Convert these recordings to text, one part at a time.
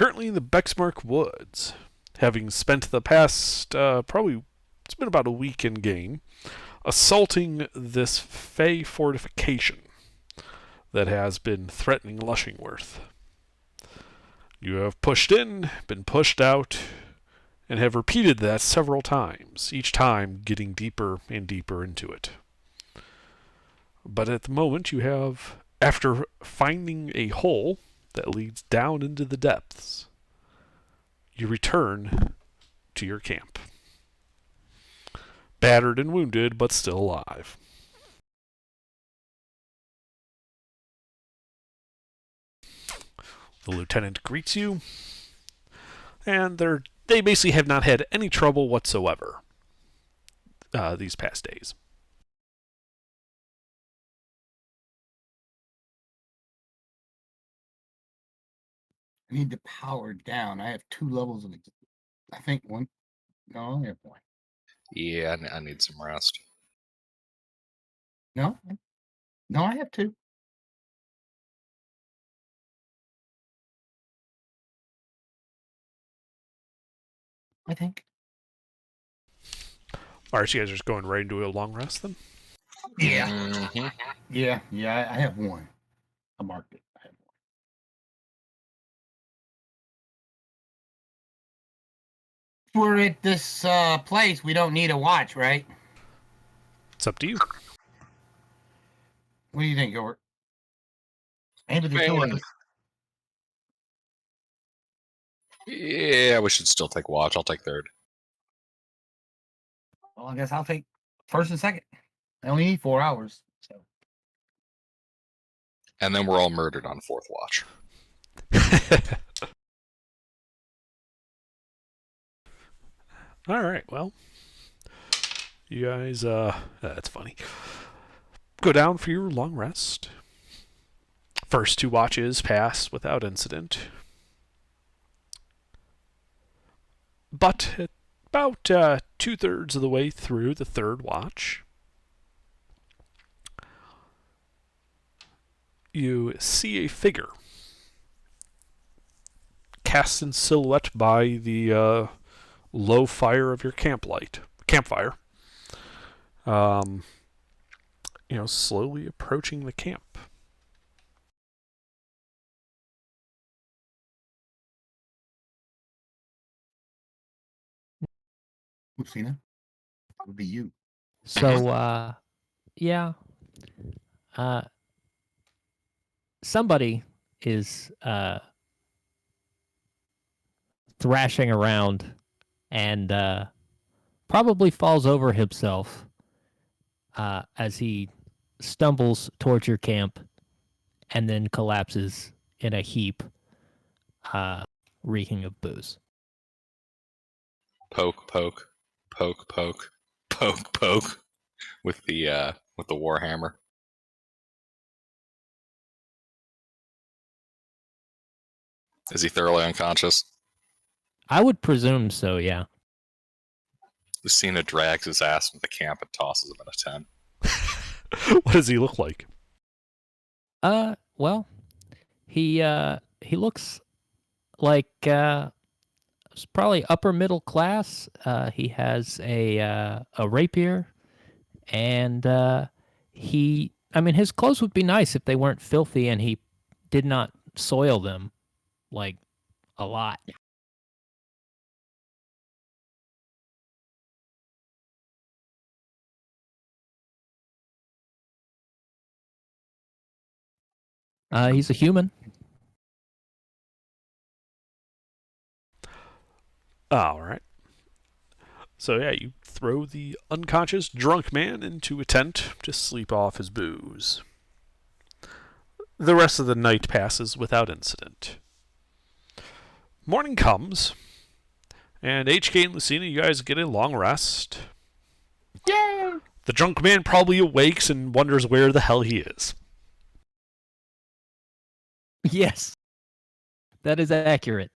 currently in the Bexmark Woods, having spent the past probably it's been about a week in game assaulting this Fey fortification that has been threatening Lushingworth. You have pushed in, been pushed out, and have repeated that several times, each time getting deeper and deeper into it. But at the moment, you have, after finding a hole that leads down into the depths, you return to your camp. Battered and wounded, but still alive. The lieutenant greets you, and they basically have not had any trouble whatsoever these past days. I need to power down. I have 2 levels of, I think one. No, I only have 1. Yeah, I need some rest. No, no, I have 2. I think. Alright, so you guys are just going right into a long rest then? Yeah. Mm-hmm. Yeah, I have 1. I marked it. I have 1. We're at this place. We don't need a watch, right? It's up to you. What do you think, Gilbert? Maybe the 2 of us. Yeah, we should still take watch. I'll take third. Well, I guess I'll take first and second. I only need 4 hours. So. And then we're all murdered on fourth watch. Alright, well. You guys, that's funny. Go down for your long rest. First 2 watches pass without incident. But at about 2/3 of the way through the 3rd watch, you see a figure cast in silhouette by the low fire of your campfire. Slowly approaching the camp. Lucina, that would be you. So, yeah. Somebody is thrashing around and probably falls over himself as he stumbles towards your camp and then collapses in a heap, reeking of booze. Poke, poke, poke, poke, poke, poke, with the warhammer. Is he thoroughly unconscious? I would presume so, yeah. Lucina drags his ass into the camp and tosses him in a tent. What does he look like? Well, he looks like it's probably upper middle class. He has a rapier, and his clothes would be nice if they weren't filthy and he did not soil them like a lot. He's a human. Alright. So yeah, you throw the unconscious drunk man into a tent to sleep off his booze. The rest of the night passes without incident. Morning comes, and HK and Lucina, you guys get a long rest. Yay! The drunk man probably awakes and wonders where the hell he is. Yes, that is accurate.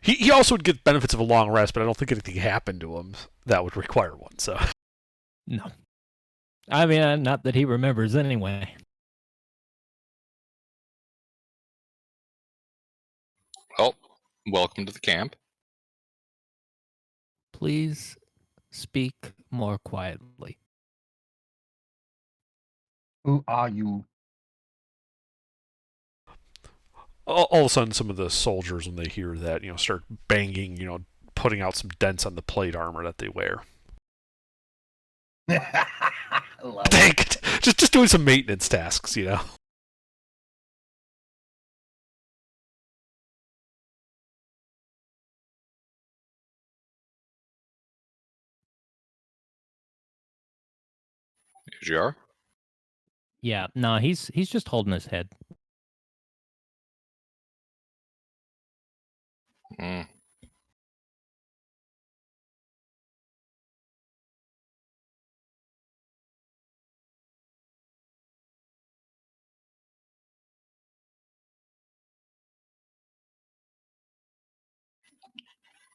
He also would get benefits of a long rest, but I don't think anything happened to him that would require one, so. No. I mean, not that he remembers anyway. Well, welcome to the camp. Please speak more quietly. Who are you? All of a sudden, some of the soldiers, when they hear that, start banging, putting out some dents on the plate armor that they wear. Love it. Dang it! Just doing some maintenance tasks. AGR? Yeah, no, he's just holding his head. Mm.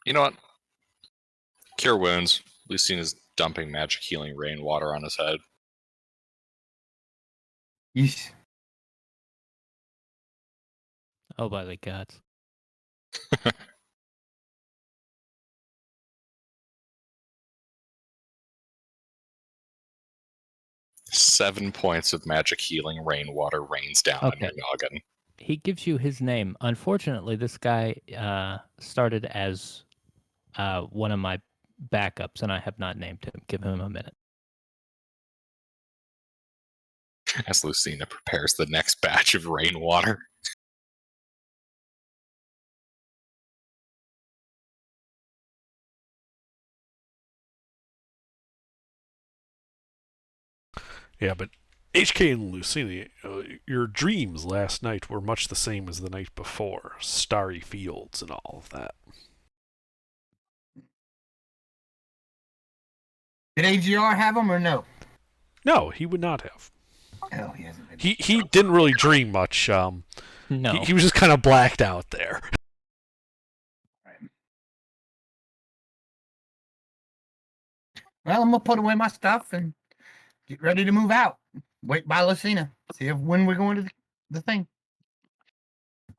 You know what? Cure wounds. Lucina's dumping magic healing rainwater on his head. Yeesh. Oh, by the gods. 7 points of magic healing rainwater rains down on your Okay. noggin. He gives you his name. Unfortunately, this guy started as one of my backups, and I have not named him. Give him a minute. As Lucina prepares the next batch of rainwater. Yeah, but HK and Lucina, your dreams last night were much the same as the night before. Starry fields and all of that. Did AGR have them or no? No, he would not have. Oh, he hasn't been. He didn't really dream much. No. He was just kind of blacked out there. Well, I'm gonna put away my stuff and get ready to move out. Wait by Lucina. See if when we're going to the thing.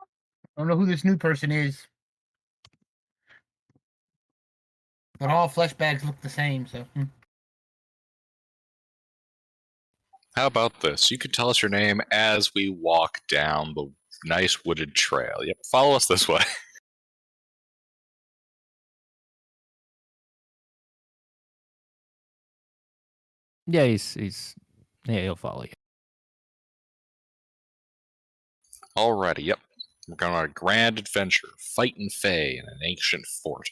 I don't know who this new person is. But all flesh bags look the same, so. How about this? You could tell us your name as we walk down the nice wooded trail. Yep, follow us this way. Yeah, he'll follow you. Alrighty, yep. We're going on a grand adventure, fighting Fae in an ancient fort.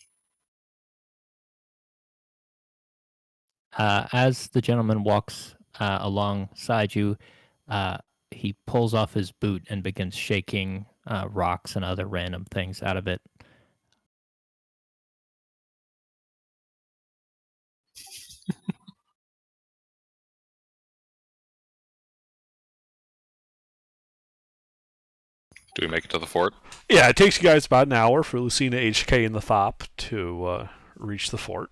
As the gentleman walks alongside you, he pulls off his boot and begins shaking rocks and other random things out of it. Do we make it to the fort? Yeah, it takes you guys about an hour for Lucina, HK, and the Thop to reach the fort.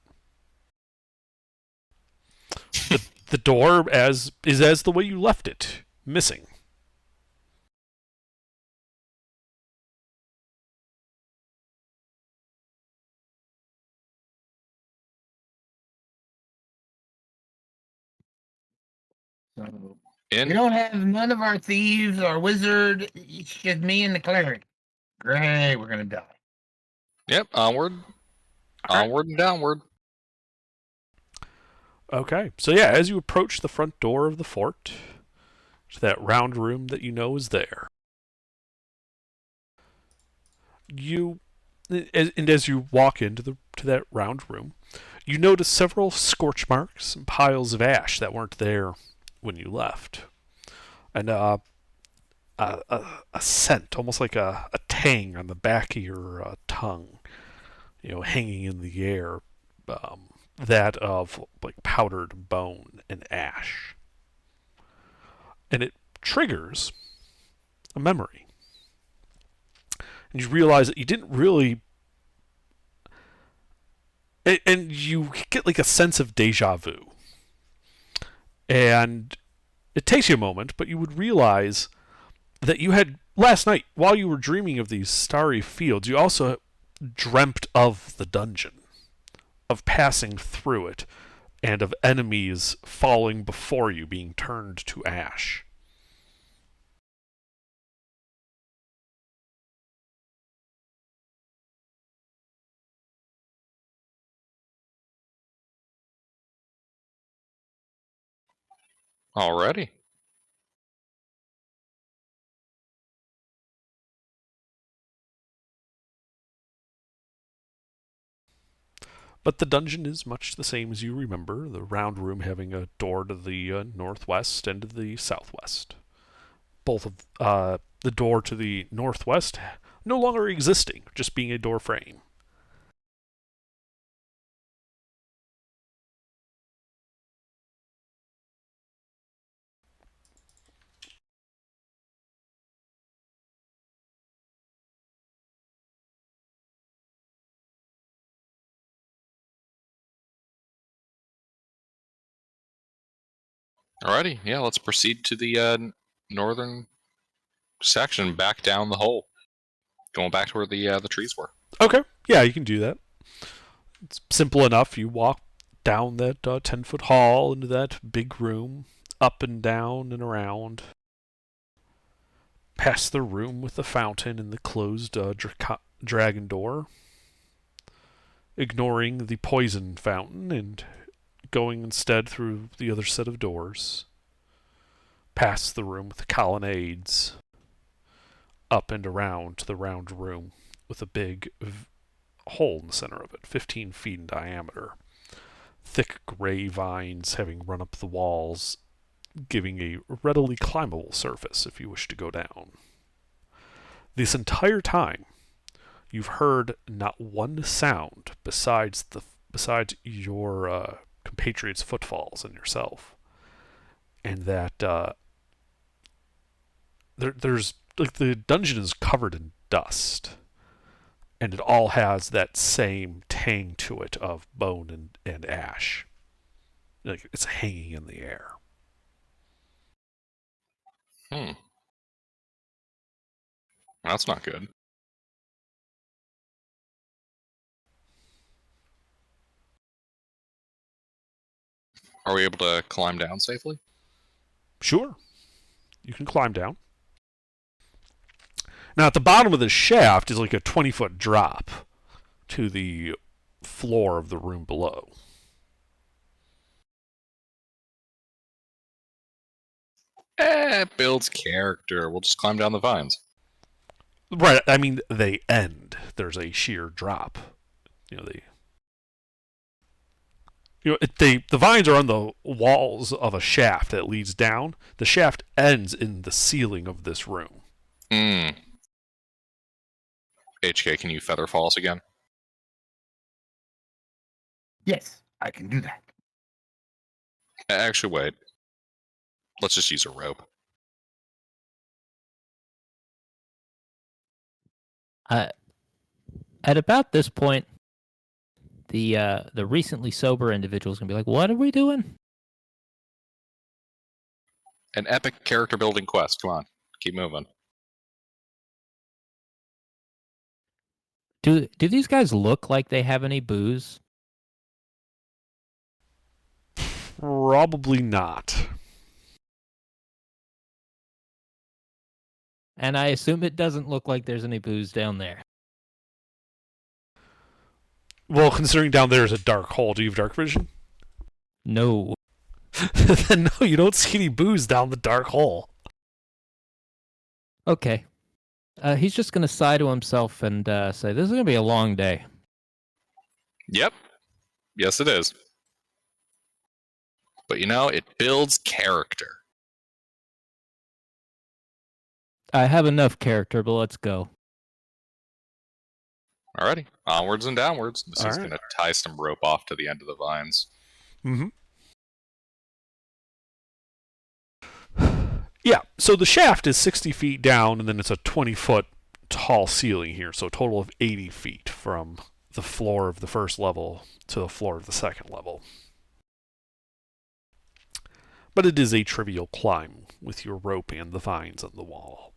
The door is as the way you left it, missing. So In? we don't have none of our thieves or wizard. It's just me and the cleric. Great, we're gonna die. Yep, onward. Onward and downward. Okay, so yeah, as you approach the front door of the fort, to that round room that you know is there, as you walk into that round room, you notice several scorch marks and piles of ash that weren't there when you left, and a scent, almost like a tang on the back of your tongue, hanging in the air, that of like powdered bone and ash, and it triggers a memory, and you realize that you didn't really. And you get like a sense of deja vu. And it takes you a moment, but you would realize that you had last night, while you were dreaming of these starry fields, you also dreamt of the dungeon, of passing through it, and of enemies falling before you, being turned to ash. Alrighty. But the dungeon is much the same as you remember, the round room having a door to the northwest and to the southwest. Both of the door to the northwest no longer existing, just being a door frame. Alrighty, yeah, let's proceed to the northern section, back down the hole. Going back to where the trees were. Okay, yeah, you can do that. It's simple enough. You walk down that 10-foot hall into that big room, up and down and around. Past the room with the fountain and the closed dragon door. Ignoring the poison fountain and going instead through the other set of doors. Past the room with the colonnades. Up and around to the round room with a big hole in the center of it, 15 feet in diameter. Thick gray vines having run up the walls, giving a readily climbable surface if you wish to go down. This entire time, you've heard not one sound besides your compatriots' footfalls and yourself, and that there's like the dungeon is covered in dust, and it all has that same tang to it of bone and ash. Like it's hanging in the air. That's not good. Are we able to climb down safely? Sure, you can climb down. Now, at the bottom of the shaft is like a 20-foot drop to the floor of the room below. It builds character. We'll just climb down the vines. Right, I mean, they end. There's a sheer drop. The vines are on the walls of a shaft that leads down. The shaft ends in the ceiling of this room. HK, can you feather fall us again? Yes, I can do that. Actually, wait. Let's just use a rope. At about this point, the recently sober individual is gonna be like, "What are we doing?" An epic character building quest. Come on, keep moving. Do these guys look like they have any booze? Probably not. And I assume it doesn't look like there's any booze down there. Well, considering down there is a dark hole, do you have dark vision? No. Then no, you don't see any booze down the dark hole. Okay. He's just gonna sigh to himself and say, "This is gonna be a long day." Yep. Yes, it is. But it builds character. I have enough character, but let's go. Alrighty, onwards and downwards. This is Alright. going to tie some rope off to the end of the vines. Mm-hmm. Yeah, so the shaft is 60 feet down, and then it's a 20-foot tall ceiling here, so a total of 80 feet from the floor of the first level to the floor of the second level. But it is a trivial climb with your rope and the vines on the wall.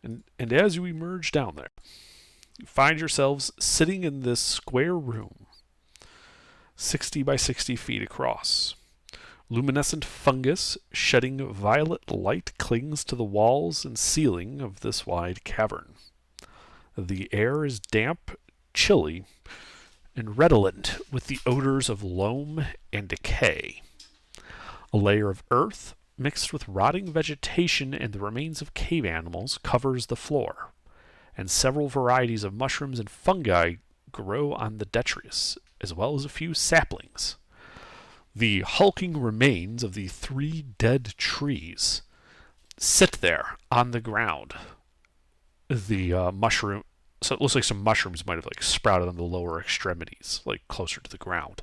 And as you emerge down there, you find yourselves sitting in this square room, 60 by 60 feet across. Luminescent fungus shedding violet light clings to the walls and ceiling of this wide cavern. The air is damp, chilly, and redolent with the odors of loam and decay. A layer of earth, mixed with rotting vegetation and the remains of cave animals, covers the floor, and several varieties of mushrooms and fungi grow on the detritus, as well as a few saplings. The hulking remains of the 3 dead trees sit there on the ground. The mushroom, so it looks like some mushrooms might have like sprouted on the lower extremities, like closer to the ground.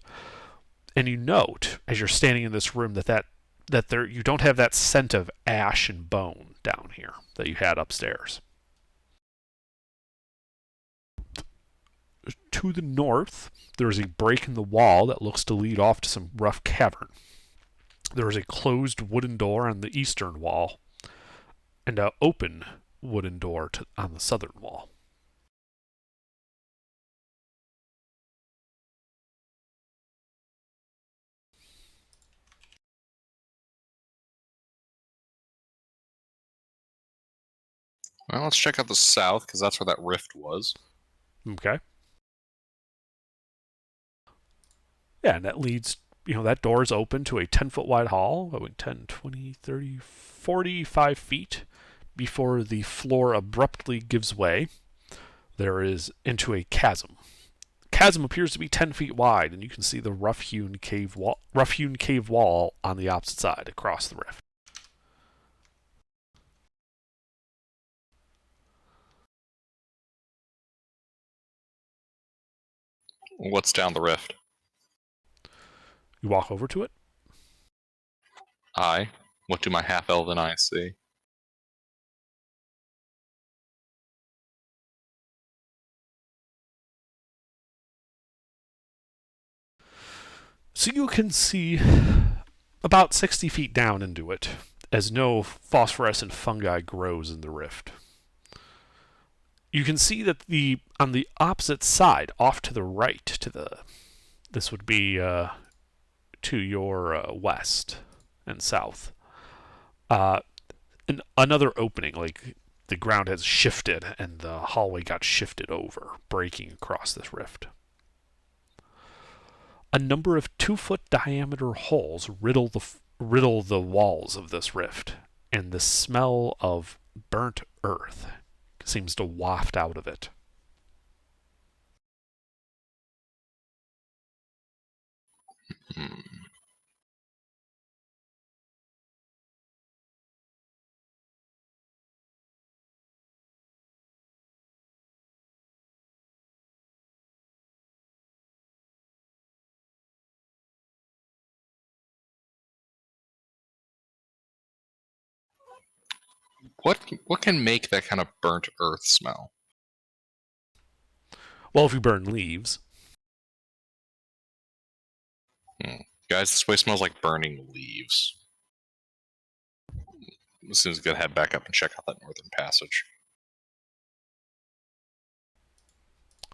And you note as you're standing in this room that there you don't have that scent of ash and bone down here that you had upstairs. To the north, there is a break in the wall that looks to lead off to some rough cavern. There is a closed wooden door on the eastern wall, and an open wooden door on the southern wall. Well, let's check out the south, because that's where that rift was. Okay. Yeah, and that leads, that door is open to a 10-foot wide hall, going 10, 20, 30, 45 feet before the floor abruptly gives way. There is into a chasm. The chasm appears to be 10 feet wide, and you can see the rough-hewn cave wall on the opposite side across the rift. What's down the rift? You walk over to it. What do my half-elven eyes see? So you can see about 60 feet down into it, as no phosphorescent fungi grows in the rift. You can see that on the opposite side, off to the right, this would be to your west and south, another opening, like the ground has shifted and the hallway got shifted over, breaking across this rift. A number of 2-foot diameter holes riddle the walls of this rift, and the smell of burnt earth seems to waft out of it. What can make that kind of burnt earth smell? Well, if you burn leaves. Guys, this place smells like burning leaves. As soon as we gotta head back up and check out that northern passage.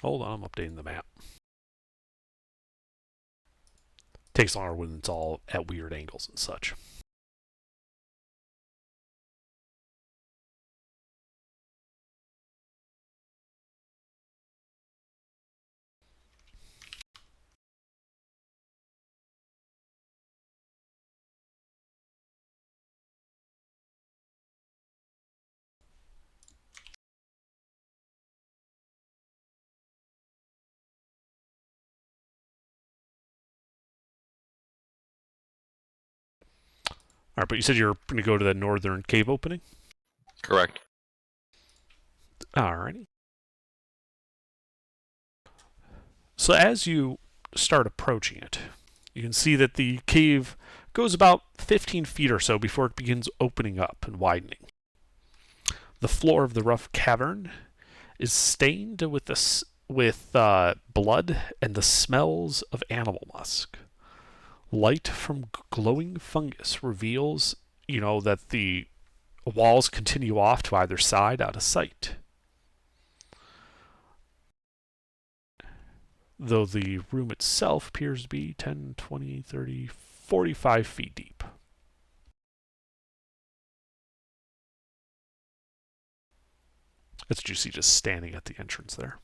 Hold on, I'm updating the map. Takes longer when it's all at weird angles and such. Alright, but you said you're going to go to the northern cave opening? Correct. Alrighty. So as you start approaching it, you can see that the cave goes about 15 feet or so before it begins opening up and widening. The floor of the rough cavern is stained with blood and the smells of animal musk. Light from glowing fungus reveals, that the walls continue off to either side out of sight, though the room itself appears to be 10, 20, 30, 45 feet deep. That's what you see just standing at the entrance there.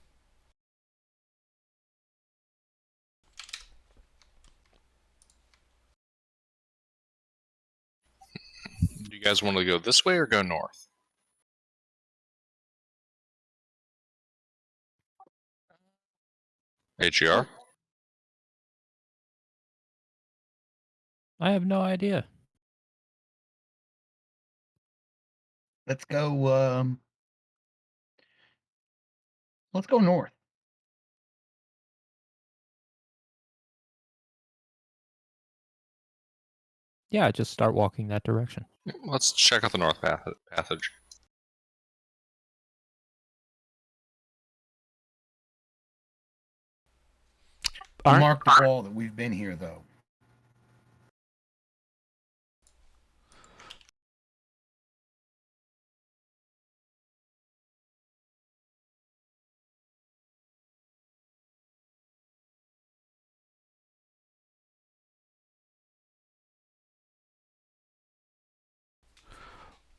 Do you guys want to go this way or go north? AGR? I have no idea. Let's go. Let's go north. Yeah, just start walking that direction. Let's check out the north passage. All right. Mark the wall that we've been here, though.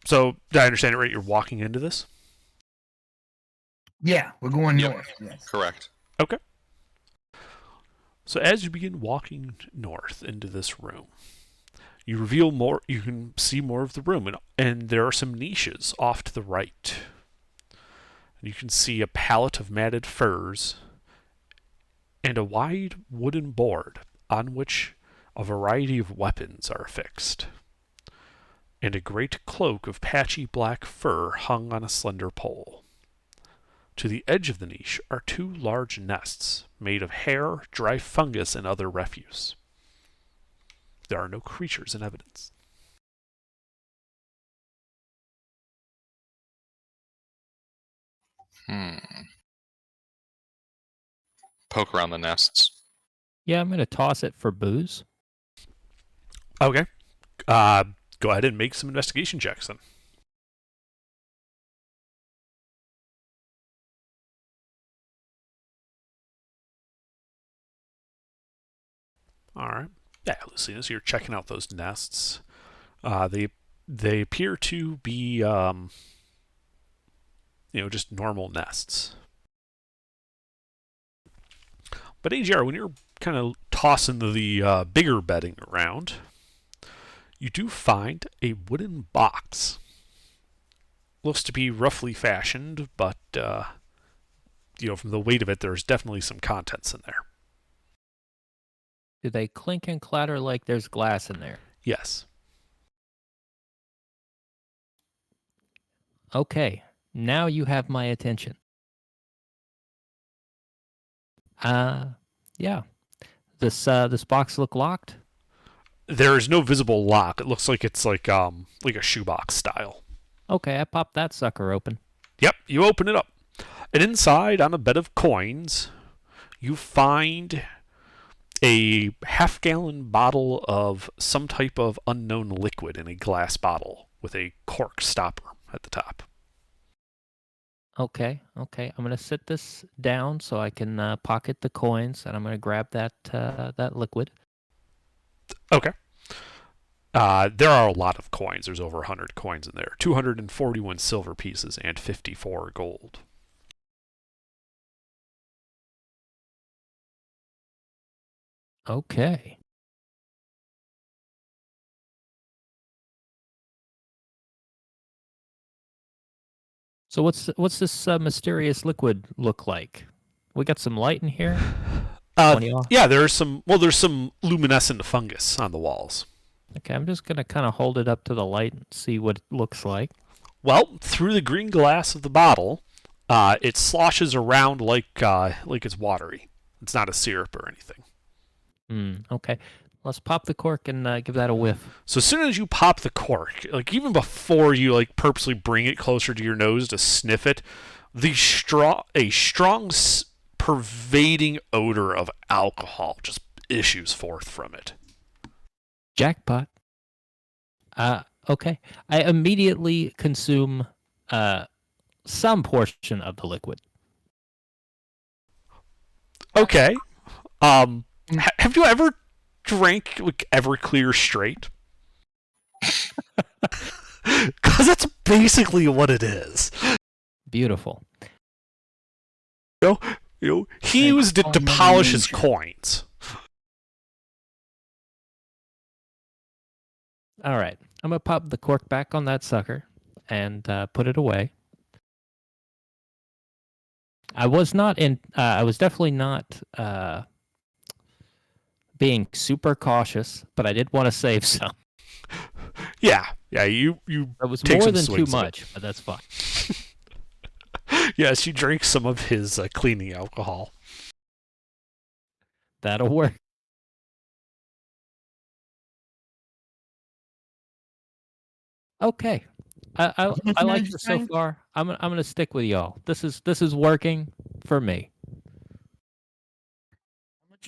So, did I understand it right? You're walking into this? Yeah, we're going Yep. north. Yes. Correct. So as you begin walking north into this room, you can see more of the room, and there are some niches off to the right. You can see a pallet of matted furs and a wide wooden board on which a variety of weapons are affixed, and a great cloak of patchy black fur hung on a slender pole. To the edge of the niche are two large nests made of hair, dry fungus, and other refuse. There are no creatures in evidence. Poke around the nests. Yeah, I'm going to toss it for booze. Okay. Go ahead and make some investigation checks then. All right. Yeah, Lucina, so you're checking out those nests. They appear to be just normal nests. But AGR, when you're kind of tossing the bigger bedding around, you do find a wooden box. Looks to be roughly fashioned, but from the weight of it, there's definitely some contents in there. Do they clink and clatter like there's glass in there? Yes. Okay, now you have my attention. Yeah. This box look locked? There is no visible lock. It looks like it's like a shoebox style. Okay, I popped that sucker open. Yep, you open it up. And inside, on a bed of coins, you find a half-gallon bottle of some type of unknown liquid in a glass bottle with a cork stopper at the top. Okay. I'm gonna sit this down so I can pocket the coins, and I'm gonna grab that liquid. Okay. There are a lot of coins. There's over 100 coins in there. 241 silver pieces and 54 gold. Okay. So what's this mysterious liquid look like? We got some light in here. 20 off? Yeah, there's some luminescent fungus on the walls. Okay, I'm just gonna kind of hold it up to the light and see what it looks like. Well, through the green glass of the bottle, it sloshes around like it's watery. It's not a syrup or anything. Okay. Let's pop the cork and give that a whiff. So as soon as you pop the cork, like even before you like purposely bring it closer to your nose to sniff it, a strong pervading odor of alcohol just issues forth from it. Jackpot. Okay. I immediately consume some portion of the liquid. Okay. Have you ever drank like Everclear straight? Because that's basically what it is. Beautiful. He used it to polish his coins. All right. I'm going to pop the cork back on that sucker and put it away. I was definitely not being super cautious, but I did want to save some. Yeah. You. It was take more some than too swings of it. much, but that's fine. Yes, you drank some of his cleaning alcohol. That'll work. Okay. I like this so far. I'm gonna stick with y'all. This is working for me.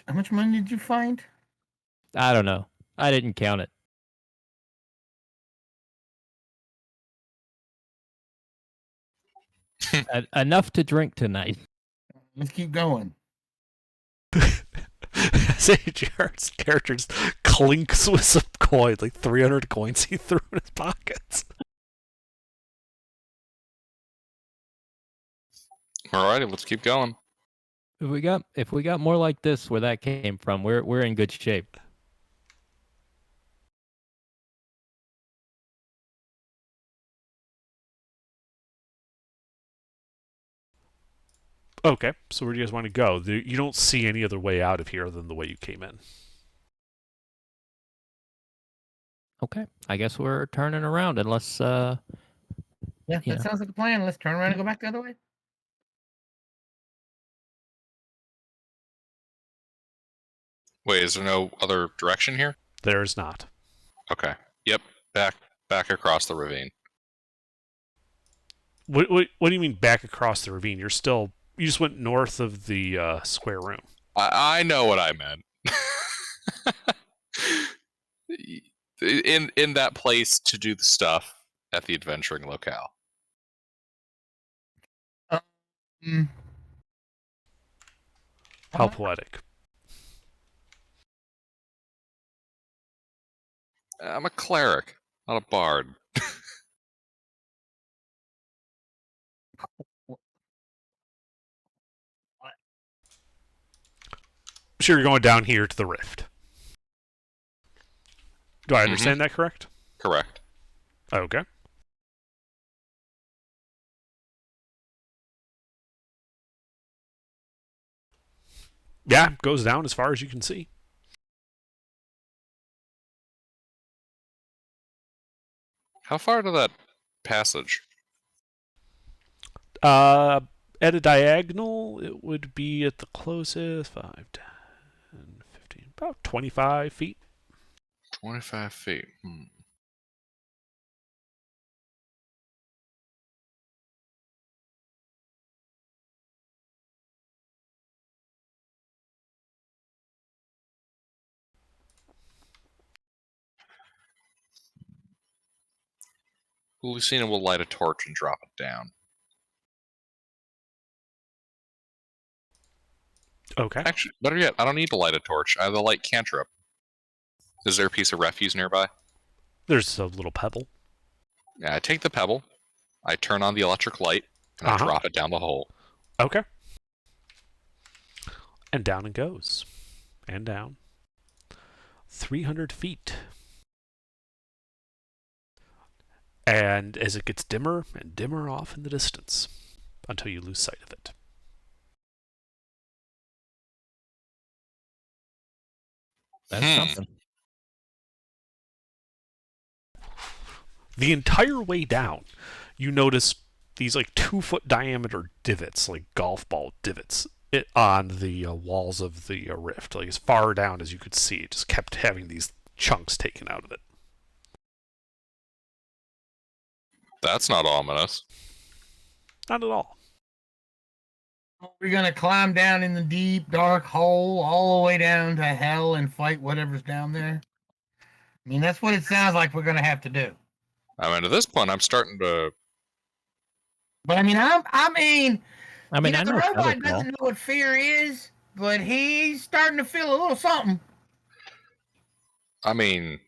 How much money did you find? I don't know. I didn't count it. Enough to drink tonight. Let's keep going. Jared's character's clinks with some coin, like 300 coins he threw in his pockets. Alrighty, let's keep going. If we got more like this where that came from, we're in good shape. Okay, so where do you guys want to go? You don't see any other way out of here than the way you came in. Okay. I guess we're turning around unless Yeah, Yeah. that sounds like a plan. Let's turn around and go back the other way. Wait, is there no other direction here? There's not. Okay. Yep. Back across the ravine. What do you mean back across the ravine? You just went north of the square room. I know what I meant. in that place to do the stuff at the adventuring locale. How poetic. I'm a cleric, not a bard. Sure, you're going down here to the rift. Do I understand that correct? Correct. Okay. Yeah, goes down as far as you can see. How far to that passage? At a diagonal, it would be at the closest 5, 10, 15, about 25 feet. 25 feet. Lucina will light a torch and drop it down. Okay. Actually, better yet, I don't need to light a torch. I have the light cantrip. Is there a piece of refuse nearby? There's a little pebble. Yeah, I take the pebble, I turn on the electric light, and I drop it down the hole. Okay. And down it goes. And down. 300 feet. And as it gets dimmer and dimmer off in the distance, until you lose sight of it. That's something. The entire way down, you notice these like 2-foot diameter divots, like golf ball divots, on the walls of the rift. Like as far down as you could see, it just kept having these chunks taken out of it. That's not ominous. Not at all. We're gonna climb down in the deep, dark hole all the way down to hell and fight whatever's down there. I mean, that's what it sounds like we're gonna have to do. I mean, at this point, I'm starting to. But I mean, I mean, I the know robot Featherfall. doesn't know what fear is, but he's starting to feel a little something. I mean,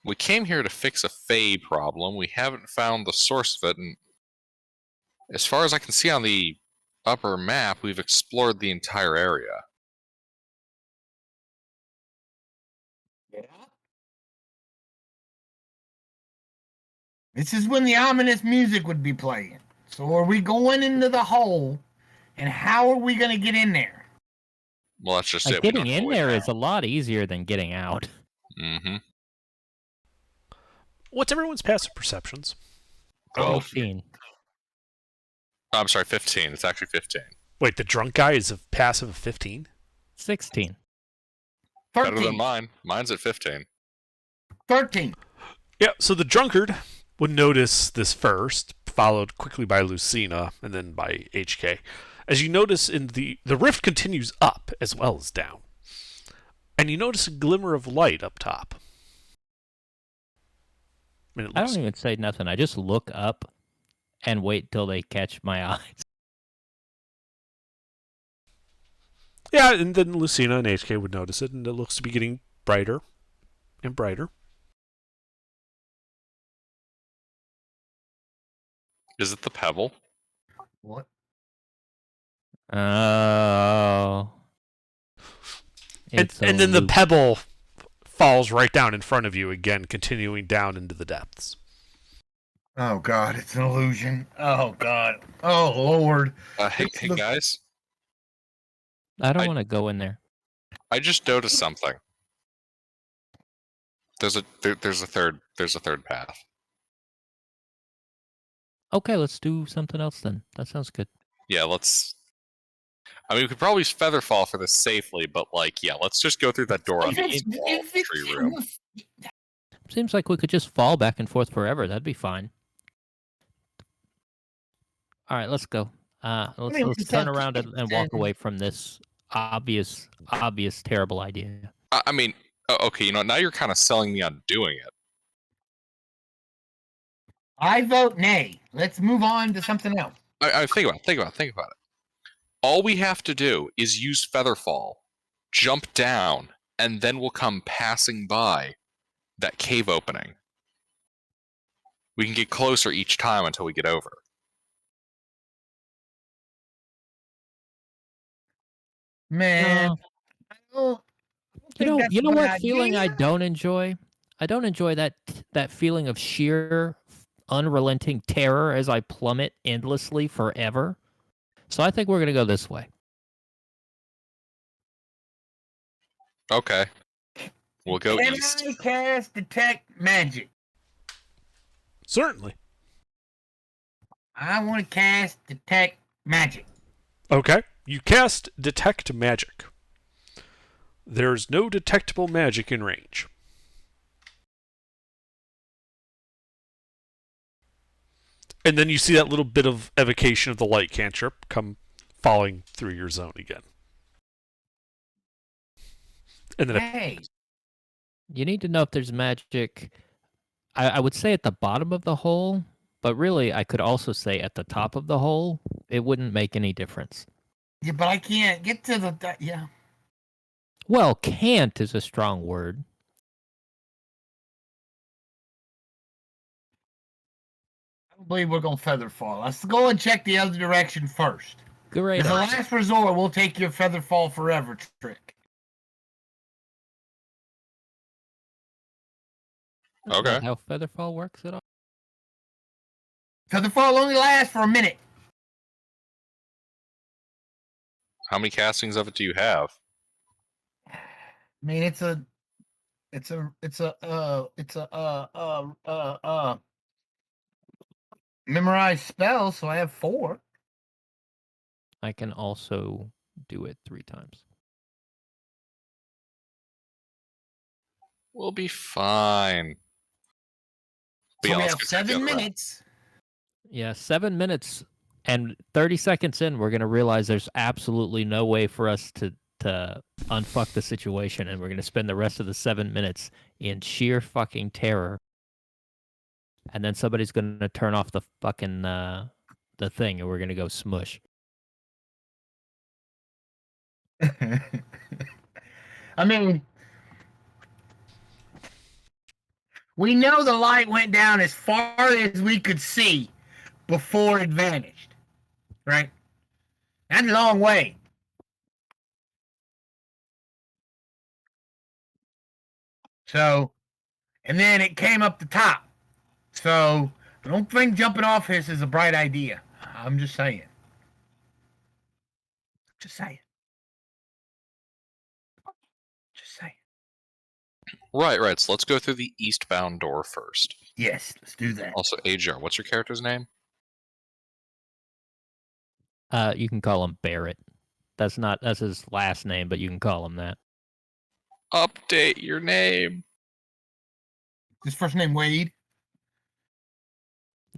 we came here to fix a Fey problem. We haven't found the source of it, and as far as I can see on the upper map, we've explored the entire area. Yeah. This is when the ominous music would be playing. So are we going into the hole, and how are we going to get in there? Well, that's just Like, it. We getting don't in know it there now. is a lot easier than getting out. Mm-hmm. What's everyone's passive perceptions? 12. 15. I'm sorry, 15. It's actually 15. Wait, the drunk guy is a passive of 15? 16. 13. Better than mine. Mine's at 15. 13. Yeah, so the drunkard would notice this first, followed quickly by Lucina, and then by HK. As you notice, in the rift continues up as well as down. And you notice a glimmer of light up top. I mean, it I looks, don't even say nothing. I just look up and wait till they catch my eyes. yeah, and then Lucina and HK would notice it, and it looks to be getting brighter and brighter. Is it the pebble? What? Oh. And It's a then the loop. pebble falls right down in front of you again, continuing down into the depths. Oh, God, it's an illusion. Oh, God. Oh, Lord. Hey, It's hey the- guys. I don't I- want to go in there. I just noticed something. There's a third path. Okay, let's do something else then. That sounds good. Yeah, let's. I mean, we could probably featherfall for this safely, but like, yeah, let's just go through that door on If the it's, wall if it's tree room. Seems like we could just fall back and forth forever. That'd be fine. All right, let's go. Let's mean, let's it's turn a- around and walk and- away from this obvious, terrible idea. I mean, okay, you know, now you're kind of selling me on doing it. I vote nay. Let's move on to something else. I think about it. All we have to do is use featherfall, jump down, and then we'll come passing by that cave opening. We can get closer each time until we get over. Man. I don't think that's You know a good what feeling I idea. don't enjoy? I don't enjoy that feeling of sheer, unrelenting terror as I plummet endlessly forever. So I think we're gonna go this way. Okay. We'll go Can east. I cast detect magic? Certainly. I want to cast detect magic. Okay. You cast Detect Magic. There's no detectable magic in range. And then you see that little bit of evocation of the light cantrip come falling through your zone again. And then Hey, You need to know if there's magic. I would say at the bottom of the hole, but really I could also say at the top of the hole. It wouldn't make any difference. yeah, but I can't get to the. Yeah. Well, can't is a strong word. I don't believe we're going to feather fall. Let's go and check the other direction first. Great. As a last resort, we'll take your feather fall forever trick. That's Okay. not how Featherfall works at all. Feather fall only lasts for a minute. How many castings of it do you have? I mean, it's a memorized spell, so I have 4. I can also do it 3 times. We'll be fine. But So yeah, we let's have go check the 7 other room. minutes. Yeah, 7 minutes and 30 seconds in, we're gonna realize there's absolutely no way for us to unfuck the situation, and we're gonna spend the rest of the 7 minutes in sheer fucking terror. and then somebody's gonna turn off the fucking the thing, and we're gonna go smush. I mean, we know the light went down as far as we could see before it vanished, right? That's a long way. So, and then it came up the top. So, I don't think jumping off this is a bright idea. I'm just saying. Just saying. Just saying. Right. So let's go through the eastbound door first. Yes, let's do that. Also, AJR, what's your character's name? You can call him Barrett. That's his last name, but you can call him that. Update your name. His first name Wade.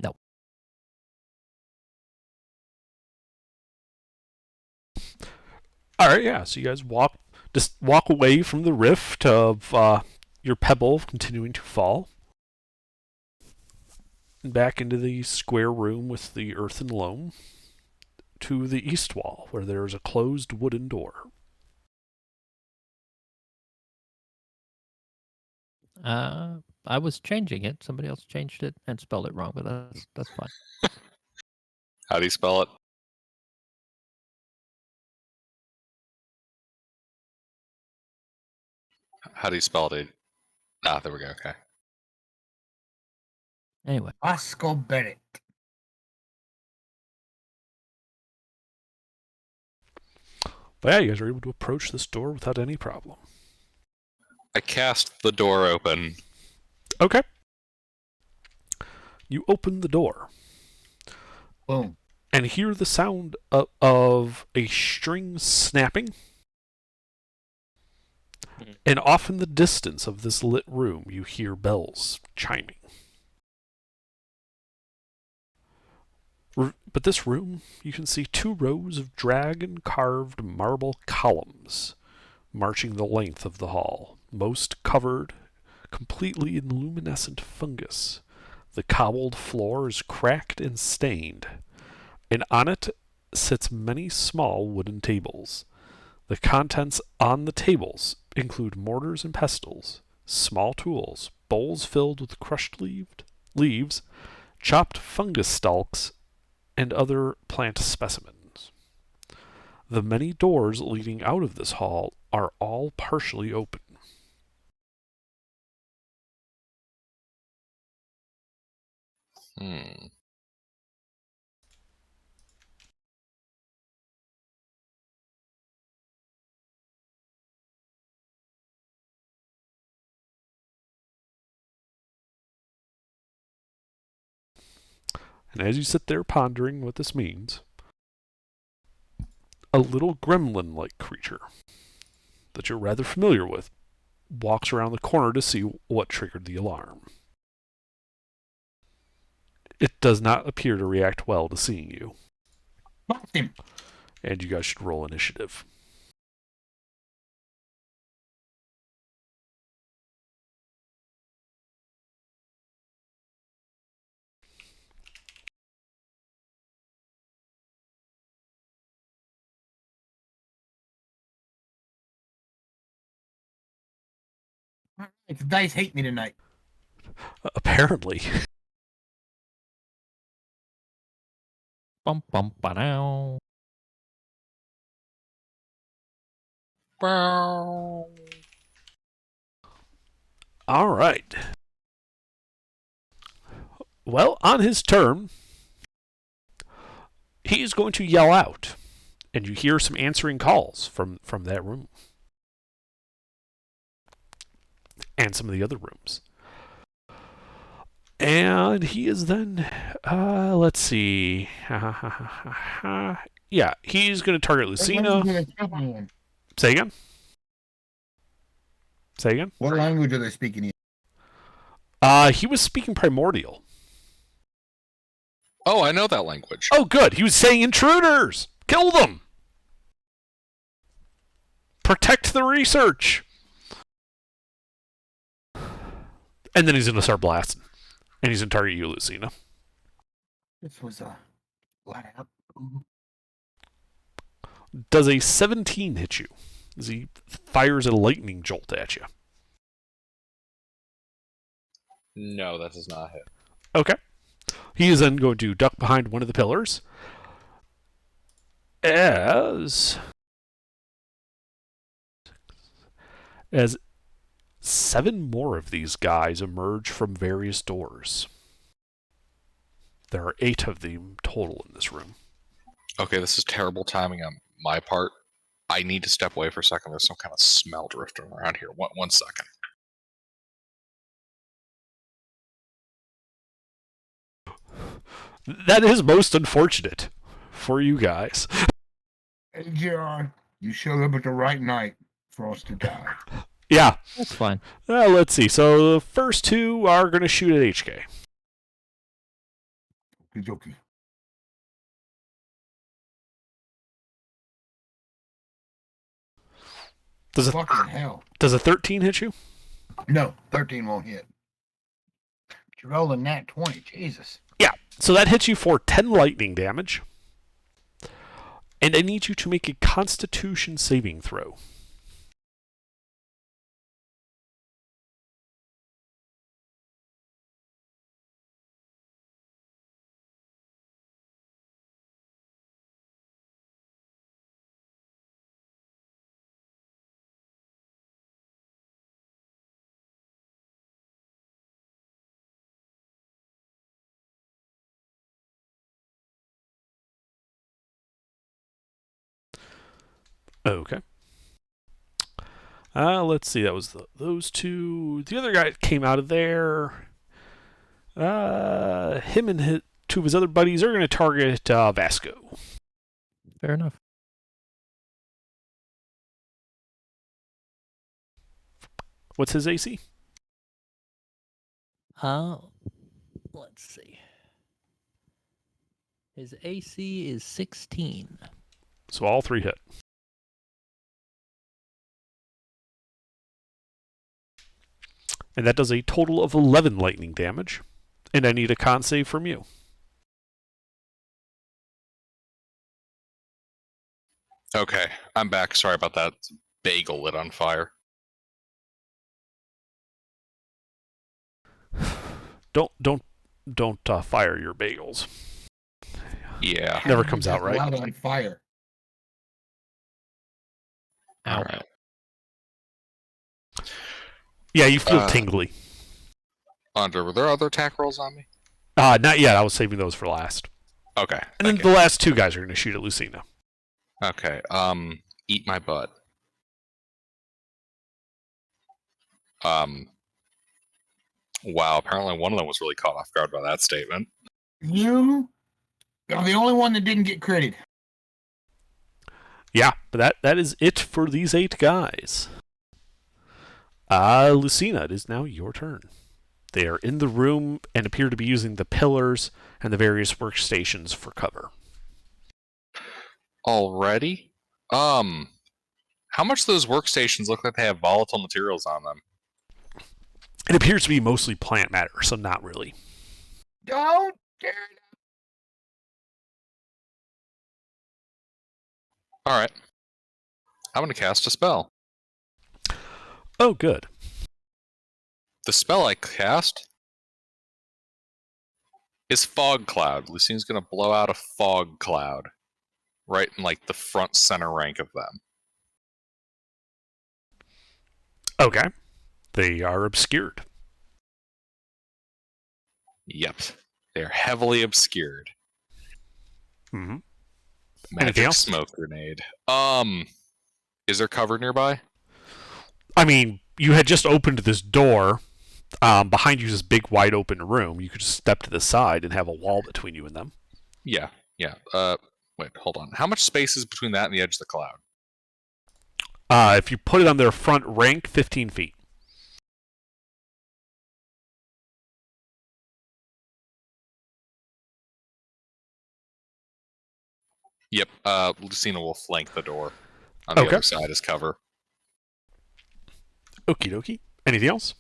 No. All right, yeah. So you guys walk away from the rift of your pebble continuing to fall, and back into the square room with the earthen loam, to the east wall where there is a closed wooden door. I was changing it. Somebody else changed it and spelled it wrong, but that's fine. How do you spell it? How do you spell it? Ah, there we go. Okay. Anyway, Oscar Bennett. But yeah, you guys are able to approach this door without any problem. I cast the door open. Okay. You open the door Boom. and hear the sound of a string snapping. And off in the distance of this lit room, you hear bells chiming. But this room, you can see 2 rows of dragon-carved marble columns marching the length of the hall, most covered completely in luminescent fungus. The cobbled floor is cracked and stained, and on it sits many small wooden tables. The contents on the tables include mortars and pestles, small tools, bowls filled with crushed leaves, chopped fungus stalks, and other plant specimens. The many doors leading out of this hall are all partially open. And as you sit there pondering what this means, a little gremlin-like creature that you're rather familiar with walks around the corner to see what triggered the alarm. It does not appear to react well to seeing you. Fuck him. And you guys should roll initiative. The dice hate me tonight. Apparently. bum bum ba now. All right. Well, on his turn, he's going to yell out, and you hear some answering calls from that room and some of the other rooms. And he is then, let's see. Yeah, he's going to target Lucina. Say again? Say again? What language are they speaking in? He was speaking Primordial. Oh, I know that language. Oh, good. He was saying intruders! Kill them! Protect the research! And then he's going to start blasting. And he's going to target you, Lucina. This was a lab. Ooh. Does a 17 hit you? As he fires a lightning jolt at you. No, that does not hit. Okay. He is then going to duck behind one of the pillars. As 7 more of these guys emerge from various doors. There are 8 of them total in this room. Okay, this is terrible timing on my part. I need to step away for a second. There's some kind of smell drifting around here. One second. That is most unfortunate for you guys. Hey, John, you showed up at the right night for us to die. Yeah. That's fine. Let's see. So the first 2 are going to shoot at HK. Okie dokie. Fucking hell. Does a 13 hit you? No, 13 won't hit. You rolled a nat 20. Jesus. Yeah. So that hits you for 10 lightning damage. And I need you to make a Constitution saving throw. Okay. Let's see. That was those 2. The other guy came out of there. Him and 2 of his other buddies are going to target Vasco. Fair enough. What's his AC? Let's see. His AC is 16. So all 3 hit. And that does a total of 11 lightning damage. And I need a con save from you. Okay, I'm back. Sorry about that. Bagel lit on fire. Don't fire your bagels. Yeah. Never comes out right. Loud on fire. All right. Yeah, you feel tingly. Andre, were there other attack rolls on me? Not yet. I was saving those for last. Okay. And then the last 2 guys are going to shoot at Lucina. Okay. Eat my butt. Wow. Apparently, one of them was really caught off guard by that statement. You are the only one that didn't get critted. Yeah, but that is it for these 8 guys. Lucina, it is now your turn. They are in the room and appear to be using the pillars and the various workstations for cover. Already? How much do those workstations look like they have volatile materials on them? It appears to be mostly plant matter, so not really. Don't tear it All right. I'm going to cast a spell. Oh, good. The spell I cast is Fog Cloud. Lucine's going to blow out a fog cloud right in like the front center rank of them. Okay. They are obscured. Yep. They're heavily obscured. Mm-hmm. Anything Magic else? smoke grenade. Is there cover nearby? I mean, you had just opened this door. Behind you is this big, wide open room. You could just step to the side and have a wall between you and them. Yeah. Wait, hold on. How much space is between that and the edge of the cloud? If you put it on their front rank, 15 feet. Yep. Lucina will flank the door on the Okay. other side as cover. Okie dokie. Anything else?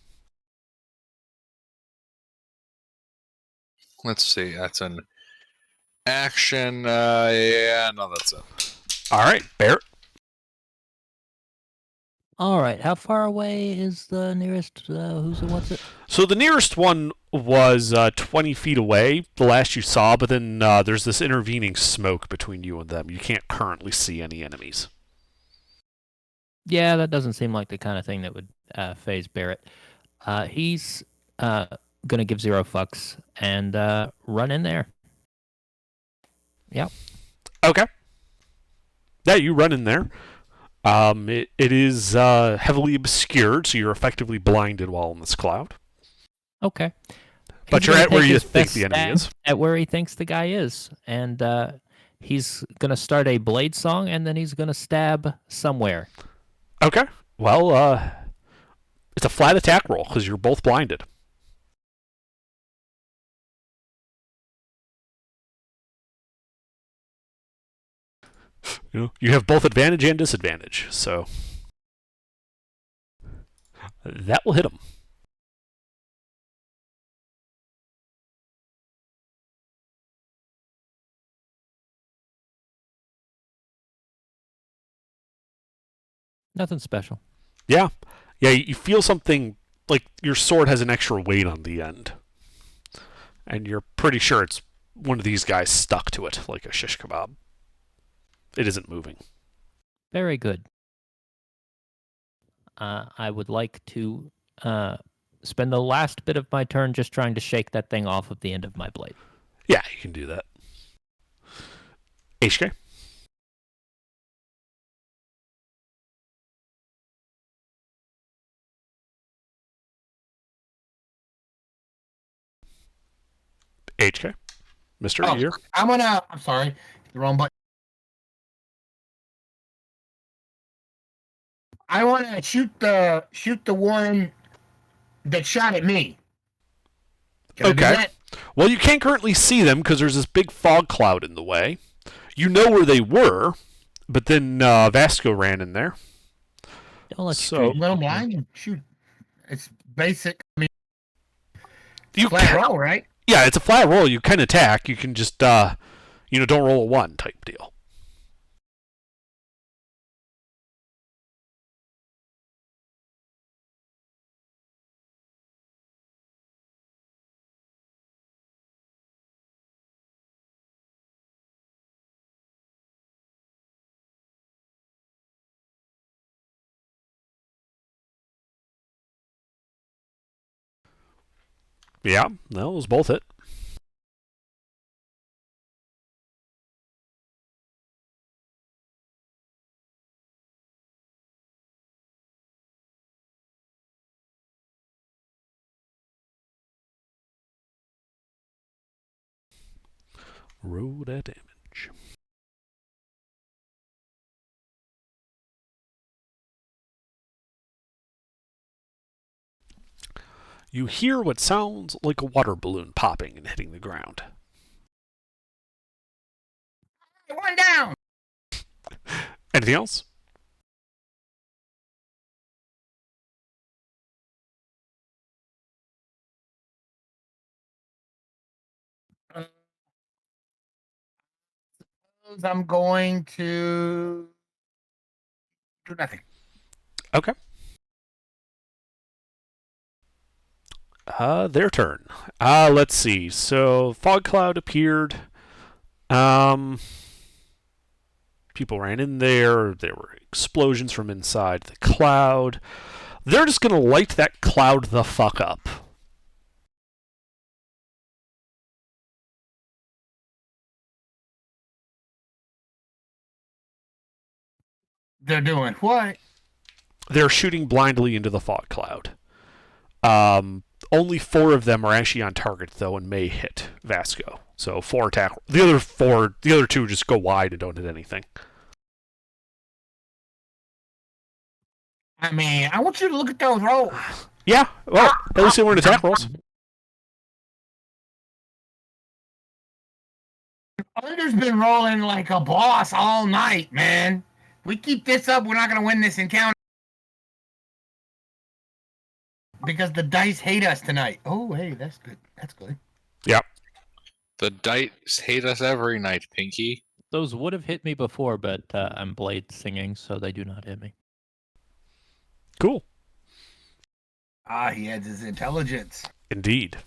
Let's see. That's an action. Yeah, no, that's it. All right, Barrett. All right. How far away is the nearest? Who's it? What's it? So the nearest one was 20 feet away, the last you saw, but then there's this intervening smoke between you and them. You can't currently see any enemies. Yeah, that doesn't seem like the kind of thing that would phase Barrett. He's gonna give 0 fucks and run in there. Yep. Okay. Yeah, you run in there. It is heavily obscured, so you're effectively blinded while in this cloud. Okay. But He's you're gonna at where take you his think best the enemy stab is. At where he thinks the guy is, and he's gonna start a blade song, and then he's gonna stab somewhere. Okay. Well, it's a flat attack roll because you're both blinded. You have both advantage and disadvantage, so that will hit him. Nothing special. Yeah. You feel something like your sword has an extra weight on the end, and you're pretty sure it's one of these guys stuck to it like a shish kebab. It isn't moving. Very good. I would like to spend the last bit of my turn just trying to shake that thing off of the end of my blade. Yeah, you can do that. HK. HK. Mister, Oh, here. I'm sorry, the wrong button. I want to shoot the one that shot at me. Can I do Okay. that? Well, you can't currently see them because there's this big fog cloud in the way. You know where they were, but then Vasco ran in there. Don't let So- you I'm going blind and shoot. It's basic. I mean, You flat can, roll, right? Yeah, it's a flat roll. You can attack. You can just, don't roll a 1 type deal. Yeah, those both hit. Roll that damage. You hear what sounds like a water balloon popping and hitting the ground. One down. Anything else? I'm going to do nothing. Okay. Their turn. Let's see. So, fog cloud appeared. People ran in there. There were explosions from inside the cloud. They're just going to light that cloud the fuck up. They're doing what? They're shooting blindly into the fog cloud. Only 4 of them are actually on target, though, and may hit Vasco. So 4 attack. The other 2 just go wide and don't hit anything. I mean, I want you to look at those rolls. Yeah, well, at least they weren't attack rolls. Under's been rolling like a boss all night, man. We keep this up, we're not going to win this encounter. Because the dice hate us tonight. Oh, hey, that's good. That's good. Yep. The dice hate us every night, Pinky. Those would have hit me before, but I'm blade singing, so they do not hit me. Cool. He has his intelligence. Indeed.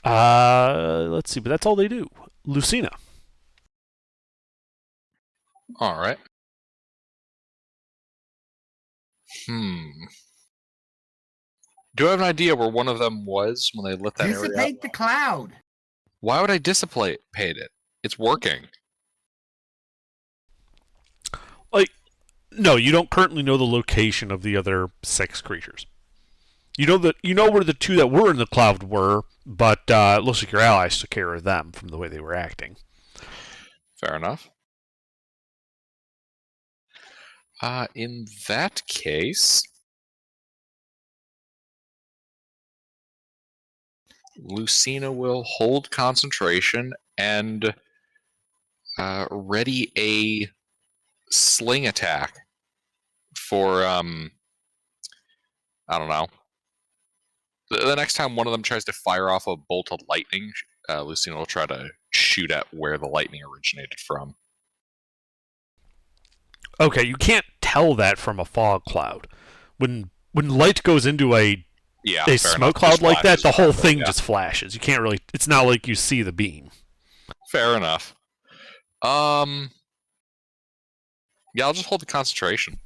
Let's see, but that's all they do. Lucina. All right. Do I have an idea where one of them was when they lit that area up? Dissipate the cloud. Why would I dissipate it? It's working. No, you don't currently know the location of the other 6 creatures. You know where the 2 that were in the cloud were, but it looks like your allies took care of them from the way they were acting. Fair enough. In that case, Lucina will hold concentration and ready a sling attack for I don't know. The next time one of them tries to fire off a bolt of lightning, Lucina will try to shoot at where the lightning originated from. Okay, you can't tell that from a fog cloud. When light goes into a smoke cloud like that, the whole thing just flashes. You can't really. It's not like you see the beam. Fair enough. Yeah, I'll just hold the concentration.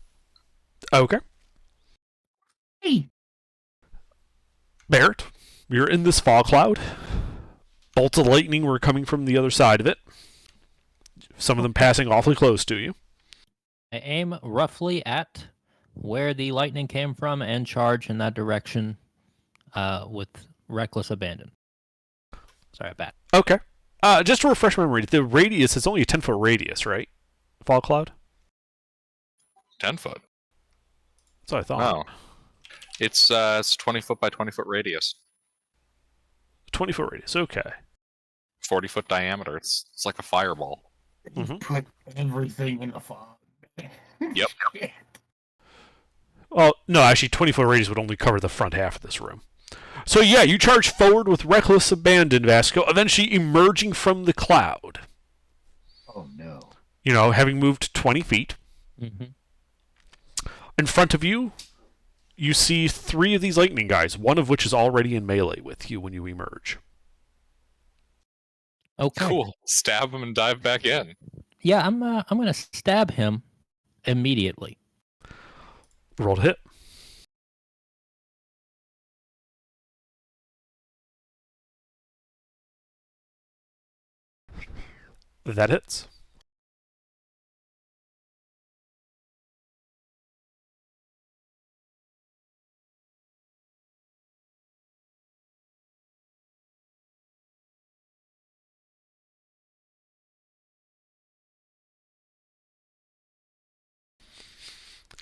Okay. Hey, Barrett, you're in this fog cloud. Bolts of lightning were coming from the other side of it. Some of them passing awfully close to you. I aim roughly at where the lightning came from and charge in that direction with reckless abandon. Sorry, bat. Okay. Just to refresh my memory, the radius is only a 10-foot radius, right? Fog cloud? 10 foot. That's what I thought. Oh. It's 20 foot by 20 foot radius. 20-foot radius, okay. 40 foot diameter. It's like a fireball. Mhm. put everything in the fog. Yep. Well, no, actually, 20-foot radius would only cover the front half of this room. So yeah, you charge forward with reckless abandon, Vasco, eventually emerging from the cloud. Oh no. You know, having moved 20 feet. Mm-hmm. In front of you, you see 3 of these lightning guys, one of which is already in melee with you when you emerge. Okay. Cool. Stab him and dive back in. Yeah, I'm gonna stab him immediately. Roll to hit. That hits.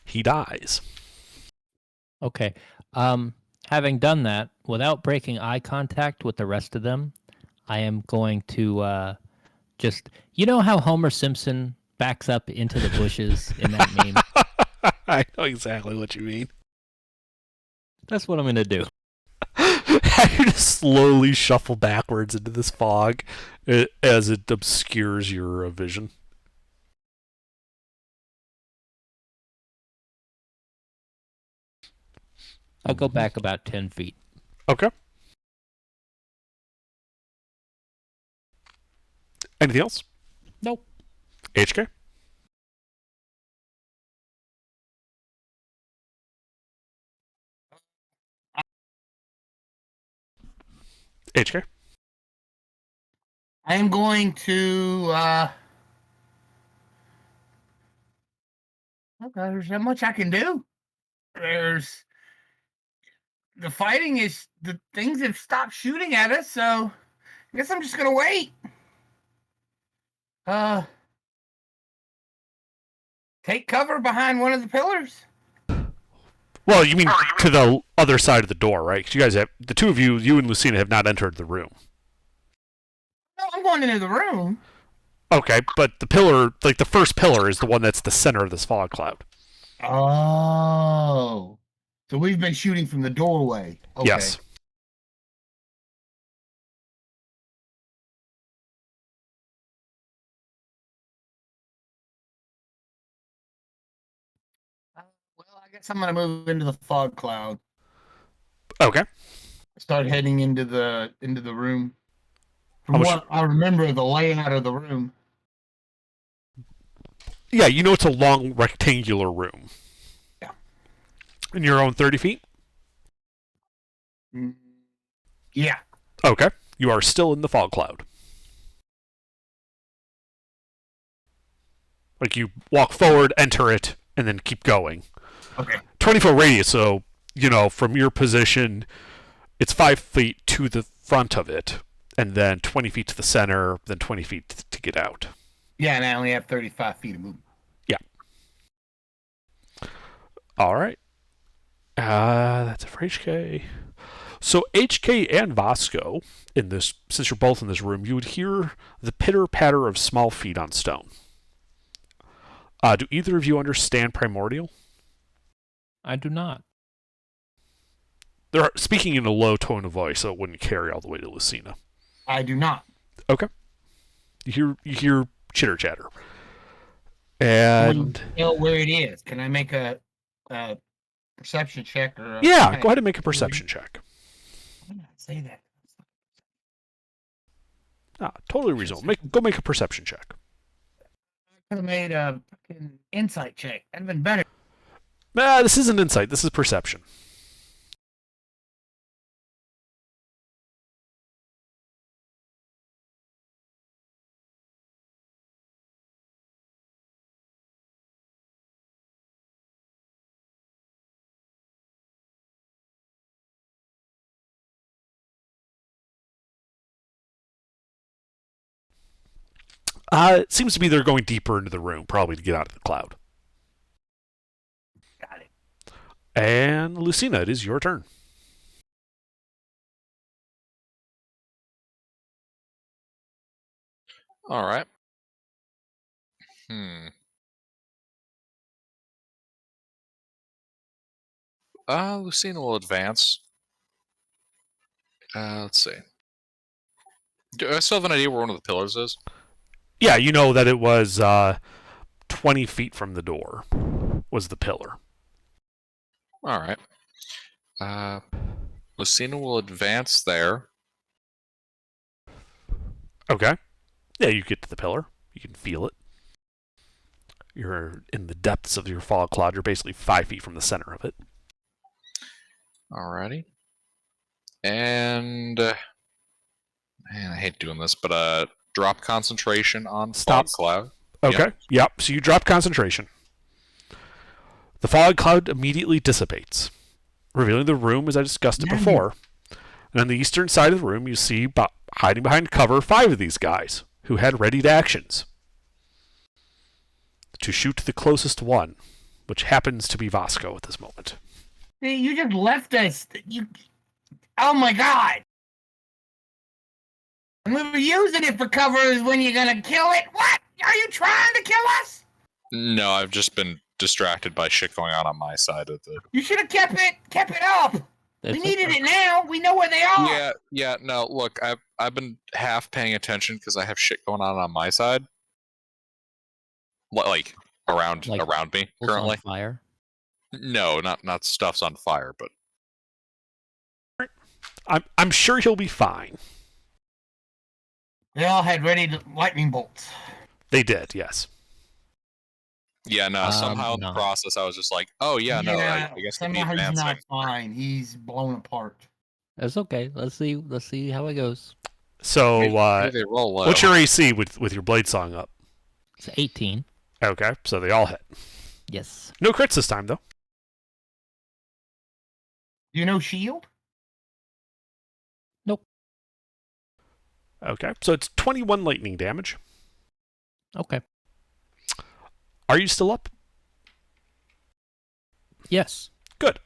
He dies. Okay. Having done that, without breaking eye contact with the rest of them, I am going to just, you know how Homer Simpson backs up into the bushes in that meme? I know exactly what you mean. That's what I'm going to do. You just slowly shuffle backwards into this fog as it obscures your vision. I'll go back about 10 feet. Okay. Anything else? Nope. HK? HK? I am going to okay, there's not much I can do. There's the fighting is the things have stopped shooting at us, so I guess I'm just gonna wait. Take cover behind one of the pillars. Well, you mean to the other side of the door, right? 'Cause you guys have, the two of you, you and Lucina, have not entered the room. No, I'm going into the room. Okay, but the pillar, like the first pillar, is the one that's the center of this fog cloud. Oh. So we've been shooting from the doorway. Okay. Yes. guess I'm gonna move into the fog cloud. Okay. Start heading into the room. From much- what I remember, the layout of the room. Yeah, you know it's a long rectangular room. Yeah. In your own 30 feet? Mm, Yeah. Okay. You are still in the fog cloud. Like you walk forward, enter it, and then keep going. Okay. 20-foot radius, so, from your position, it's 5 feet to the front of it, and then 20 feet to the center, then 20 feet to get out. Yeah, and I only have 35 feet of movement. All right. That's it for HK. So HK and Vasco, since you're both in this room, you would hear the pitter patter of small feet on stone. Do either of you understand Primordial? I do not. They're speaking in a low tone of voice, so it wouldn't carry all the way to Lucina. I do not. Okay. You hear chitter chatter. And Know where it is. Can I make a perception check or? yeah, go ahead and make a perception check. Why did I say that? Totally reasonable. Go make a perception check. I could have made a fucking insight check. That'd have been better. This isn't insight. This is perception. It seems to be they're going deeper into the room, probably to get out of the cloud. Got it. And Lucina, it is your turn. All right. Lucina will advance. Let's see. Do I still have an idea where one of the pillars is? Yeah, you know that it was 20 feet from the door was the pillar. All right. Lucina will advance there. Okay. Yeah, you get to the pillar. You can feel it. You're in the depths of your fog cloud. You're basically 5 feet from the center of it. Alrighty. And man, I hate doing this, but drop concentration on Stop. fog cloud. Okay. Yep. So you drop concentration. The fog cloud immediately dissipates, revealing the room as I discussed it before. And on the eastern side of the room, you see, hiding behind cover, 5 of these guys who had readied actions to shoot the closest one, which happens to be Vasco at this moment. Hey, you just left us. Oh my god! And we were using it for cover is when you're gonna kill it. What? Are you trying to kill us? No, I've just been distracted by shit going on my side of the. You should have kept it up. We needed it now. We know where they are. Yeah. No, look, I've been half paying attention because I have shit going on my side, like around me currently. On fire. No, not stuff's on fire, but I'm sure he'll be fine. They all had ready lightning bolts. They did, yes. yeah, no. Somehow in the no. process, I was just like, oh yeah, no. I guess they'd be somehow he's advancing. not fine. He's blown apart. That's okay. Let's see how it goes. So, Maybe they roll low. what's your AC with your blade song up? It's 18. Okay, so they all hit. Yes. No crits this time, though. You know shield? Nope. Okay, so it's 21 lightning damage. Okay. Are you still up? Yes. Good.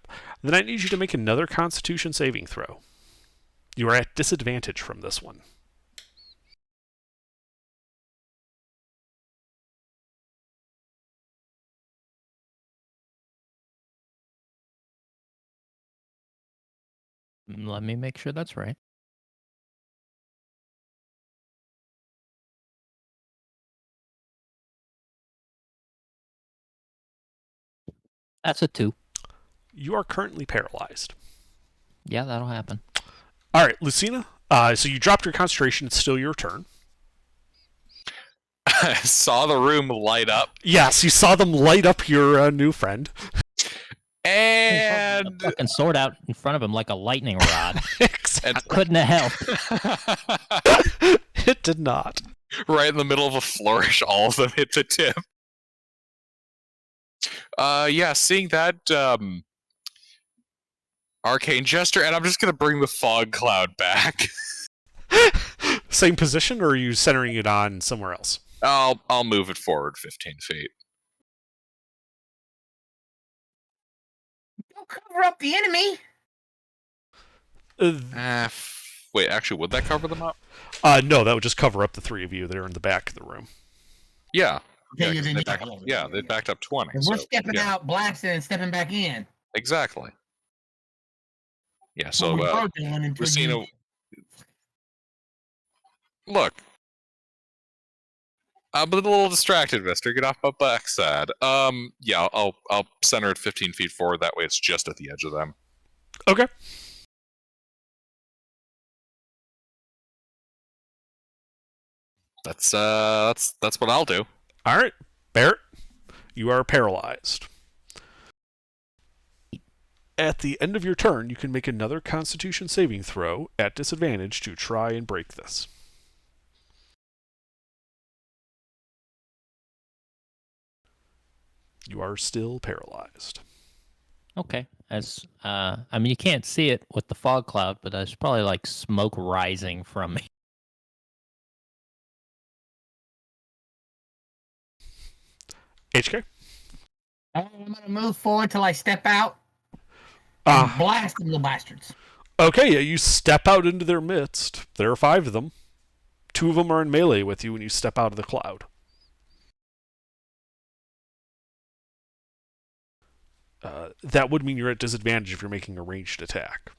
Then I need you to make another Constitution saving throw. You are at disadvantage from this one. Let me make sure that's right. That's a 2. you are currently paralyzed. Yeah, that'll happen. All right, Lucina. So you dropped your concentration. It's still your turn. I saw the room light up, Yes, you saw them light up your new friend. and Fucking sword out in front of him like a lightning rod. Exactly. Couldn't have helped. It did not. right in the middle of a flourish, all of them hit the tip. Yeah, seeing that arcane gesture, and I'm just gonna bring the fog cloud back. Same position, or are you centering it on somewhere else? I'll move it forward 15 feet. Don't cover up the enemy. Wait, actually, would that cover them up? No, that would just cover up the three of you that are in the back of the room. Yeah. Okay, Yeah, you 'cause didn't- they backed up 20. And we're so, stepping yeah, out, blasting, and stepping back in. Exactly. Yeah, Well, so, we both did until Lucina, you- look. I'm a little distracted, mister. Get off my backside. Yeah, I'll center it 15 feet forward. That way it's just at the edge of them. Okay. That's what I'll do. All right, Barrett, you are paralyzed. At the end of your turn, you can make another Constitution saving throw at disadvantage to try and break this. You are still paralyzed. Okay. I mean, you can't see it with the fog cloud, but there's probably like smoke rising from me. HK? I'm gonna move forward till I step out and Uh, blast them little bastards. okay, yeah, you step out into their midst. There are 5 of them. 2 of them are in melee with you when you step out of the cloud. That would mean you're at disadvantage if you're making a ranged attack.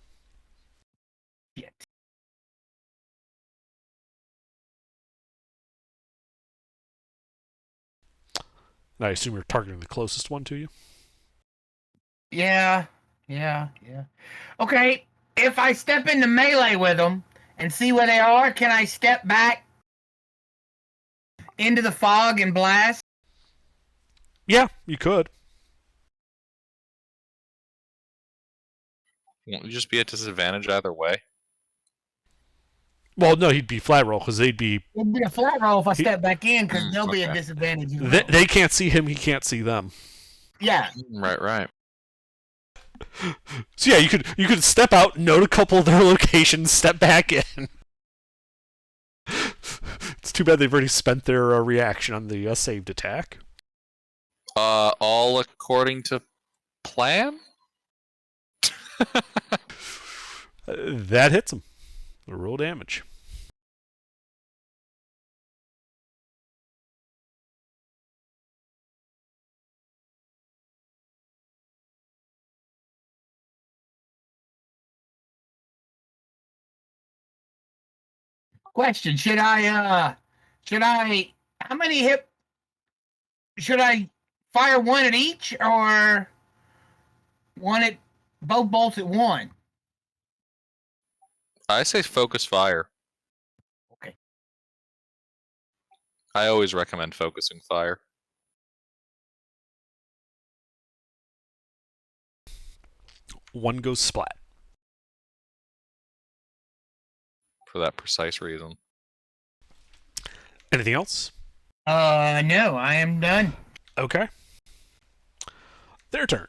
Shit. And I assume you're targeting the closest one to you? Yeah. Okay, if I step into melee with them and see where they are, can I step back into the fog and blast? Yeah, you could. Won't you just be at disadvantage either way? Well, no, he'd be flat roll because they'd be. It'd be a flat roll if I step back in because they'll be at Okay. disadvantage. as well. They can't see him, he can't see them. Yeah. Right. So yeah, you could step out, note a couple of their locations, step back in. It's too bad they've already spent their reaction on the saved attack. All according to plan? That hits him. Roll damage. Question: Should I? How many hit? Should I fire one at each or one at both bolts at one? I say focus fire. Okay. I always recommend focusing fire. One goes splat. For that precise reason. Anything else? No, I am done. Okay. Their turn.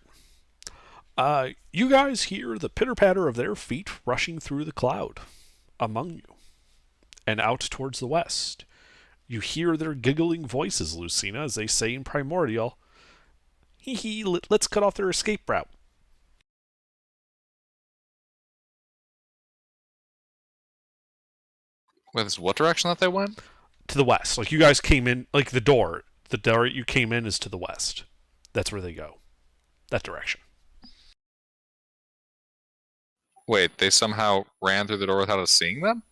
You guys hear the pitter-patter of their feet rushing through the cloud among you and out towards the west. You hear their giggling voices, Lucina, as they say in Primordial, "Hee hee, let's cut off their escape route." Wait, this is what direction that they went? To the west. Like, you guys came in, like, the door you came in is to the west. That's where they go. That direction. Wait, they somehow ran through the door without us seeing them?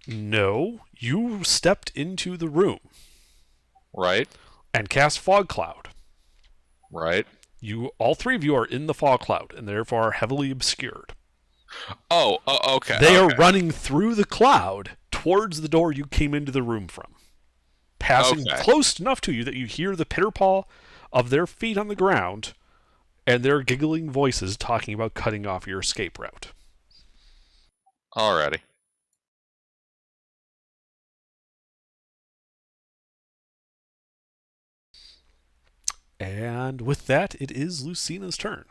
No, you stepped into the room Right? and cast Fog Cloud. Right? All three of you are in the fog cloud and therefore are heavily obscured. Oh, okay. They are okay. running through the cloud towards the door you came into the room from, passing Okay. close enough to you that you hear the pitter-paw of their feet on the ground and their giggling voices talking about cutting off your escape route. Alrighty. And with that, it is Lucina's turn.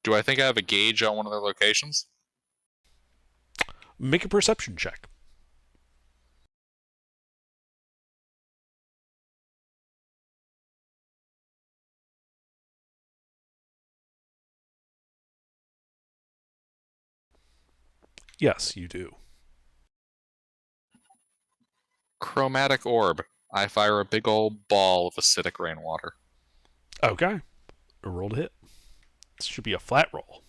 Do I think I have a gauge on one of their locations? Make a perception check. Yes, you do. Chromatic orb. I fire a big old ball of acidic rainwater. Okay. A roll to hit. This should be a flat roll.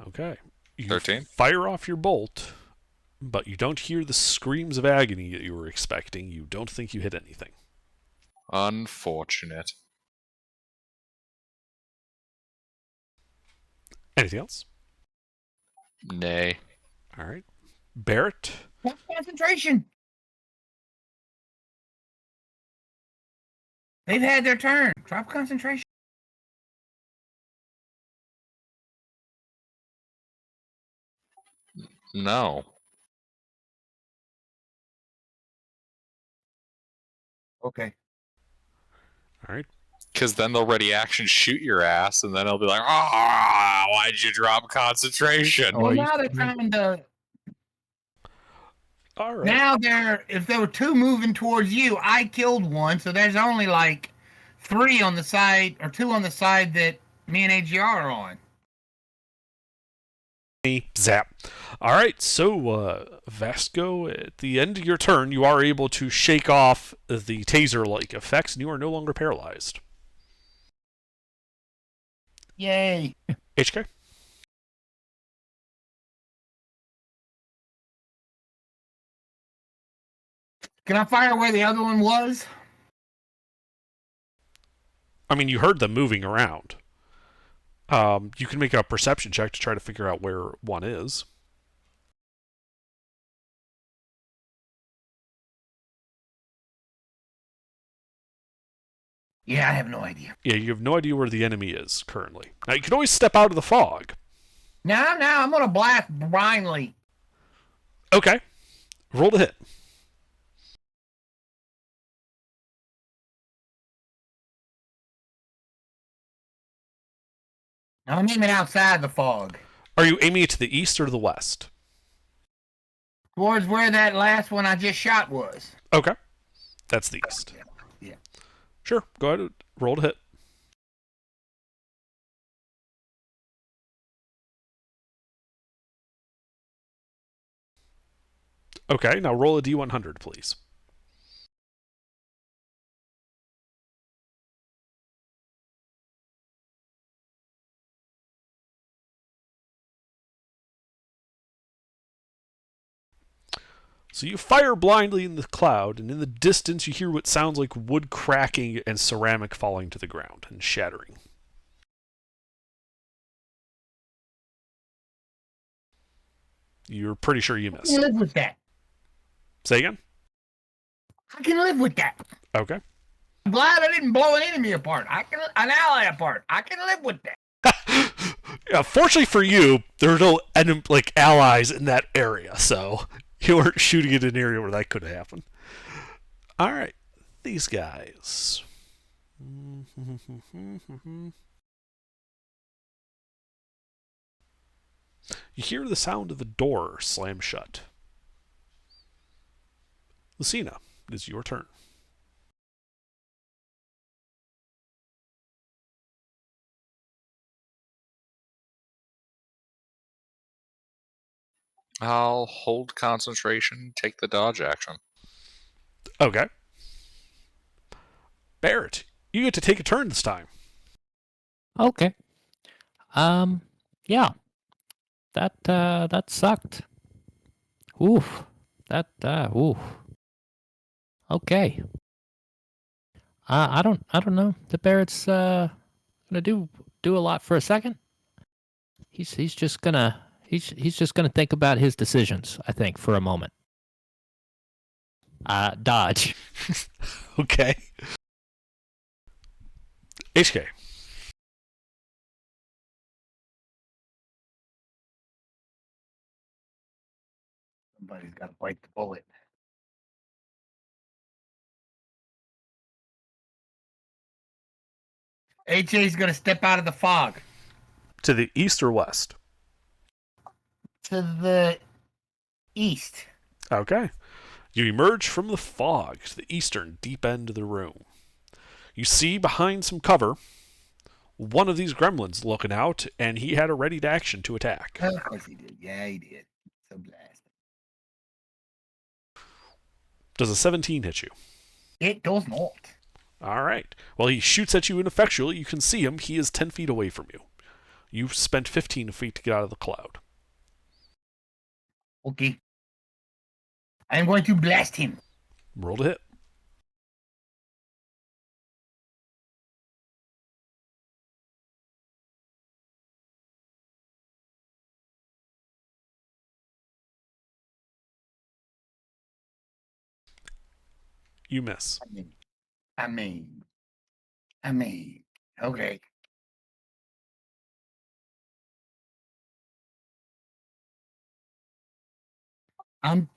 Okay. You 13. fire off your bolt, but you don't hear the screams of agony that you were expecting. You don't think you hit anything. Unfortunate. Anything else? Nay. All right. Barrett. Concentration. They've had their turn. Drop concentration. No. Okay. All right. Because then they'll ready action shoot your ass, and then they'll be like, "Ah, why'd you drop concentration?" Oh, Well, are you now they're serious? trying to. All right. Now if there were two moving towards you, I killed one, so there's only like 3 on the side or 2 on the side that me and AGR are on. Zap. All right. So, Vasco, at the end of your turn, you are able to shake off the taser-like effects, and you are no longer paralyzed. Yay! HK. Can I fire where the other one was? I mean, you heard them moving around. You can make a perception check to try to figure out where one is. Yeah, I have no idea. Yeah, you have no idea where the enemy is currently. Now, you can always step out of the fog. Now, I'm gonna blast blindly. Okay. Roll to hit. Now I'm aiming outside the fog, Are you aiming it to the east or to the west? towards where that last one I just shot was. Okay. That's the east. Yeah. Sure. Go ahead and roll to hit. Okay, now roll a d100, please. So you fire blindly in the cloud, and in the distance you hear what sounds like wood cracking and ceramic falling to the ground and shattering. You're pretty sure you I can missed. live with that. Say again? I can live with that. Okay. I'm glad I didn't blow an enemy apart. An ally apart. I can live with that. Yeah, fortunately for you, there are no allies in that area, so you weren't shooting at an area where that could happen. All right, these guys. You hear the sound of a door slam shut. Lucina, it is your turn. I'll hold concentration, take the dodge action. Okay. Barrett, you get to take a turn this time. Okay. Yeah. That sucked. Oof. Oof. Okay. I don't know. The Barrett's gonna do a lot for a second. He's just gonna he's just gonna think about his decisions, I think, for a moment. Dodge. Okay. HK. Somebody's got to bite the bullet. HA's going to step out of the fog To the east or west? to the east. Okay. You emerge from the fog to the eastern deep end of the room. You see behind some cover one of these gremlins looking out, and he had a ready to action to attack. Of course he did. Yeah, he did. So blast. Does a 17 hit you? It does not. All right. Well, he shoots at you ineffectually. You can see him. He is 10 feet away from you. You've spent 15 feet to get out of the cloud. Okay. I am going to blast him. Roll to hit. You miss. I mean. Okay. Can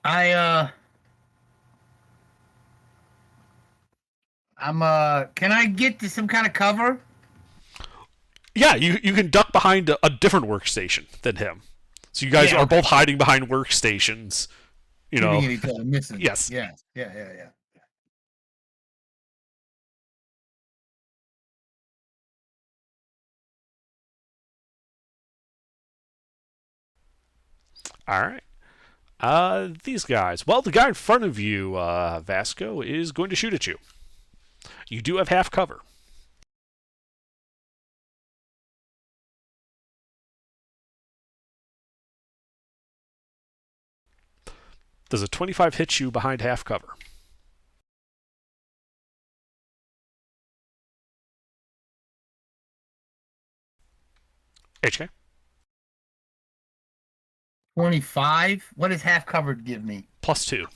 I get to some kind of cover? Yeah, you can duck behind a different workstation than him. So you guys Yeah, are okay. both hiding behind workstations. You know. Shooting at each other, missing. Yes. Yeah. Yeah. All right. These guys. Well, the guy in front of you, Vasco, is going to shoot at you. You do have half cover. Does a 25 hit you behind half cover? HK? 25? What does half covered give me? +2.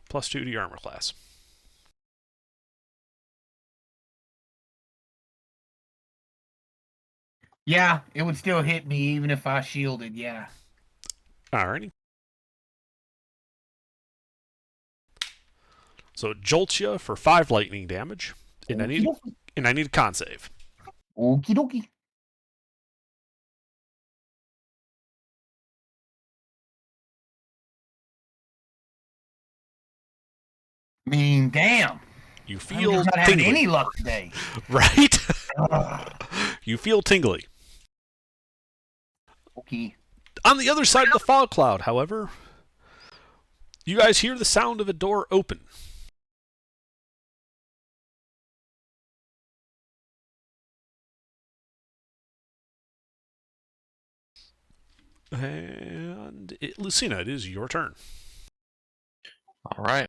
+2 to your armor class. Yeah, it would still hit me even if I shielded, yeah. Alrighty. So it jolts you for 5 lightning damage, and I need a con save. Okie dokie. I mean, damn. You I'm feel just not having tingly, any luck today. right? Ugh. You feel tingly. Okay. On the other side of the fog cloud, however, you guys hear the sound of a door open. And Lucina, it is your turn. All right.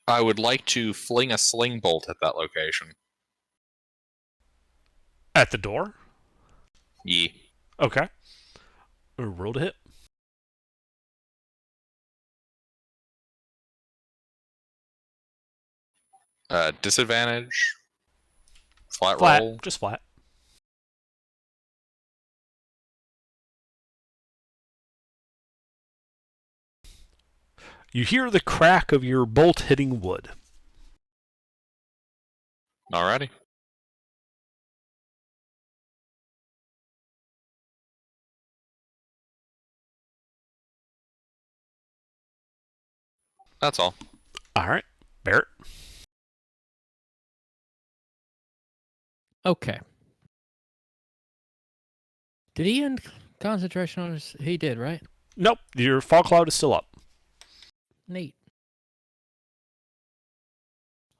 I would like to fling a sling bolt at that location. At the door? Yee. Okay. Roll to hit. Disadvantage. Flat Flat. roll. Just flat. You hear the crack of your bolt hitting wood. Alrighty. That's all. All right. Barrett. Okay. Did he end concentration on his? He did, right? Nope, your fog cloud is still up. Neat.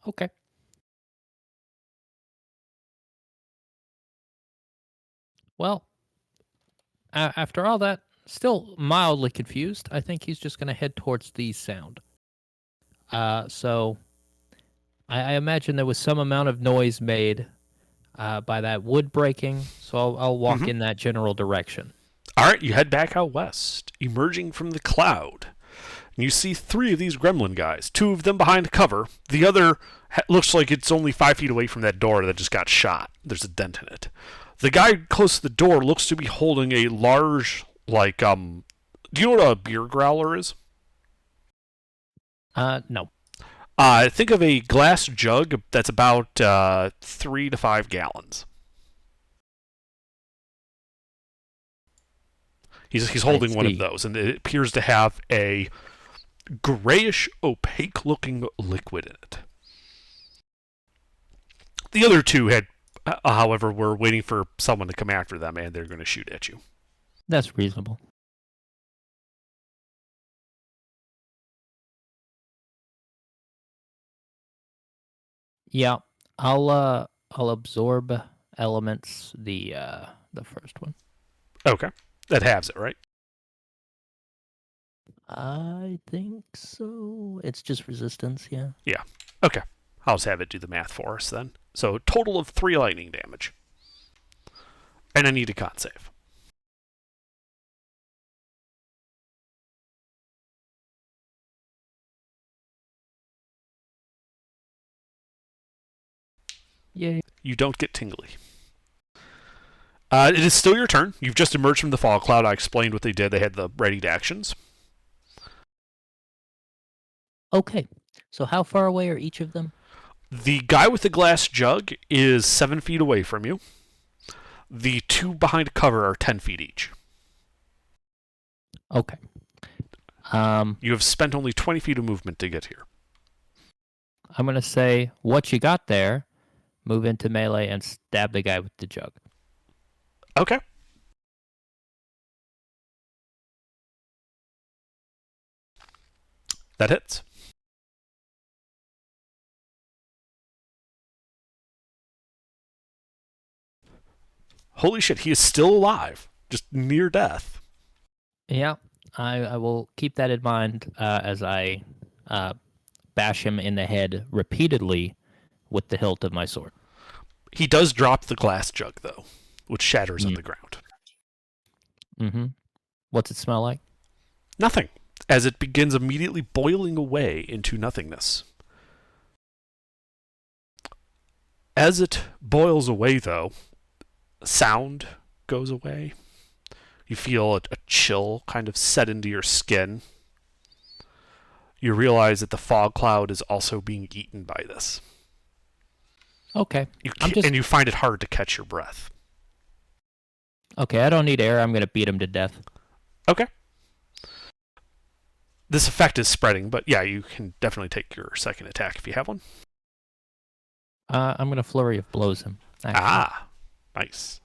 Okay. Well, after all that, still mildly confused. I think he's just going to head towards the sound. So I imagine there was some amount of noise made by that wood breaking. So I'll walk in that general direction. All right, you head back out west, emerging from the cloud. And you see 3 of these gremlin guys, 2 of them behind cover. The other looks like it's only 5 feet away from that door that just got shot. There's a dent in it. The guy close to the door looks to be holding a large, do you know what a beer growler is? No. Think of a glass jug that's about 3 to 5 gallons. He's holding one of those, and it appears to have a grayish, opaque-looking liquid in it. The other 2 had, however, were waiting for someone to come after them, and they're going to shoot at you. That's reasonable. Yeah, I'll absorb elements. The first one. Okay, that halves it, right? I think so. It's just resistance, yeah. Yeah. Okay. I'll just have it do the math for us then. So total of 3 lightning damage, and I need a con save. Yay. You don't get tingly. It is still your turn. You've just emerged from the fog cloud. I explained what they did. They had the readied actions. Okay. So how far away are each of them? The guy with the glass jug is 7 feet away from you. The 2 behind cover are 10 feet each. Okay. You have spent only 20 feet of movement to get here. I'm going to say, what you got there, move into melee and stab the guy with the jug. Okay. That hits. Holy shit, he is still alive. Just near death. Yeah, I will keep that in mind as I bash him in the head repeatedly with the hilt of my sword. He does drop the glass jug, though, which shatters on the ground. Mm-hmm. What's it smell like? Nothing, as it begins immediately boiling away into nothingness. As it boils away, though, sound goes away. You feel a chill kind of set into your skin. You realize that the fog cloud is also being eaten by this. Okay. And you find it hard to catch your breath. Okay, I don't need air. I'm going to beat him to death. Okay. This effect is spreading, but yeah, you can definitely take your second attack if you have one. I'm going to flurry of blows him. Actually. Ah, nice.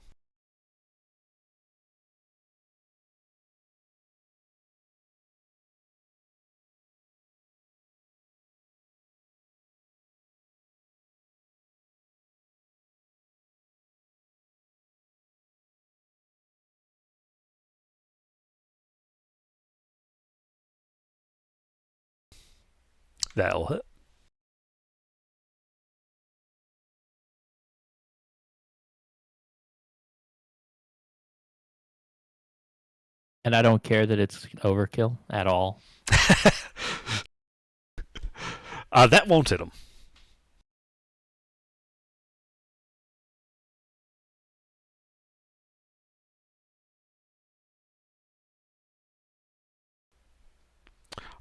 That'll hit. And I don't care that it's overkill at all. That won't hit him.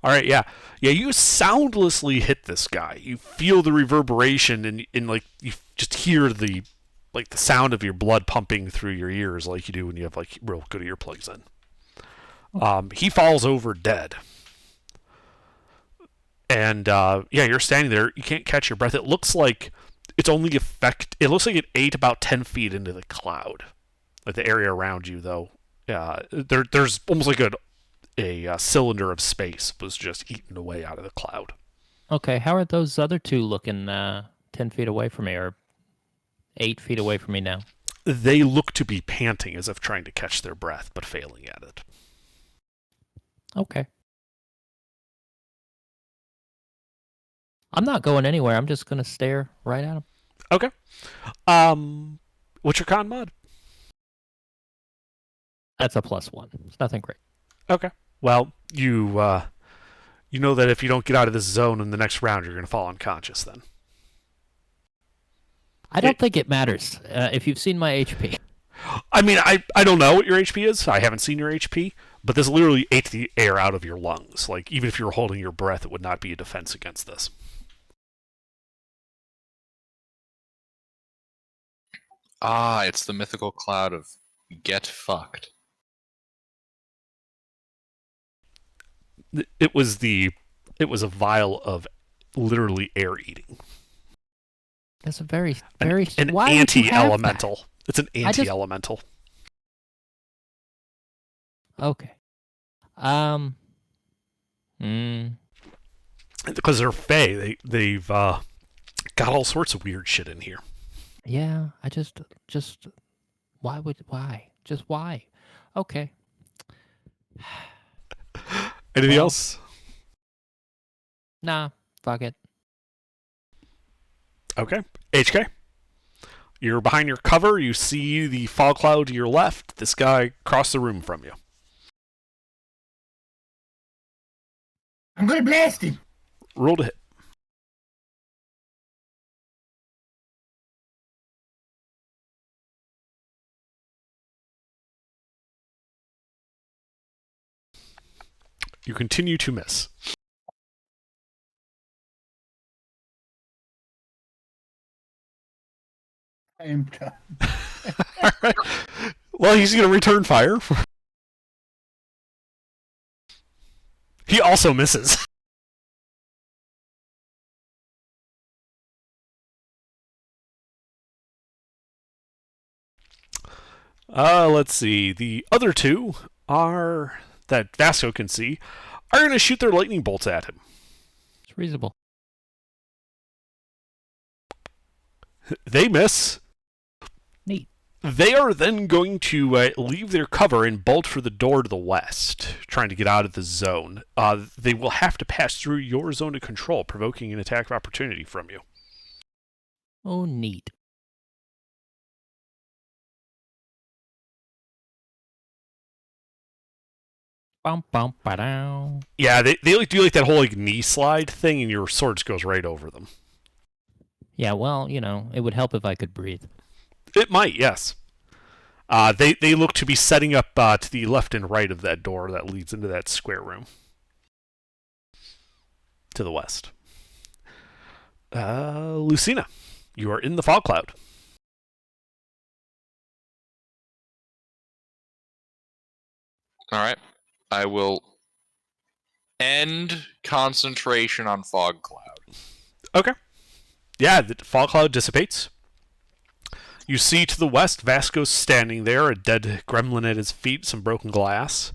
All right, yeah. You soundlessly hit this guy. You feel the reverberation, and like you just hear the sound of your blood pumping through your ears, like you do when you have like real good earplugs in. He falls over dead, and you're standing there. You can't catch your breath. It looks like It's only it looks like it ate about 10 feet into the cloud. Like the area around you, though, there's almost like a cylinder of space was just eaten away out of the cloud. Okay, how are those other two looking 10 feet away from me or 8 feet away from me now? They look to be panting as if trying to catch their breath, but failing at it. Okay. I'm not going anywhere. I'm just going to stare right at them. Okay. What's your con mod? That's a +1. It's nothing great. Okay. Well, you know that if you don't get out of this zone in the next round, you're going to fall unconscious then. I don't think it matters if you've seen my HP. I mean, I don't know what your HP is. I haven't seen your HP, but this literally ate the air out of your lungs. Like, even if you were holding your breath, it would not be a defense against this. Ah, it's the mythical cloud of get fucked. It was a vial of literally air eating. That's a very, very... An why would you have that? anti-elemental. It's an anti-elemental. Okay. Because they're Fae, they've got all sorts of weird shit in here. Yeah, I just... Why? Just why? Okay. Anything else? Nah, fuck it. Okay. HK? You're behind your cover. You see the fog cloud to your left. This guy across the room from you. I'm gonna blast him. Roll to hit. You continue to miss. I am done. All right. Well, he's going to return fire. He also misses. Let's see. The other two are that Vasco can see are going to shoot their lightning bolts at him. It's reasonable. They miss. Neat. They are then going to leave their cover and bolt for the door to the west, trying to get out of the zone. They will have to pass through your zone of control, provoking an attack of opportunity from you. Oh, neat. Bum, bum, ba-dow. Yeah, they do like that whole knee slide thing, and your sword just goes right over them. Yeah, well, it would help if I could breathe. It might, yes. They look to be setting up to the left and right of that door that leads into that square room. To the west. Lucina, you are in the fog cloud. All right. I will end concentration on fog cloud. Okay. Yeah, the fog cloud dissipates. You see to the west, Vasco's standing there, a dead gremlin at his feet, some broken glass.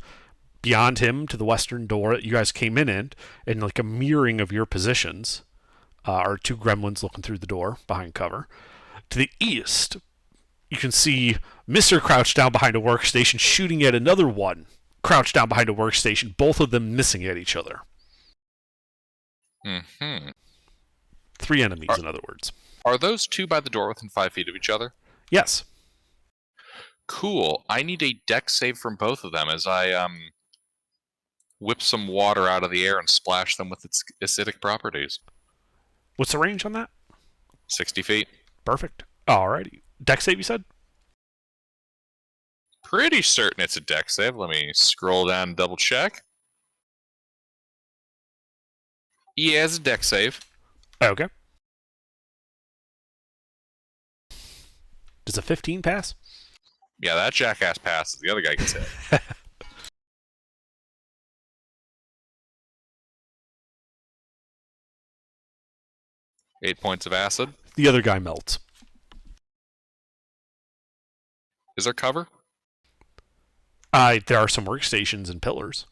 Beyond him, to the western door that you guys came in, and like a mirroring of your positions, are two gremlins looking through the door, behind cover. To the east, you can see Mr. crouched down behind a workstation, shooting at another one, crouched down behind a workstation, both of them missing at each other. Mm-hmm. 3 enemies, in other words. Are those two by the door within 5 feet of each other? Yes. Cool. I need a deck save from both of them as I whip some water out of the air and splash them with its acidic properties. What's the range on that? 60 feet. Perfect. Alrighty. Deck save, you said? Pretty certain it's a deck save. Let me scroll down and double check. Yeah, it's a deck save. Okay. Does a 15 pass? Yeah, that jackass passes. The other guy gets hit. Eight points of acid. The other guy melts. Is there cover? There are some workstations and pillars.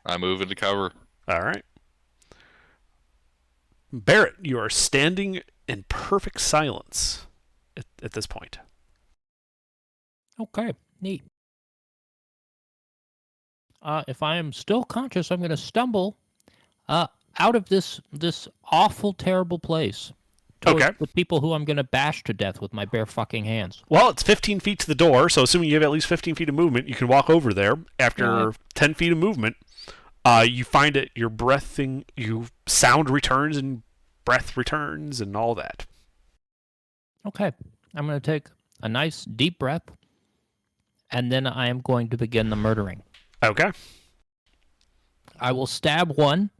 I move into cover. All right. Barrett, you are standing in perfect silence at this point. Okay, neat. If I am still conscious, I'm going to stumble out of this awful, terrible place. Okay. The people who I'm going to bash to death with my bare fucking hands. Well, it's 15 feet to the door, so assuming you have at least 15 feet of movement, you can walk over there. After 10 feet of movement, you find it, sound returns and breath returns and all that. Okay, I'm going to take a nice deep breath, and then I am going to begin the murdering. Okay. I will stab one,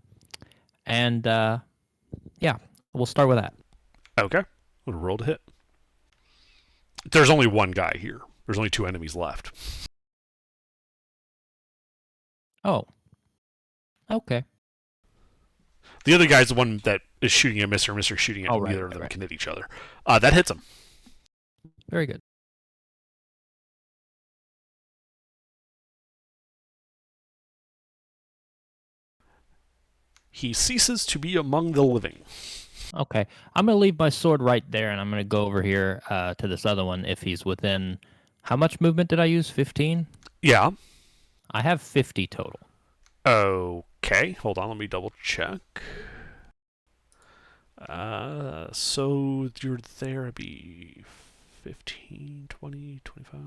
and we'll start with that. Okay. I'm going to roll to hit. There's only one guy here. There's only 2 enemies left. Oh. Okay. The other guy's the one that is shooting at Mr. Mr. shooting at neither of them can hit each other. That hits him. Very good. He ceases to be among the living. Okay. I'm going to leave my sword right there, and I'm going to go over here to this other one if he's within... How much movement did I use? 15? Yeah. I have 50 total. Okay. Hold on. Let me double check. So you're there, it'd be 15, 20, 25,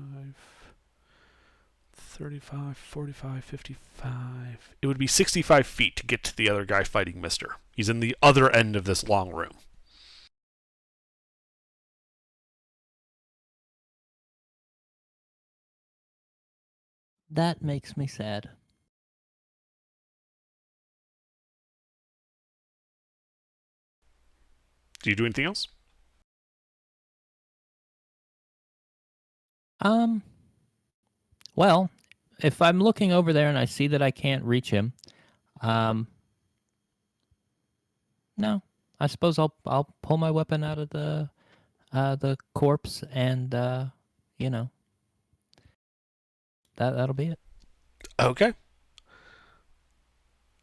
35, 45, 55. It would be 65 feet to get to the other guy fighting Mister. He's in the other end of this long room. That makes me sad. Do you do anything else? Well, if I'm looking over there and I see that I can't reach him, no, I suppose I'll pull my weapon out of the corpse and that'll be it. Okay.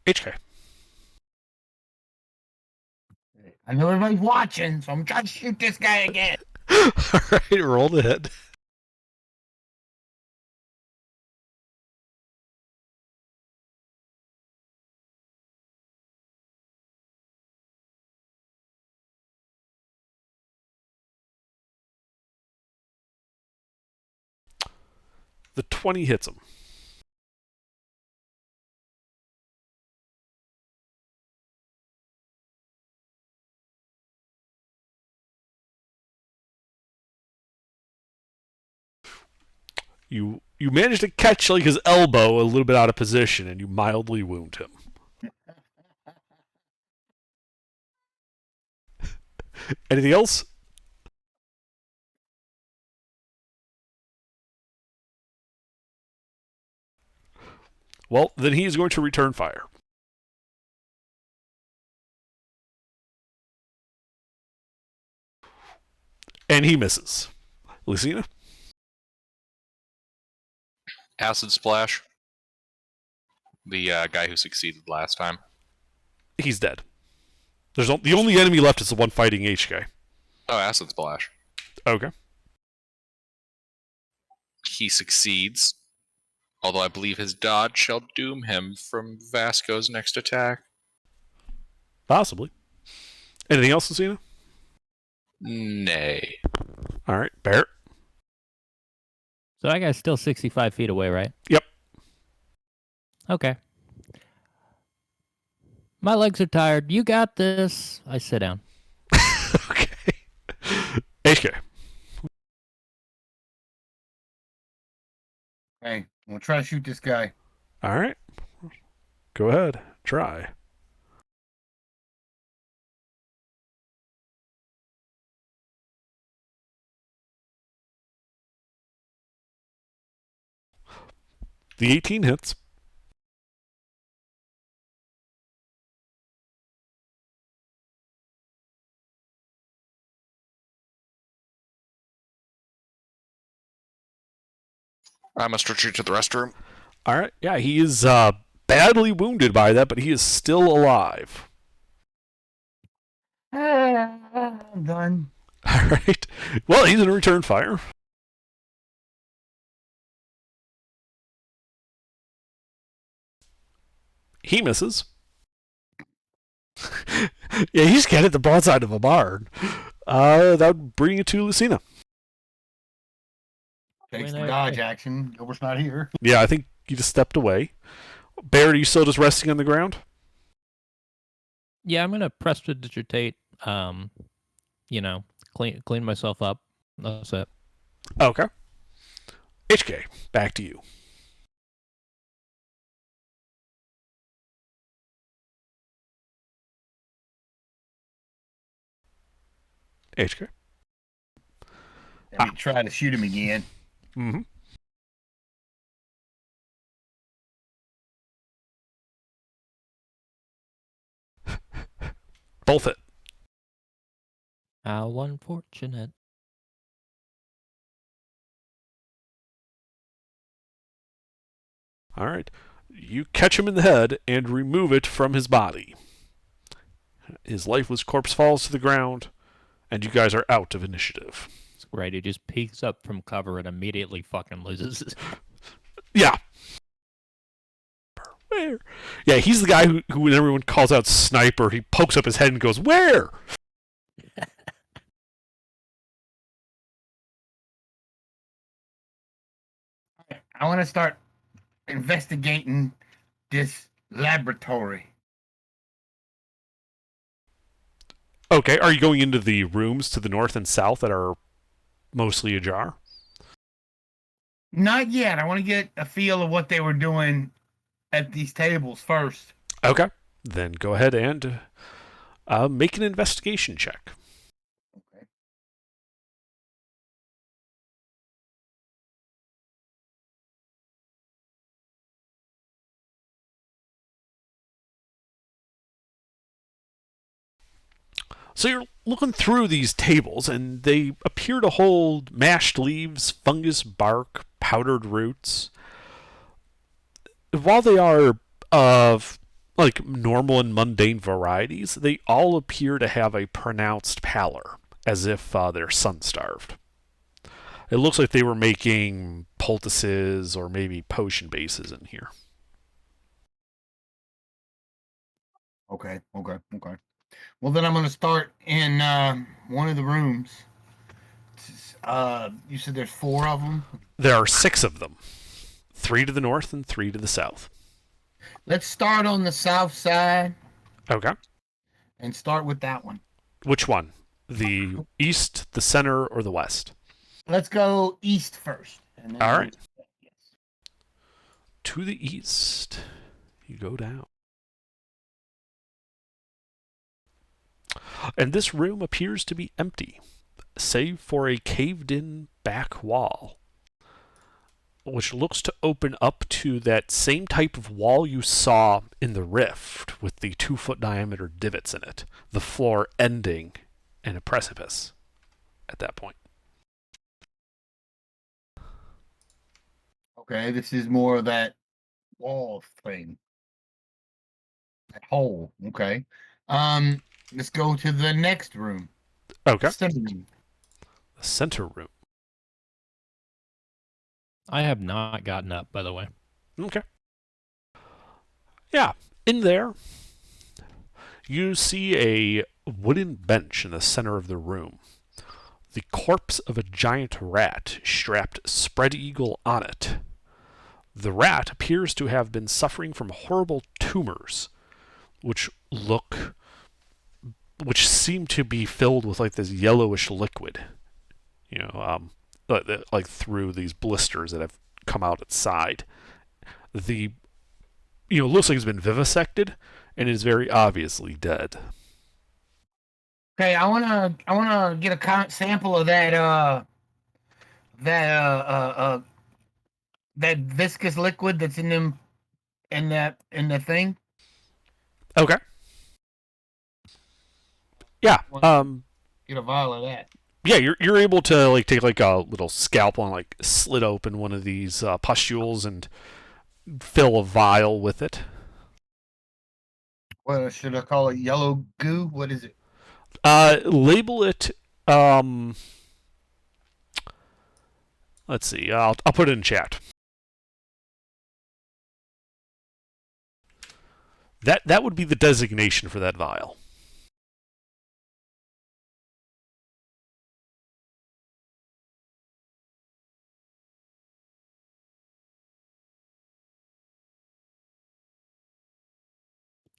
HK. I know everybody's watching, so I'm trying to shoot this guy again. All right, roll the hit. The 20 hits him. You manage to catch like his elbow a little bit out of position, and you mildly wound him. Anything else? Well, then he is going to return fire. And he misses. Lucina? Acid splash. The guy who succeeded last time. He's dead. The only enemy left is the one fighting HK. Oh, acid splash. Okay. He succeeds. Although I believe his dodge shall doom him from Vasco's next attack. Possibly. Anything else, Lucina? Nay. All right, Barrett. So that guy's still 65 feet away, right? Yep. Okay. My legs are tired. You got this. I sit down. Okay. HK. Hey, I'm gonna try to shoot this guy. All right. Go ahead. Try. The 18 hits. I must retreat to the restroom. All right. Yeah, he is badly wounded by that, but he is still alive. I'm done. All right. Well, he's going to return fire. He misses. Yeah, he's got it the broadside of a barn. That would bring it to Lucina. Takes When the I- dodge action. Gilbert's not here. Yeah, I think you just stepped away. Barrett, are you still just resting on the ground? Yeah, I'm gonna prestidigitate. You know, clean myself up. That's it. Okay. HK, back to you. HK. Let me try to shoot him again. Mm-hmm. Both hit. How unfortunate. All right. You catch him in the head and remove it from his body. His lifeless corpse falls to the ground, and you guys are out of initiative. It's great. He just peeks up from cover and immediately fucking loses. Yeah. Where? Yeah, he's the guy who when everyone calls out sniper, he pokes up his head and goes, "Where?" I want to start investigating this laboratory. Okay, are you going into the rooms to the north and south that are mostly ajar? Not yet. I want to get a feel of what they were doing at these tables first. Okay. Then go ahead and make an investigation check. Okay. So you're looking through these tables, and they appear to hold mashed leaves, fungus, bark, powdered roots. While they are of like normal and mundane varieties, they all appear to have a pronounced pallor, as if they're sun-starved. It looks like they were making poultices or maybe potion bases in here. Okay. Well, then I'm going to start in one of the rooms. You said there's 4 of them. There are 6 of them. 3 to the north and 3 to the south. Let's start on the south side Okay. and start with that one. Which one? The east, the center, or the west? Let's go east first. And then All right. Yes. To the east, you go down. And this room appears to be empty, save for a caved-in back wall, which looks to open up to that same type of wall you saw in the rift with the 2-foot diameter divots in it, the floor ending in a precipice at that point. Okay, this is more of that wall thing. That hole. Okay. Let's go to the next room. Okay. Center room. The center room. I have not gotten up, by the way. Okay. Yeah, in there, you see a wooden bench in the center of the room. The corpse of a giant rat strapped spread eagle on it. The rat appears to have been suffering from horrible tumors, which seem to be filled with like this yellowish liquid, like through these blisters that have come out its side. It looks like it's been vivisected and is very obviously dead. Okay, I wanna get a sample of that that viscous liquid that's in the thing. Okay. Yeah. Get a vial of that. yeah, you're able to like take like a little scalpel and like slit open one of these pustules and fill a vial with it. What should I call it? Yellow goo? What is it? Label it. Let's see. I'll put it in chat. That would be the designation for that vial.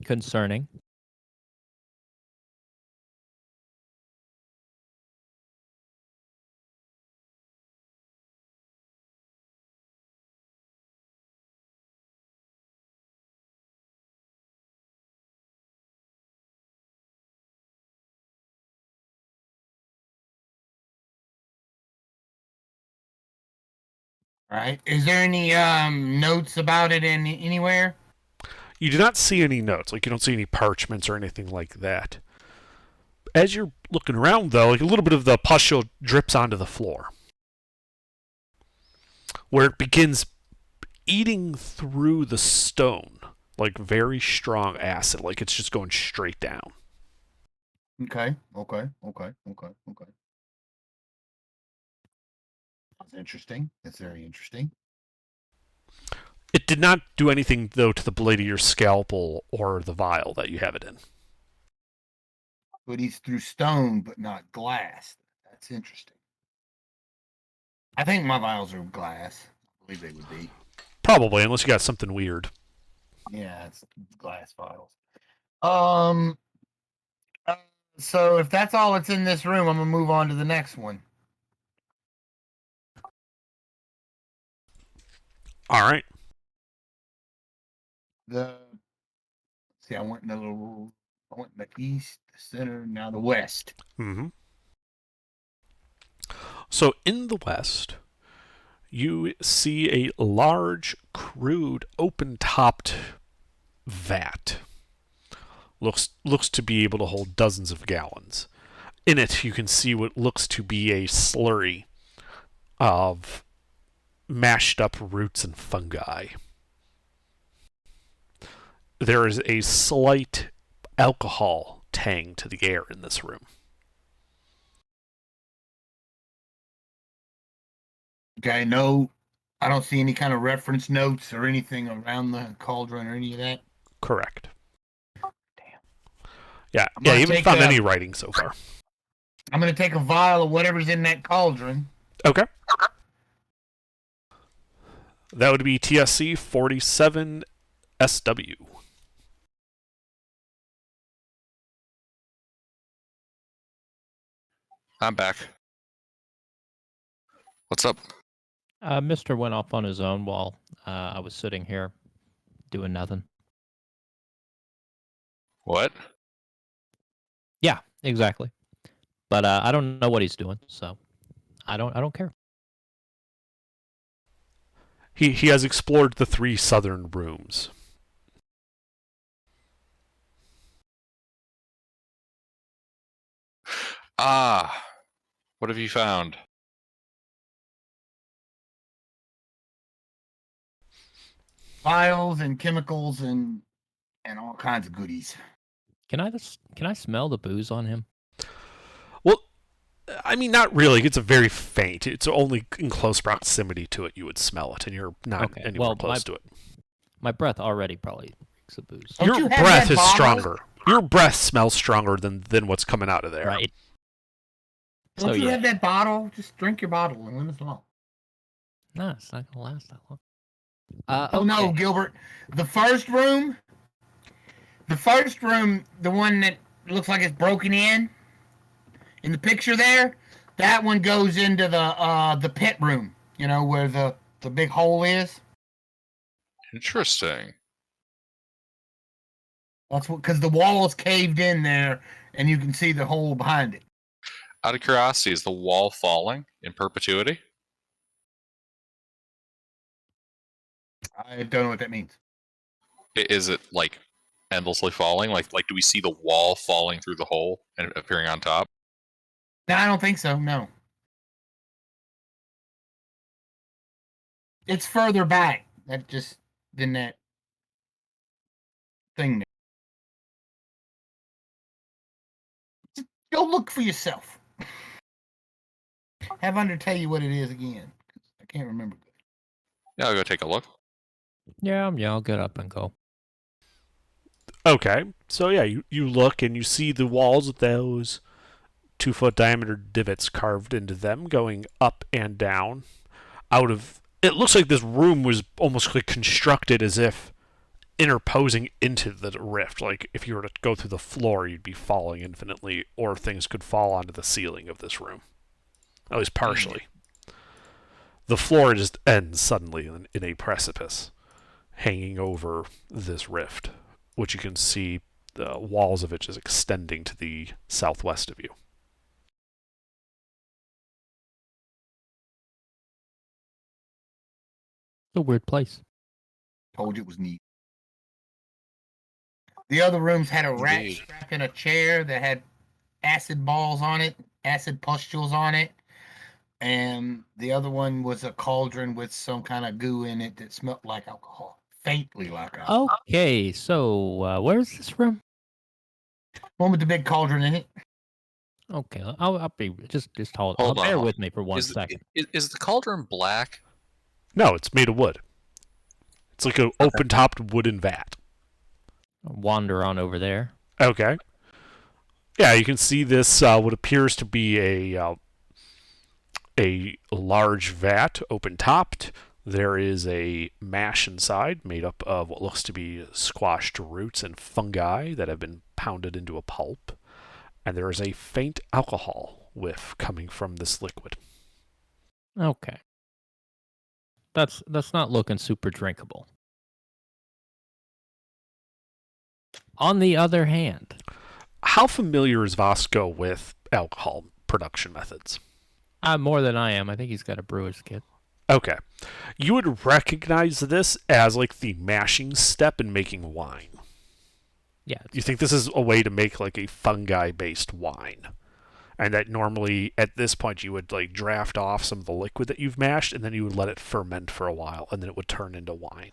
Concerning. All right. Is there any notes about it in anywhere? You do not see any notes, like you don't see any parchments or anything like that. As you're looking around, though, like a little bit of the pustule drips onto the floor, where it begins eating through the stone, like very strong acid, like it's just going straight down. Okay. That's interesting. That's very interesting. It did not do anything, though, to the blade of your scalpel or the vial that you have it in. But he's through stone, but not glass. That's interesting. I think my vials are glass. I believe they would be. Probably, unless you got something weird. Yeah, it's glass vials. So if that's all that's in this room, I'm gonna move on to the next one. All right. I went in the east, the center, now the west. Mm-hmm. So in the west, you see a large, crude, open-topped vat. Looks to be able to hold dozens of gallons. In it, you can see what looks to be a slurry of mashed up roots and fungi. There is a slight alcohol tang to the air in this room. Okay, no, I don't see any kind of reference notes or anything around the cauldron or any of that. Correct. Damn. Yeah, I'm you gonna haven't take found a- any writing so far. I'm gonna take a vial of whatever's in that cauldron. Okay. That would be TSC 47 SW. I'm back. What's up? Mister went off on his own while I was sitting here doing nothing. What? Yeah, exactly. But I don't know what he's doing, so I don't care. He has explored the 3 southern rooms. Ah, what have you found? Vials and chemicals and all kinds of goodies. Can I smell the booze on him? Well, I mean, not really. It's a very faint. It's only in close proximity to it you would smell it, and you're not Okay, anywhere well, close to it. My breath already probably reeks of booze. Don't Your you have breath that is bottle? stronger. Your breath smells stronger than what's coming out of there. Right. Don't So, you yeah. have that bottle? Just drink your bottle and leave us alone. No, it's not gonna last that long. Oh no, Okay. Gilbert. The first room, the one that looks like it's broken in the picture there, that one goes into the pit room. You know where the big hole is. Interesting. That's what, because the wall is caved in there, and you can see the hole behind it. Out of curiosity, is the wall falling in perpetuity? I don't know what that means. Is it like endlessly falling? Like do we see the wall falling through the hole and appearing on top? No, I don't think so. No. It's further back. That just than that thing. Just go look for yourself. Have Under tell you what it is again. I can't remember. Yeah, I'll go take a look. Yeah, I'll get up and go. Okay, so yeah, you look and you see the walls with those 2-foot diameter divots carved into them, going up and down. Out of it looks like this room was almost like constructed as if interposing into the rift. Like if you were to go through the floor, you'd be falling infinitely, or things could fall onto the ceiling of this room, at least partially. The floor just ends suddenly in a precipice hanging over this rift, which you can see the walls of it just extending to the southwest of you. It's a weird place. Told you it was neat. The other rooms had a rat Indeed. strapped in a chair that had acid balls on it, acid pustules on it. And the other one was a cauldron with some kind of goo in it that smelled like alcohol. Faintly like alcohol. Okay, so where's this room? One with the big cauldron in it. Okay, I'll be just hold Hold bear on. with me for 1 second. Is the cauldron black? No, it's made of wood. It's like an open-topped wooden vat. I'll wander on over there. Okay. Yeah, you can see this what appears to be a large vat, open-topped. There is a mash inside made up of what looks to be squashed roots and fungi that have been pounded into a pulp. And there is a faint alcohol whiff coming from this liquid. Okay. That's not looking super drinkable. On the other hand, How familiar is Vasco with alcohol production methods? more than I am. I think he's got a brewer's kit. Okay. You would recognize this as like the mashing step in making wine. Yeah. You think this is a way to make like a fungi-based wine. And that normally at this point you would like draft off some of the liquid that you've mashed and then you would let it ferment for a while and then it would turn into wine.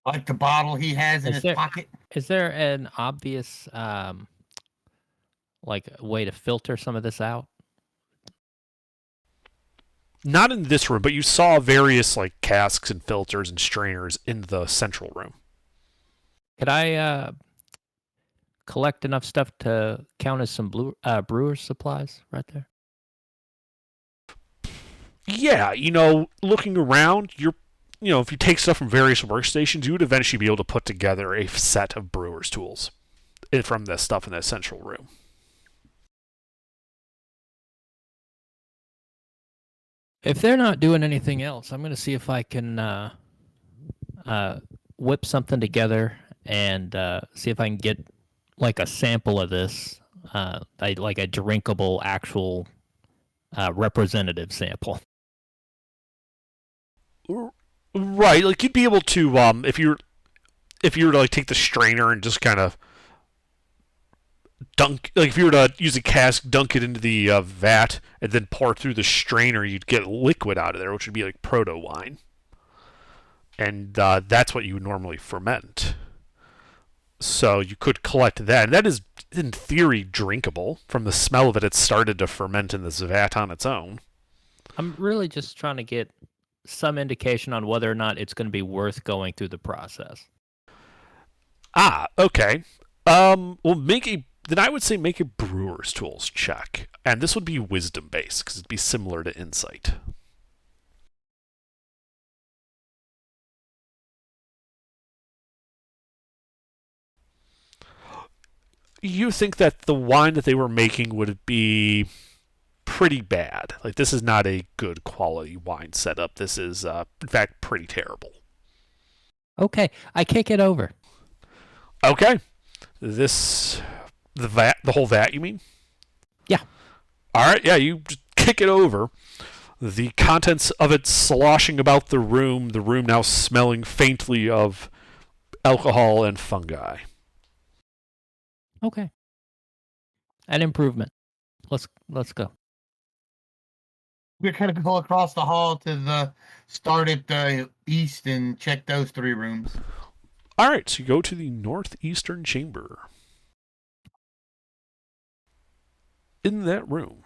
Like the bottle he has in Is his there- pocket. Is there an obvious like way to filter some of this out? Not in this room, but you saw various like casks and filters and strainers in the central room. Could I collect enough stuff to count as some brewer's supplies right there? Yeah, looking around, if you take stuff from various workstations, you would eventually be able to put together a set of brewer's tools from the stuff in that central room. If they're not doing anything else, I'm going to see if I can whip something together and see if I can get like a sample of this, like a drinkable actual representative sample. Right, like you'd be able to if you were to like take the strainer and just kind of dunk, like if you were to use a cask, dunk it into the vat and then pour it through the strainer, you'd get liquid out of there, which would be like proto wine, and that's what you would normally ferment. So you could collect that, and that is in theory drinkable. From the smell of it, it started to ferment in this vat on its own. I'm really just trying to get some indication on whether or not it's going to be worth going through the process. Okay. Well, then I would say make a brewer's tools check, and this would be wisdom based because it'd be similar to insight. You think that the wine that they were making would be pretty bad. Like, this is not a good quality wine setup. This is, in fact, pretty terrible. Okay, I kick it over. Okay. The whole vat, you mean? Yeah. All right, yeah, you just kick it over. The contents of it sloshing about the room now smelling faintly of alcohol and fungi. Okay. An improvement. let's go. We're gonna go across the hall to the start at the east and check those 3 rooms. All right, so you go to the northeastern chamber. In that room,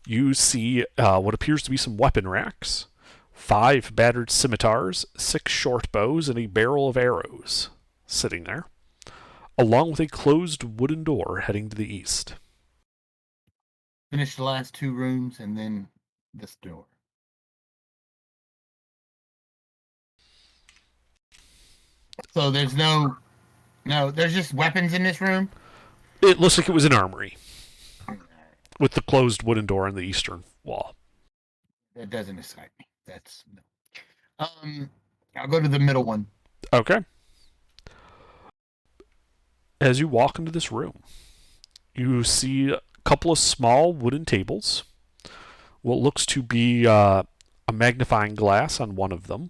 you see what appears to be some weapon racks, 5 battered scimitars, 6 short bows, and a barrel of arrows sitting there, along with a closed wooden door heading to the east. Finish the last 2 rooms and then this door. So there's there's just weapons in this room. It looks like it was an armory with the closed wooden door on the eastern wall. That doesn't excite me. That's no. I'll go to the middle one. Okay. As you walk into this room, you see a couple of small wooden tables. What looks to be a magnifying glass on one of them.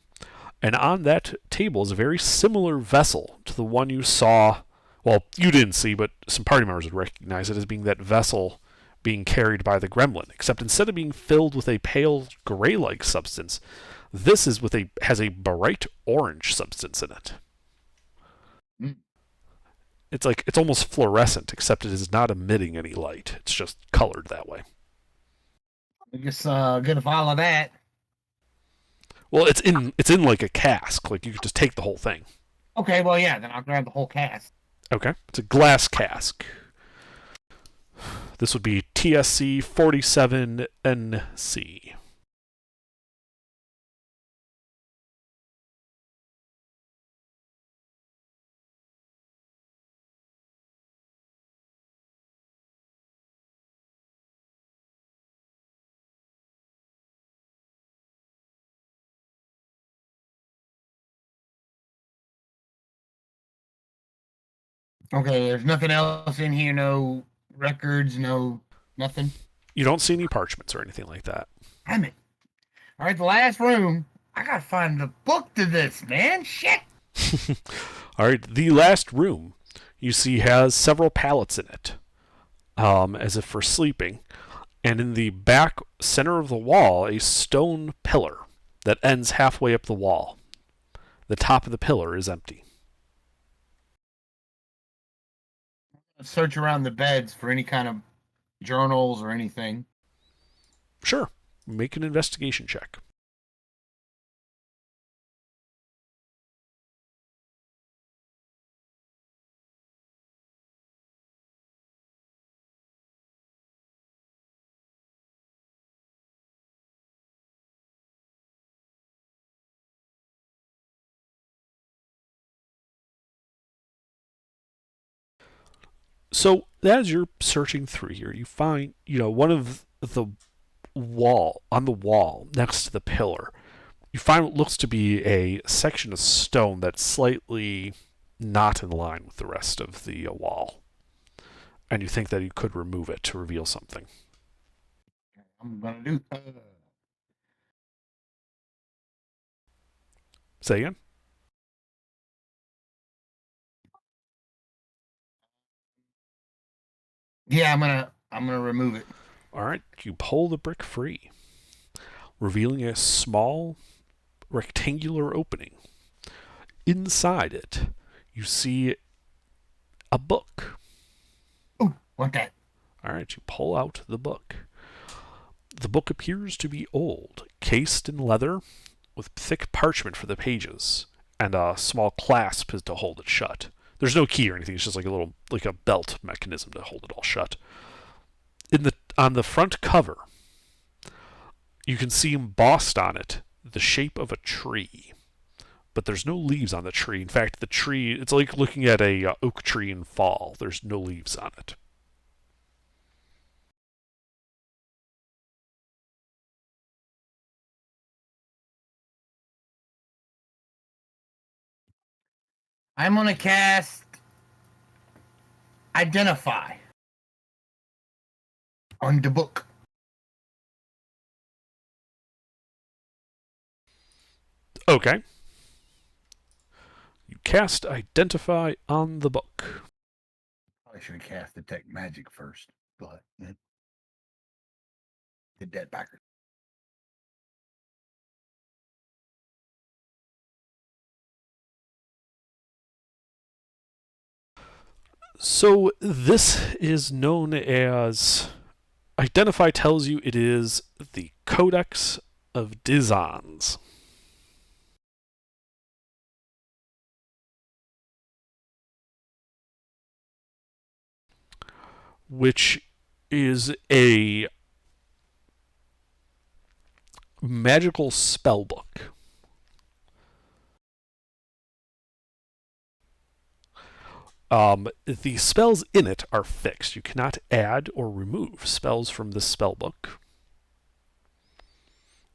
And on that table is a very similar vessel to the one you saw. Well, you didn't see, but some party members would recognize it as being that vessel being carried by the gremlin. Except instead of being filled with a pale gray-like substance, this is has a bright orange substance in it. Mm. It's almost fluorescent, except it is not emitting any light. It's just colored that way. I guess gonna follow that. Well, it's in like a cask. Like you could just take the whole thing. Okay, well yeah, then I'll grab the whole cast. Okay. It's a glass cask. This would be TSC 47NC. Okay, there's nothing else in here, no records, no nothing. You don't see any parchments or anything like that. Damn it. Alright, the last room. I gotta find the book to this, man. Shit. All right, the last room you see has several pallets in it, as if for sleeping, and in the back center of the wall, a stone pillar that ends halfway up the wall. The top of the pillar is empty. Search around the beds for any kind of journals or anything. Sure, make an investigation check. So as you're searching through here, you find, one of the on the wall next to the pillar, you find what looks to be a section of stone that's slightly not in line with the rest of the wall. And you think that you could remove it to reveal something. I'm gonna do. Say again? Yeah, I'm gonna remove it. All right, you pull the brick free, revealing a small rectangular opening. Inside it, you see a book. Oh, want that? All right, you pull out the book. The book appears to be old, cased in leather, with thick parchment for the pages, and a small clasp to hold it shut. There's no key or anything. It's just like a belt mechanism to hold it all shut. On the front cover, you can see embossed on it the shape of a tree, but there's no leaves on the tree. In fact, the tree, it's like looking at a oak tree in fall. There's no leaves on it. I'm gonna cast Identify on the book. Okay. You cast Identify on the book. I should have cast Detect Magic first, but did that backwards. So this is known as Identify tells you it is the Codex of Dizons. Which is a magical spell book. The spells in it are fixed. You cannot add or remove spells from this spell book.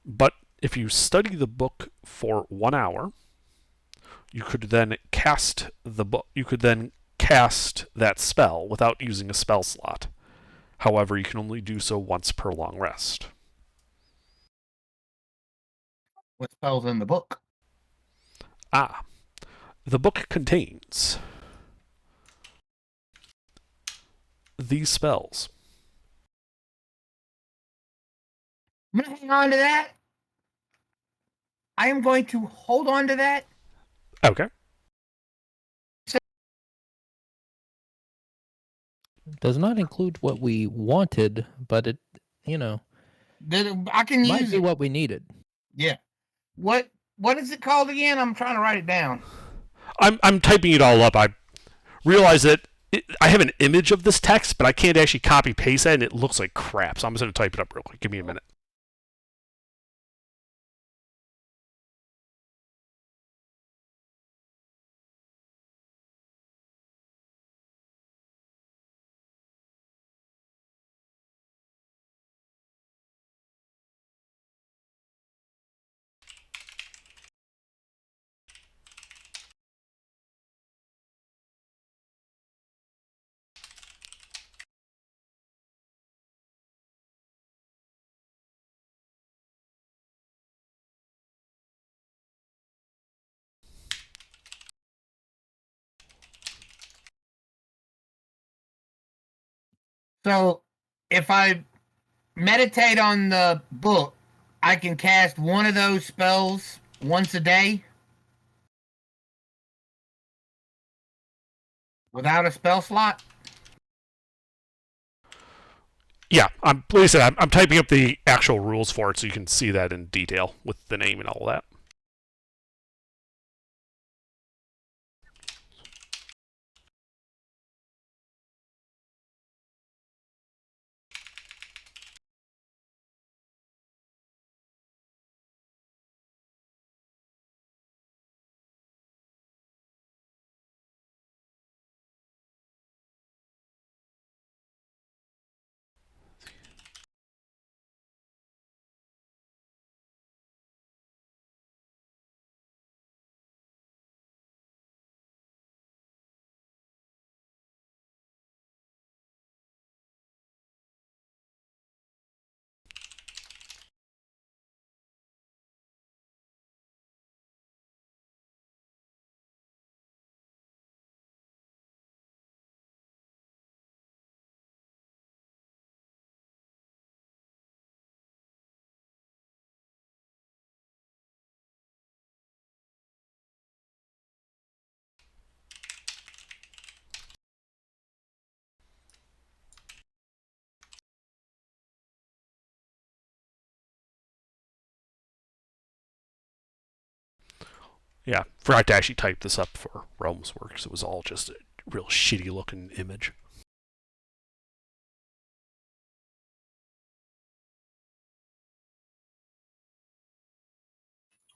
But if you study the book for 1 hour, you could then cast the book. You could then cast that spell without using a spell slot. However, you can only do so once per long rest. What spells in the book? The book contains these spells. I'm going to hang on to that. I am going to hold on to that. Okay. Does not include what we wanted, but it, I can might use be it. what we needed. Yeah. What is it called again? I'm trying to write it down. I'm typing it all up. I realize that I have an image of this text, but I can't actually copy paste that, and it looks like crap. So I'm just going to type it up real quick. Give me a minute. So if I meditate on the book, I can cast one of those spells once a day without a spell slot. Yeah, like I said, I'm typing up the actual rules for it so you can see that in detail with the name and all that. Yeah, forgot to actually type this up for Rome's work because it was all just a real shitty looking image.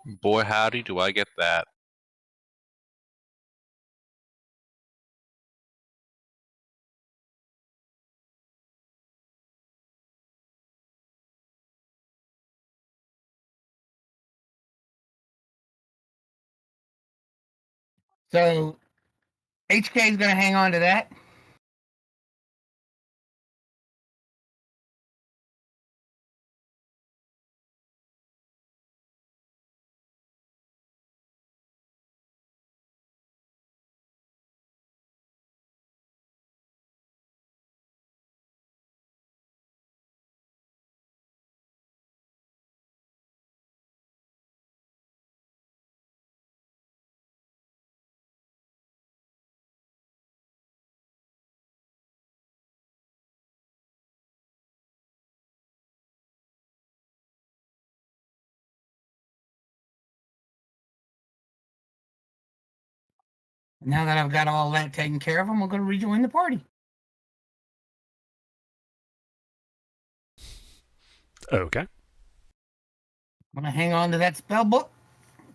Boy, howdy, do I get that. So HK is going to hang on to that. Now that I've got all that taken care of, I'm going to rejoin the party. Okay. I'm going to hang on to that spell book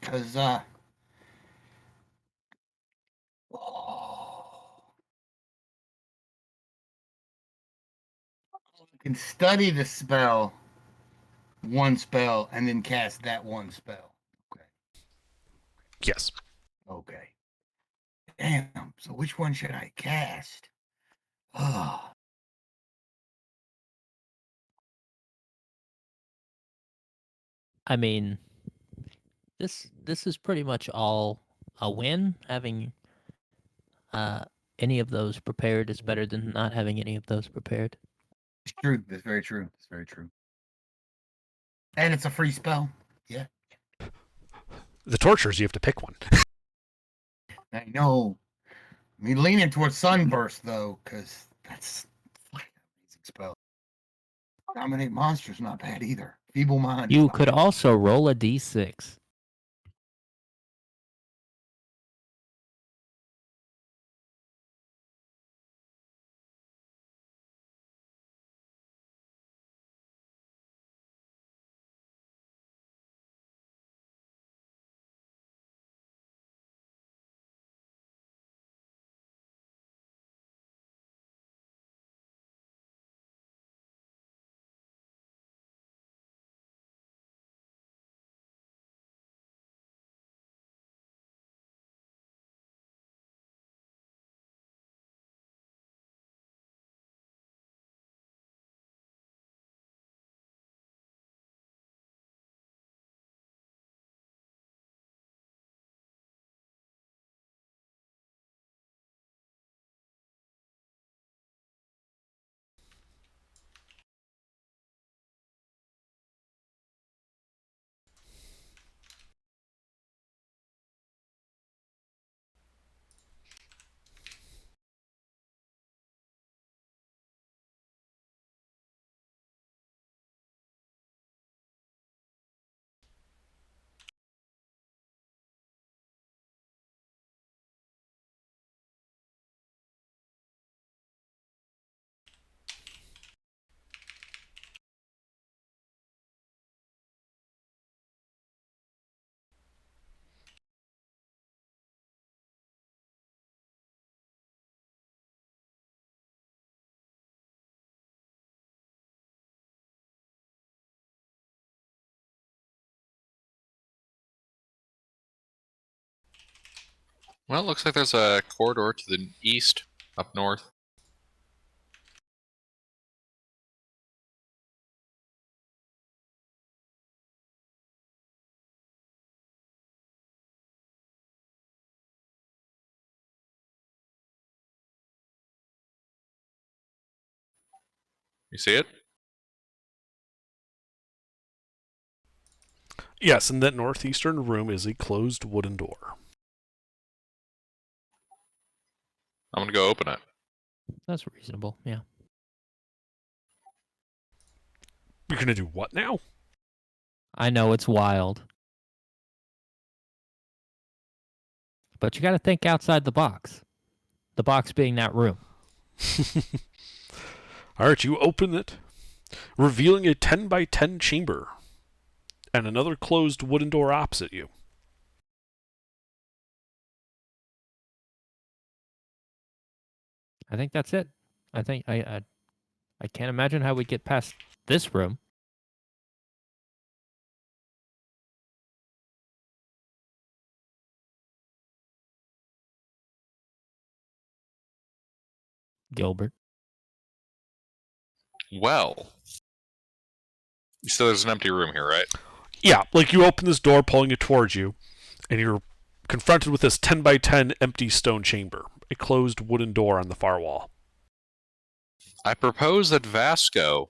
because I can study the spell, one spell, and then cast that one spell. Okay. Yes. Okay. Damn. So which one should I cast? Oh. I mean, this is pretty much all a win. Having any of those prepared is better than not having any of those prepared. It's true. That's very true. It's very true. And it's a free spell. Yeah. The tortures, you have to pick one. I know. I mean, leaning towards Sunburst, though, because that's an amazing spell. Dominate Monster's not bad either. Feeble Mind. is You not could bad. also roll a d6. Well, it looks like there's a corridor to the east, up north. You see it? Yes, and that northeastern room is a closed wooden door. I'm gonna go open it. That's reasonable. Yeah. You're going to do what now? I know it's wild. But you got to think outside the box. The box being that room. All right, you open it, revealing a 10 by 10 chamber and another closed wooden door opposite you. I think that's it. I think I can't imagine how we get past this room. Gilbert. Well, so there's an empty room here, right? Yeah, like you open this door, pulling it towards you, and you're confronted with this 10 by 10 empty stone chamber, a closed wooden door on the far wall. I propose that Vasco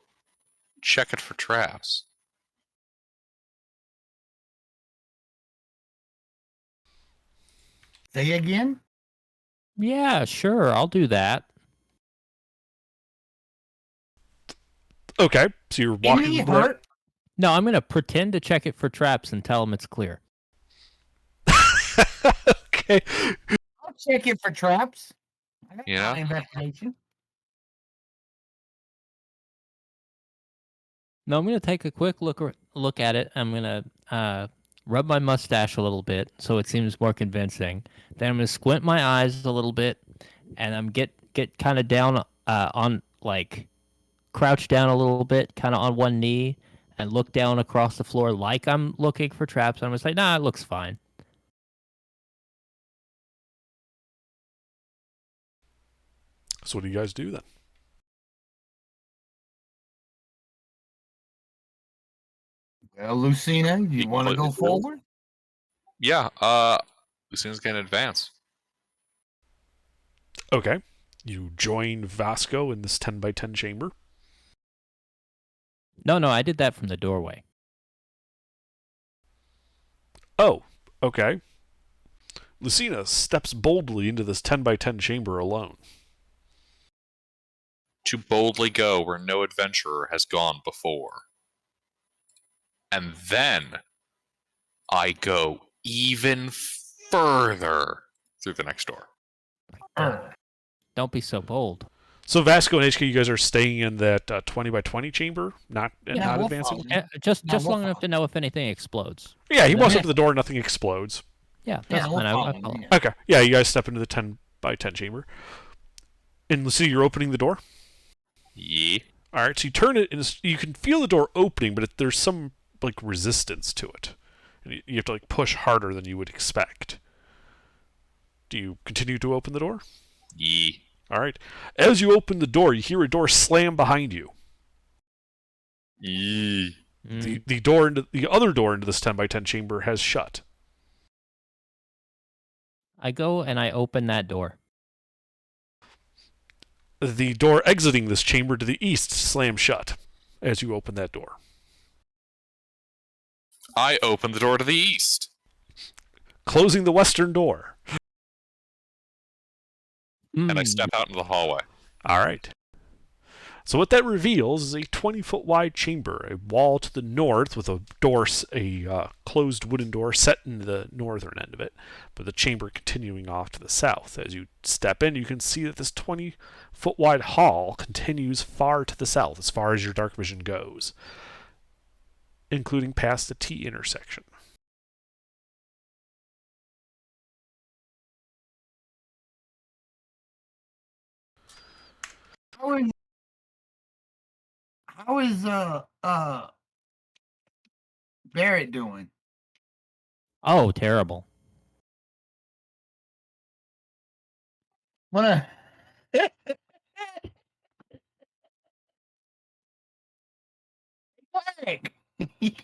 check it for traps. Say again? Yeah, sure. I'll do that. Okay, so you're walking Any the door. hurt? No, I'm going to pretend to check it for traps and tell him it's clear. Okay. I'll check it for traps. I got Yeah. my investigation. No, I'm gonna take a quick look at it. I'm gonna rub my mustache a little bit so it seems more convincing. Then I'm gonna squint my eyes a little bit, and I'm get kind of down on like crouch down a little bit, kind of on one knee, and look down across the floor like I'm looking for traps. I'm gonna say, nah, it looks fine. So what do you guys do then? Well, Lucina, you You want to go completely fooled. forward? Yeah. Lucina's gonna advance. Okay. You join Vasco in this 10 by 10 chamber. No, I did that from the doorway. Oh, okay. Lucina steps boldly into this 10 by 10 chamber alone. To boldly go where no adventurer has gone before. And then I go even further through the next door. Don't be so bold. So Vasco and HK, you guys are staying in that 20 by 20 chamber, not Yeah, we'll advancing. follow. Just No, we'll long enough follow. to know if anything explodes. Yeah, he Then- walks up to the door, nothing explodes. Yeah, that's we'll fine. I follow. follow. Yeah. Okay, yeah, you guys step into the 10 by 10 chamber. And Lucina, you're opening the door. Yeah. All right, so you turn it, and you can feel the door opening, but there's some like resistance to it, and you have to like push harder than you would expect. Do you continue to open the door? Yeah. All right. As you open the door, you hear a door slam behind you. Yeah. Mm. The other door into this 10 by 10 chamber has shut. I go and I open that door. The door exiting this chamber to the east slams shut as you open that door. I open the door to the east. Closing the western door. And I Mm. step out into the hallway. All right. So what that reveals is a 20-foot wide chamber, a wall to the north with a door, closed wooden door set in the northern end of it, but the chamber continuing off to the south. As you step in, you can see that this 20-foot wide hall continues far to the south, as far as your dark vision goes, including past the T intersection. How is Barrett doing? Oh, terrible. Wanna He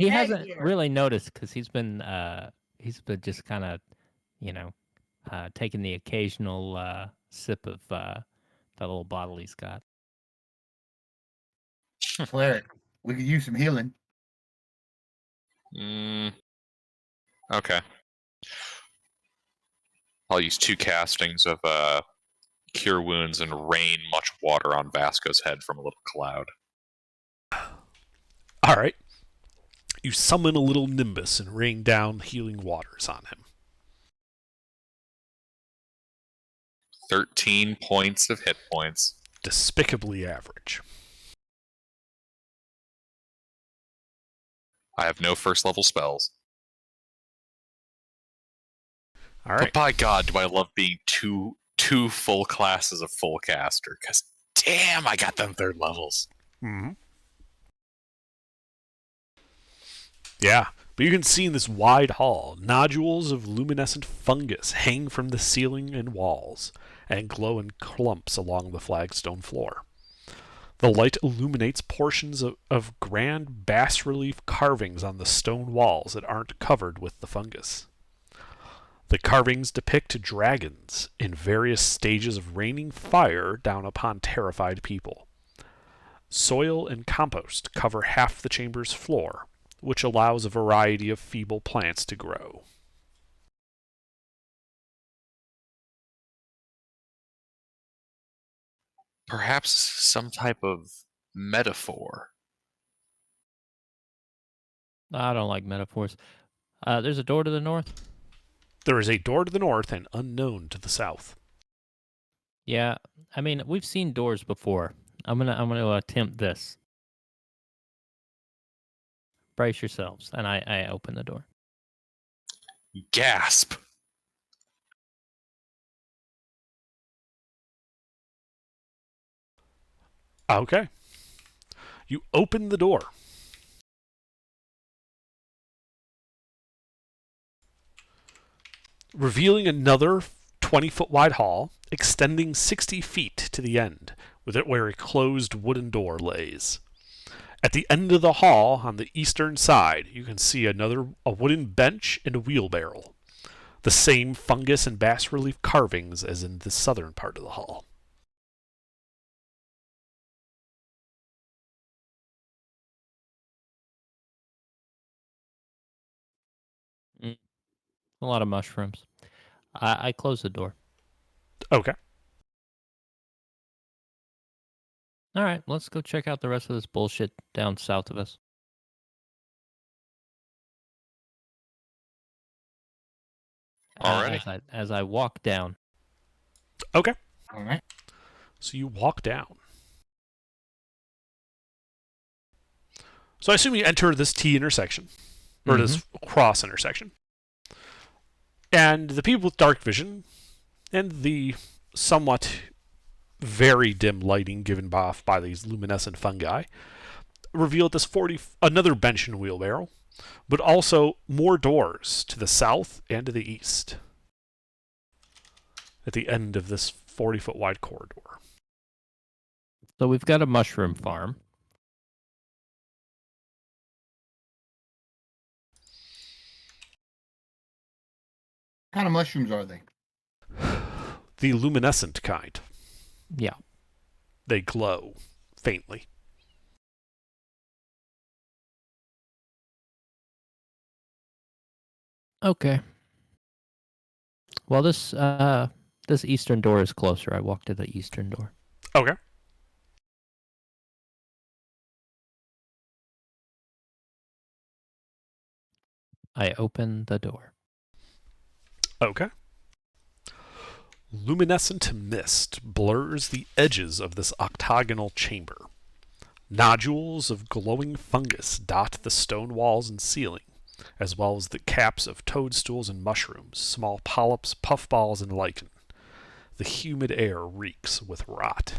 hasn't really noticed because he's been just kind of, taking the occasional sip of that little bottle he's got. Cleric. We could use some healing. Okay. I'll use 2 castings of Cure Wounds and rain much water on Vasco's head from a little cloud. All right. You summon a little nimbus and rain down healing waters on him. 13 points of hit points. Despicably average. I have no first level spells. All But right. by God, do I love being two full classes of full caster, because damn, I got them 3rd levels. Mm-hmm. Yeah, but you can see in this wide hall, nodules of luminescent fungus hang from the ceiling and walls, and glow in clumps along the flagstone floor. The light illuminates portions of grand bas-relief carvings on the stone walls that aren't covered with the fungus. The carvings depict dragons in various stages of raining fire down upon terrified people. Soil and compost cover half the chamber's floor, which allows a variety of feeble plants to grow. Perhaps some type of metaphor. I don't like metaphors. There's a door to the north. There is a door to the north and unknown to the south. Yeah, I mean, we've seen doors before. I'm gonna attempt this. Brace yourselves, and I open the door. Gasp. Okay. You open the door. Revealing another 20-foot wide hall, extending 60 feet to the end, with it where a closed wooden door lays. At the end of the hall, on the eastern side, you can see a wooden bench and a wheelbarrow. The same fungus and bas-relief carvings as in the southern part of the hall. A lot of mushrooms. I close the door. Okay. All right, let's go check out the rest of this bullshit down south of us. Alrighty. As I walk down. Okay. All right. So you walk down. So I assume you enter this T intersection, or this cross intersection. And the people with dark vision, and the somewhat very dim lighting given off by these luminescent fungi, reveal this another bench and wheelbarrow, but also more doors to the south and to the east at the end of this 40-foot wide corridor. So we've got a mushroom farm. What kind of mushrooms are they? The luminescent kind. Yeah. They glow faintly. Okay. Well, this eastern door is closer. I walk to the eastern door. Okay. I open the door. Okay. Luminescent mist blurs the edges of this octagonal chamber. Nodules of glowing fungus dot the stone walls and ceiling, as well as the caps of toadstools and mushrooms, small polyps, puffballs, and lichen. The humid air reeks with rot.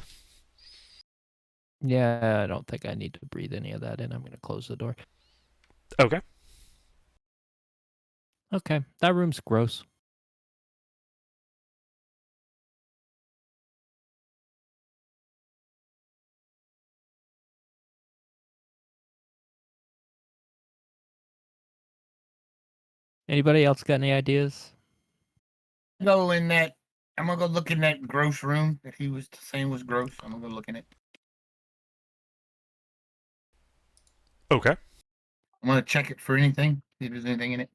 Yeah, I don't think I need to breathe any of that in. I'm going to close the door. Okay. Okay, that room's gross. Anybody else got any ideas? Go in that. I'm gonna go look in that gross room that he was saying was gross. I'm gonna go look in it. Okay. I'm gonna check it for anything. See if there's anything in it.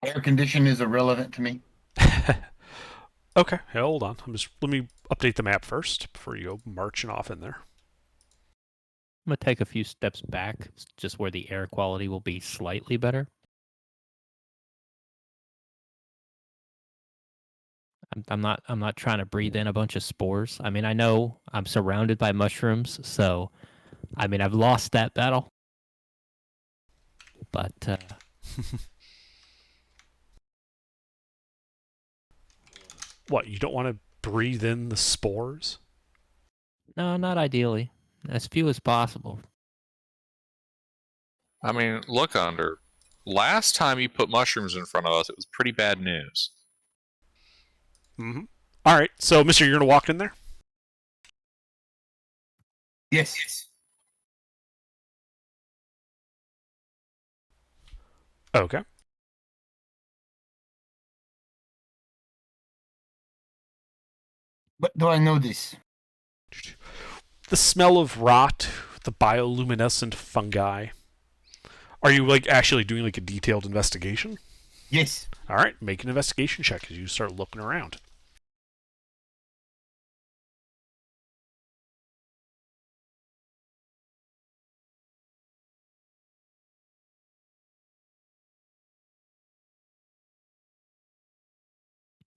Air condition is irrelevant to me. Okay, hold on. Let me update the map first before you go marching off in there. I'm going to take a few steps back, just where the air quality will be slightly better. I'm not trying to breathe in a bunch of spores. I mean, I know I'm surrounded by mushrooms, so I mean, I've lost that battle. But What, you don't want to breathe in the spores? no, not ideally. As few as possible. I mean, look, Under. Last time you put mushrooms in front of us, it was pretty bad news. Mm-hmm. All right, so, mister, you're going to walk in there? Yes. Okay. But do I know this? The smell of rot, the bioluminescent fungi. Are you actually doing a detailed investigation? Yes. All right, make an investigation check as you start looking around.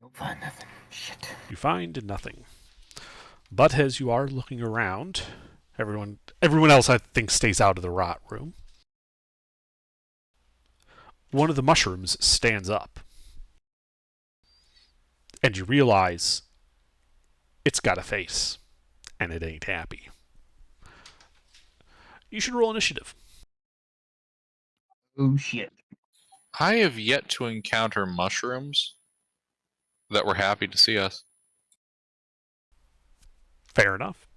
Don't find nothing. Shit. You find nothing. But as you are looking around, everyone else I think stays out of the rot room. One of the mushrooms stands up. And you realize it's got a face. And it ain't happy. You should roll initiative. Oh shit. I have yet to encounter mushrooms that were happy to see us. Fair enough.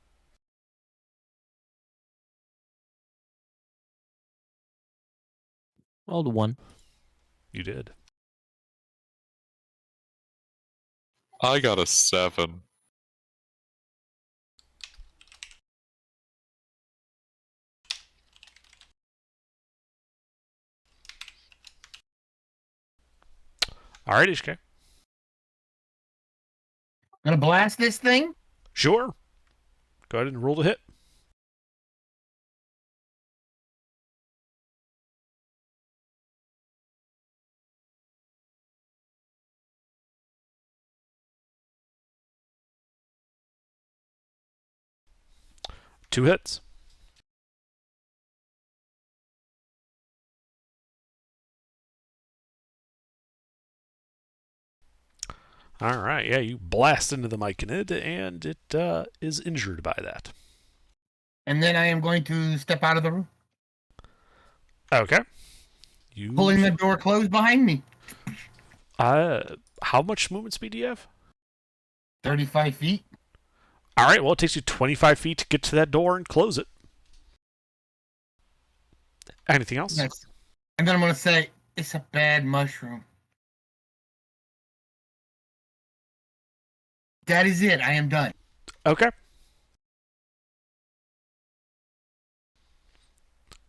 Rolled a 1. You did. I got a 7. All right, HK. Gonna blast this thing? Sure. Go ahead and roll the hit. Two hits. All right, yeah, you blast into the myconid, and it is injured by that. And then I am going to step out of the room, Okay. You pulling the door closed behind me. how much movement speed do you have? 35 feet. All right, well, it takes you 25 feet to get to that door and close it. Anything else? Yes. And then I'm going to say, it's a bad mushroom. That is it. I am done. Okay.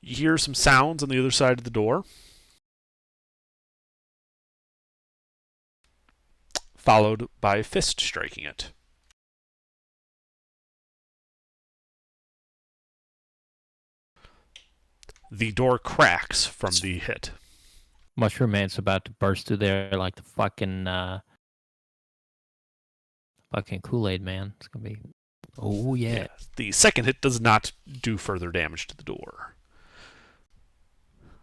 You hear some sounds on the other side of the door, followed by a fist striking it. The door cracks from the hit. Mushroom Man's about to burst through there like the fucking Kool-Aid Man. It's gonna be. Oh yeah. The second hit does not do further damage to the door.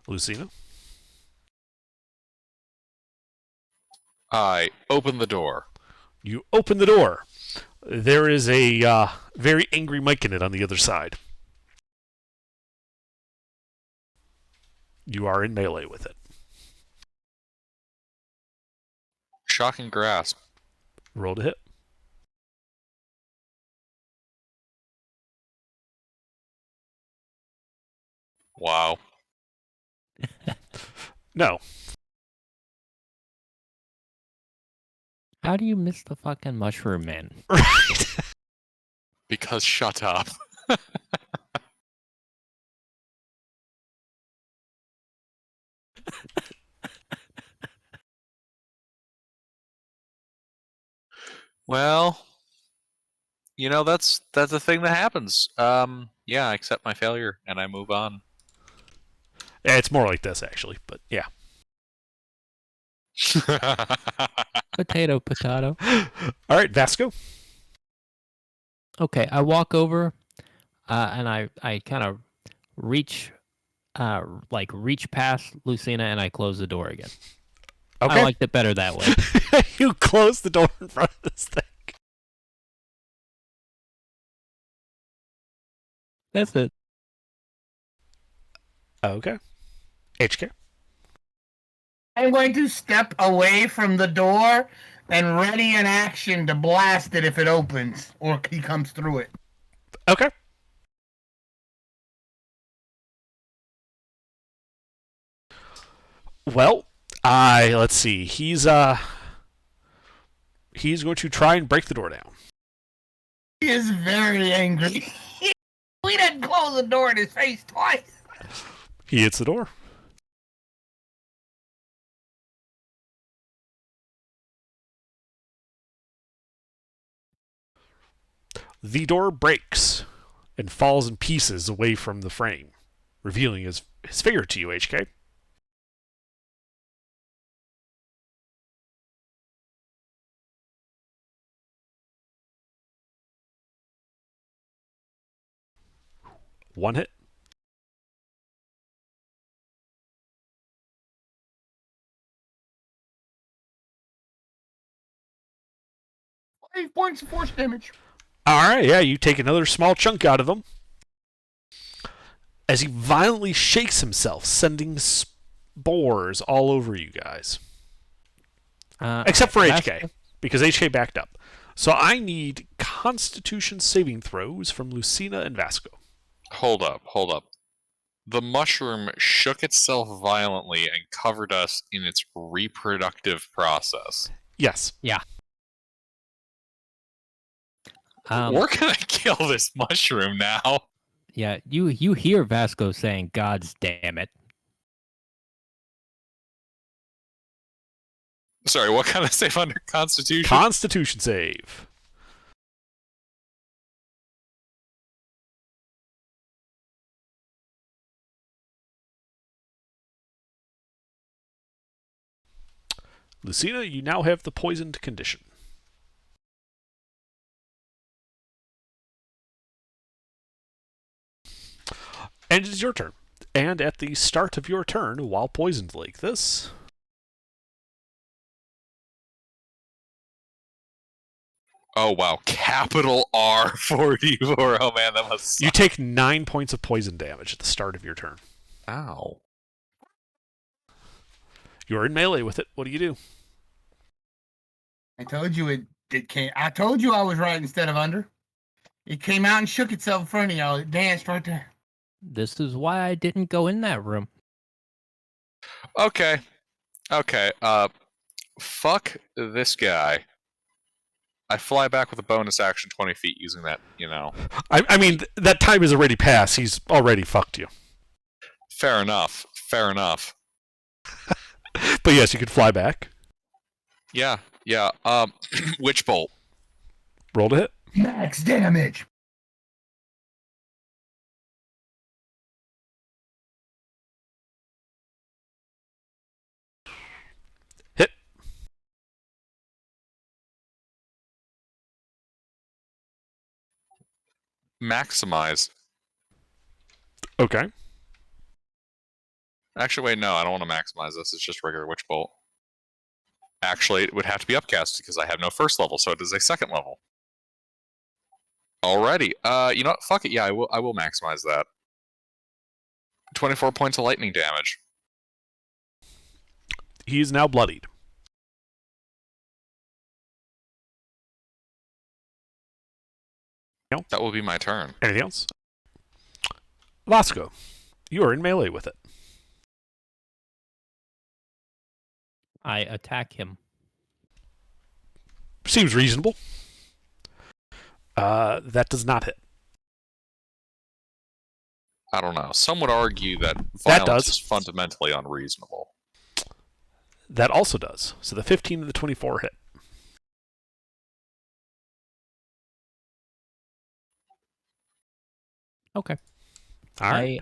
Lucina? I open the door. You open the door. There is a very angry myconid on the other side. You are in melee with it. Shocking grasp. Roll to hit. Wow. No. How do you miss the fucking Mushroom Man? Right. Because shut up. Well, that's a thing that happens. Yeah, I accept my failure and I move on. Yeah, it's more like this, actually, but yeah. Potato, potato. All right, Vasco. Okay, I walk over, and I kind of reach past Lucina, and I close the door again. Okay. I liked it better that way. You close the door in front of this thing. That's it. Okay. HK. I'm going to step away from the door and ready an action to blast it if it opens or he comes through it. Okay. Well, let's see. He's going to try and break the door down. He is very angry. We didn't close the door in his face twice. He hits the door. The door breaks and falls in pieces away from the frame, revealing his figure to you, HK. 1 hit. Five points of force damage. Alright, yeah, you take another small chunk out of him. As he violently shakes himself, sending spores all over you guys. Except for HK, because HK backed up. So I need Constitution saving throws from Lucina and Vasco. Hold up. The mushroom shook itself violently and covered us in its reproductive process. Yes. We're gonna kill this mushroom now. Yeah, you hear Vasco saying, "God's damn it." Sorry, what kind of save under Constitution? Constitution save. Lucina, you now have the poisoned condition. And it is your turn. And at the start of your turn, while poisoned like this, Oh wow, capital R44. Oh man, that must you suck. take 9 points of poison damage at the start of your turn. Ow. You're in melee with it. What do you do? I told you it came. I told you I was right instead of under. It came out and shook itself in front of y'all. It danced right there. This is why I didn't go in that room. Okay. Fuck this guy. I fly back with a bonus action 20 feet using that, I mean, that time is already passed. He's already fucked you. Fair enough. But yes, you could fly back. Yeah. Witch bolt. Roll to hit. Max damage. Hit. Maximize. Okay. Actually, wait, no, I don't want to maximize this. It's just regular witch bolt. Actually, it would have to be upcast because I have no first level, so it is a second level. Alrighty. You know what? Fuck it. Yeah, I will maximize that. 24 points of lightning damage. He is now bloodied. That will be my turn. Anything else? Vasco, you are in melee with it. I attack him. Seems reasonable. That does not hit. I don't know. Some would argue that That violence does. is fundamentally unreasonable. That also does. So the 15 and the 24 hit. Okay. All right.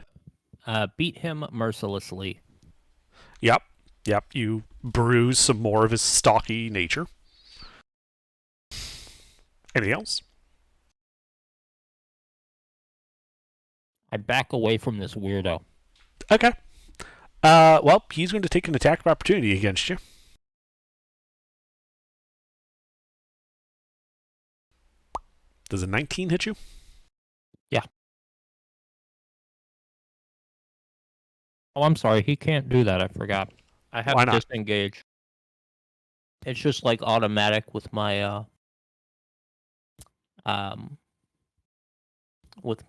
I beat him mercilessly. Yep. You bruise some more of his stalky nature. Anything else? I back away from this weirdo. Okay. Well, he's going to take an attack of opportunity against you. Does a 19 hit you? Yeah. Oh, I'm sorry. He can't do that. I forgot. I have Why to not? disengage. It's just like automatic with my Blade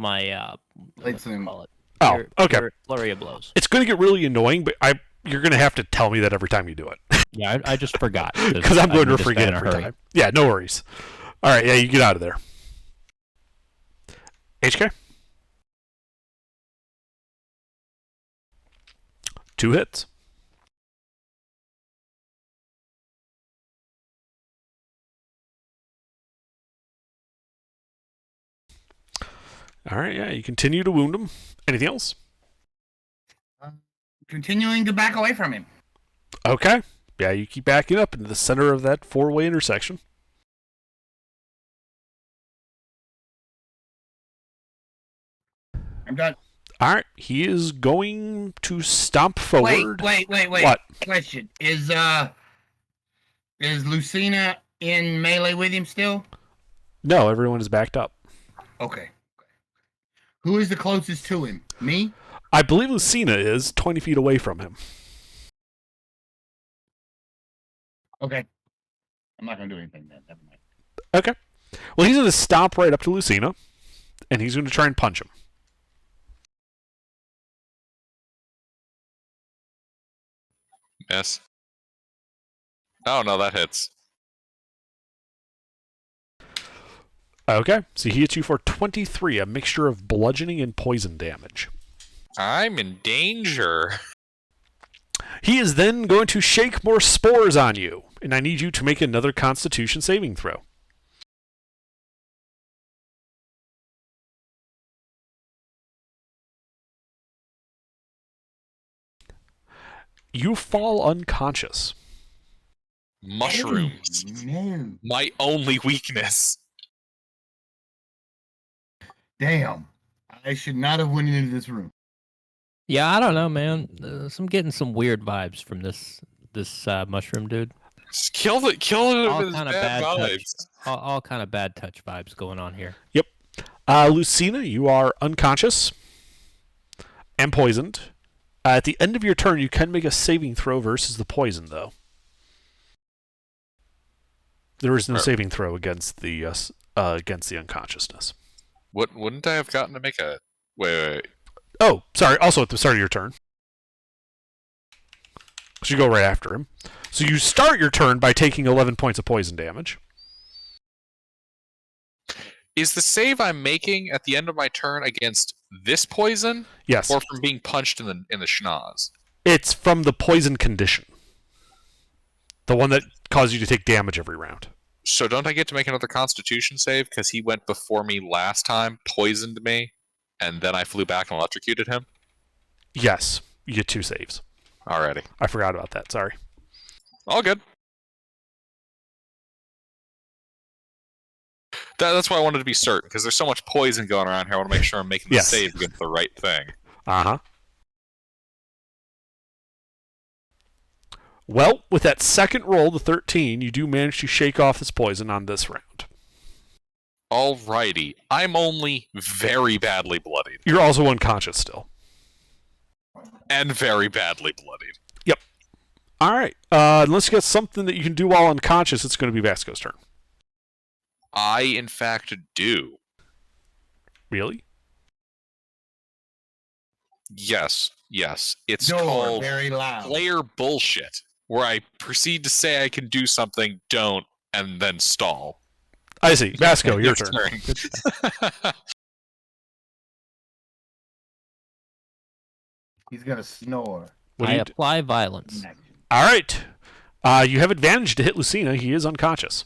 swing. call it? Oh, okay. Flurry of blows. It's going to get really annoying, but you're going to have to tell me that every time you do it. Yeah, I just forgot Because I'm going to just got forget in a every hurry. time. Yeah, no worries. All right, yeah, you get out of there. HK? 2 hits. All right, yeah, you continue to wound him. Anything else? Continuing to back away from him. Okay. Yeah, you keep backing up into the center of that four-way intersection. I'm done. All right, he is going to stomp forward. Wait. What? Question: Is Lucina in melee with him still? No, everyone is backed up. Okay. Who is the closest to him? Me? I believe Lucina is 20 feet away from him. Okay. I'm not gonna do anything then. Never mind. Okay. Well, he's going to stomp right up to Lucina, and he's going to try and punch him. Yes. Oh no, that hits. Okay, so he hits you for 23, a mixture of bludgeoning and poison damage. I'm in danger. He is then going to shake more spores on you, and I need you to make another Constitution saving throw. You fall unconscious. Mushrooms. No. My only weakness. Damn. I should not have went into this room. Yeah, I don't know, man. I'm getting some weird vibes from this mushroom dude. Just kill it All with his kind of bad bad touch. vibes. All kind of bad touch vibes going on here. Lucina, you are unconscious and poisoned. At the end of your turn, you can make a saving throw versus the poison, though. There is no saving throw against the unconsciousness. Wouldn't I have gotten to make a wait? Oh, sorry. Also at the start of your turn. So you go right after him. So you start your turn by taking 11 points of poison damage. Is the save I'm making at the end of my turn against this poison, Yes. or from being punched in the schnoz? It's from the poison condition. The one that caused you to take damage every round. So don't I get to make another Constitution save because he went before me last time, poisoned me, and then I flew back and electrocuted him? Yes. You get 2 saves. Alrighty. I forgot about that. Sorry. All good. That's why I wanted to be certain, because there's so much poison going around here. I want to make sure I'm making the Yes. save against the right thing. Uh-huh. Well, with that second roll, the 13, you do manage to shake off this poison on this round. Alrighty. I'm only very badly bloodied. You're also unconscious still. And very badly bloodied. All right. Unless you got something that you can do while unconscious, it's going to be Vasco's turn. I, in fact, do. Really? Yes. It's Door called very loud. player bullshit, where I proceed to say I can do something, don't, and then stall. I see. Vasco, your turn. He's gonna snore. What do I you do? apply violence. All right. You have advantage to hit Lucina. He is unconscious.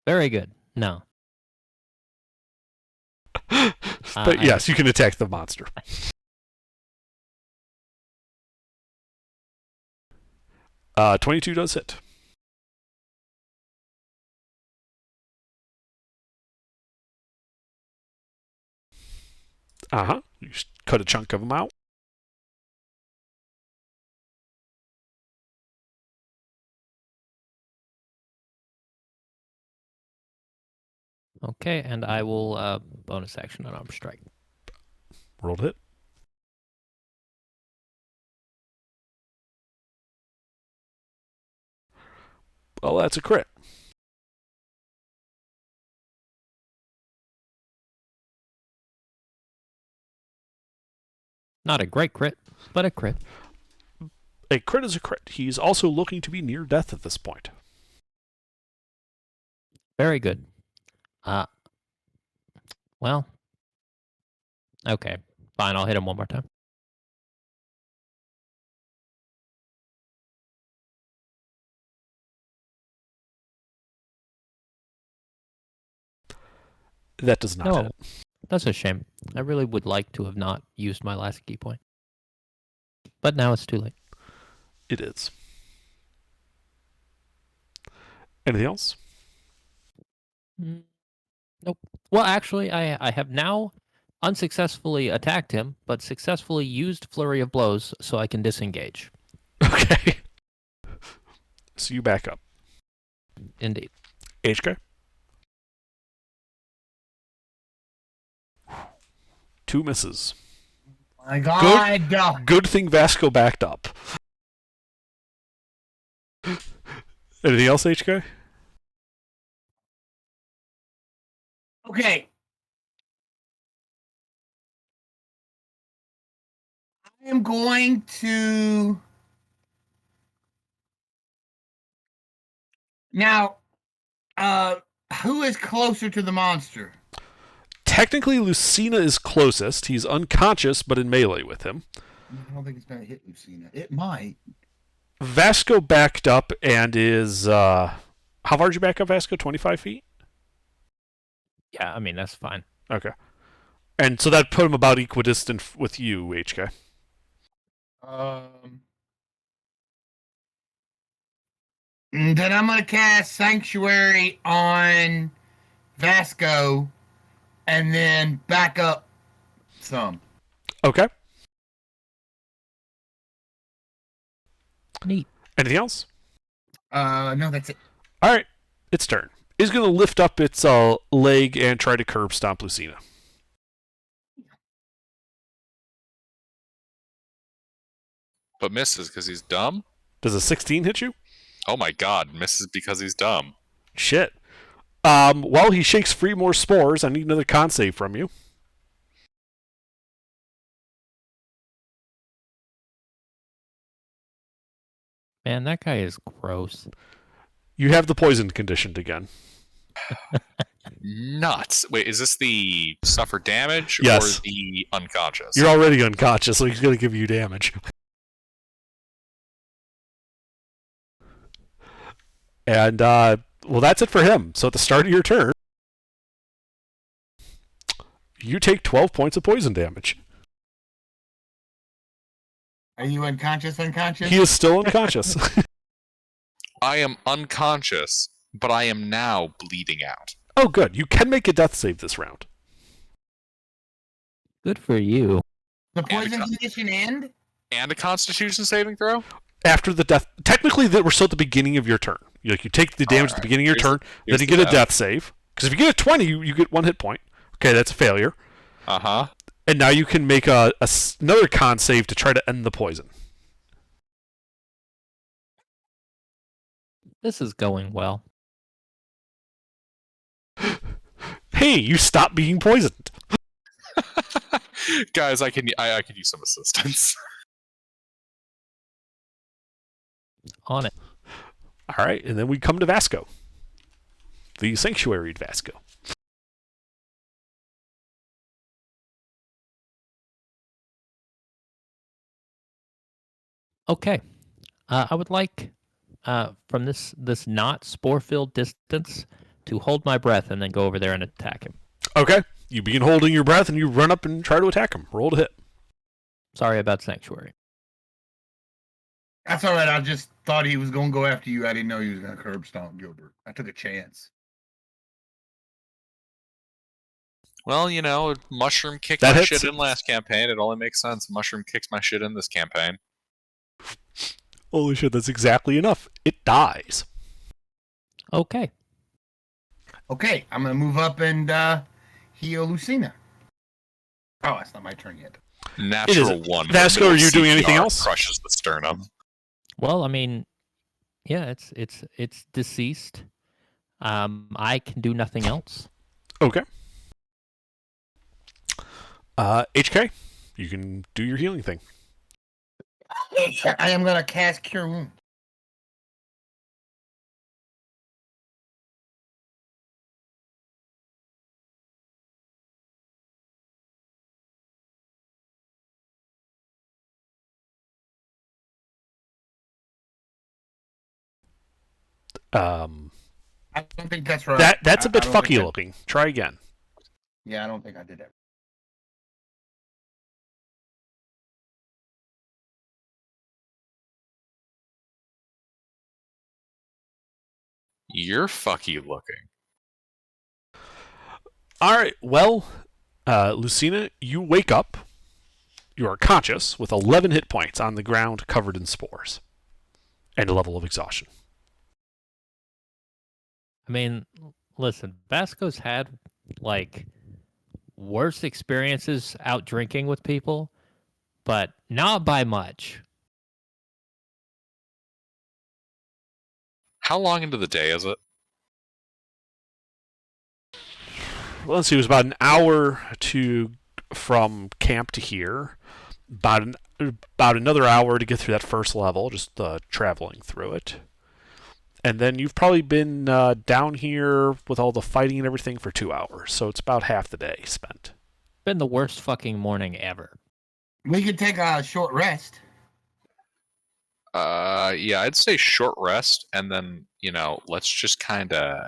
Very good. No. But yes, you can attack the monster. Uh, 22 does hit. Uh-huh. You just cut a chunk of him out. Okay, and I will bonus action unarmed strike. Rolled hit. Well, that's a crit. Not a great crit, but a crit. A crit is a crit. He's also looking to be near death at this point. Very good. Well. Okay, fine. I'll hit him one more time. That does not No, hit. that's a shame. I really would like to have not used my last key point. But now it's too late. It is. Anything else? Nope. Well, actually, I have now unsuccessfully attacked him, but successfully used Flurry of Blows so I can disengage. Okay. So you back up. Indeed. HK? 2 misses. My God. Good thing Vasco backed up. Anything else, HK? Okay. I am going to now. Who is closer to the monster? Technically, Lucina is closest. He's unconscious, but in melee with him. I don't think it's gonna hit Lucina. It might. Vasco backed up and is... how far did you back up, Vasco? 25 feet? Yeah, I mean, that's fine. Okay. And so that put him about equidistant with you, HK. Then I'm gonna cast Sanctuary on Vasco, and then back up some. Okay. Neat. Anything else? No, that's it. All right. Its turn. It's going to lift up its leg and try to curb stomp Lucina. But misses because he's dumb? Does a 16 hit you? Oh my god, misses because he's dumb. Shit. While he shakes free more spores, I need another con save from you. Man, that guy is gross. You have the poisoned conditioned again. Nuts. Wait, is this the suffer damage Yes. or the unconscious? You're already unconscious, so he's going to give you damage. And, well, that's it for him. So at the start of your turn, you take 12 points of poison damage. Are you unconscious? He is still unconscious. I am unconscious, but I am now bleeding out. Oh, good. You can make a death save this round. Good for you. The poison condition end? And a constitution saving throw? After the death, technically, we're still at the beginning of your turn. You take the damage at the beginning of your turn, then you get a death save. Because if you get a 20, you get 1 hit point. Okay, that's a failure. Uh-huh. And now you can make another con save to try to end the poison. This is going well. Hey, you stop being poisoned. Guys, I could use some assistance. On it. All right, and then we come to Vasco. The sanctuaried Vasco. Okay. I would like, from this not spore-filled distance, to hold my breath and then go over there and attack him. Okay, you begin holding your breath and you run up and try to attack him. Roll to hit. Sorry about Sanctuary. That's all right. I just thought he was going to go after you. I didn't know he was going to curb stomp Gilbert. I took a chance. Well, you know, Mushroom kicked That my hits. shit in last campaign. It only makes sense. Mushroom kicks my shit in this campaign. Holy shit, that's exactly enough. It dies. Okay. Okay, I'm going to move up and heal Lucina. Oh, it's not my turn yet. Natural one. Vasco, are you doing anything CPR else? Crushes the sternum. Well, I mean, yeah, it's deceased. I can do nothing else. Okay. HK, you can do your healing thing. I am going to cast Cure Wounds. I I don't think that's right. that's a bit I don't think fucky that- looking. Try again. Yeah, I don't think I did that. You're fucky looking. All right. Well, Lucina, you wake up. You are conscious with 11 hit points on the ground covered in spores. And a level of exhaustion. I mean, listen, Vasco's had like worse experiences out drinking with people, but not by much. How long into the day is it? Well, let's see, it was about an hour from camp to here. About another hour to get through that first level, just traveling through it. And then you've probably been down here with all the fighting and everything for 2 hours. So it's about half the day spent. Been the worst fucking morning ever. We could take a short rest. Yeah, I'd say short rest, and then, let's just kind of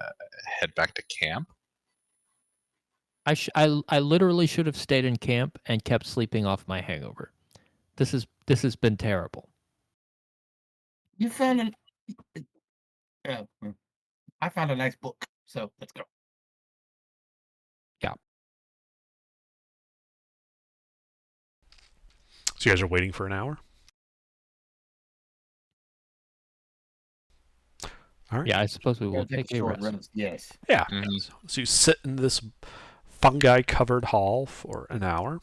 head back to camp. I literally should have stayed in camp and kept sleeping off my hangover. This has been terrible. You found an. I found a nice book, so let's go. Yeah. So you guys are waiting for an hour? All right. Yeah, I suppose we will Yeah, take a short rest. Yes. Yeah. Mhm. So you sit in this fungi-covered hall for an hour.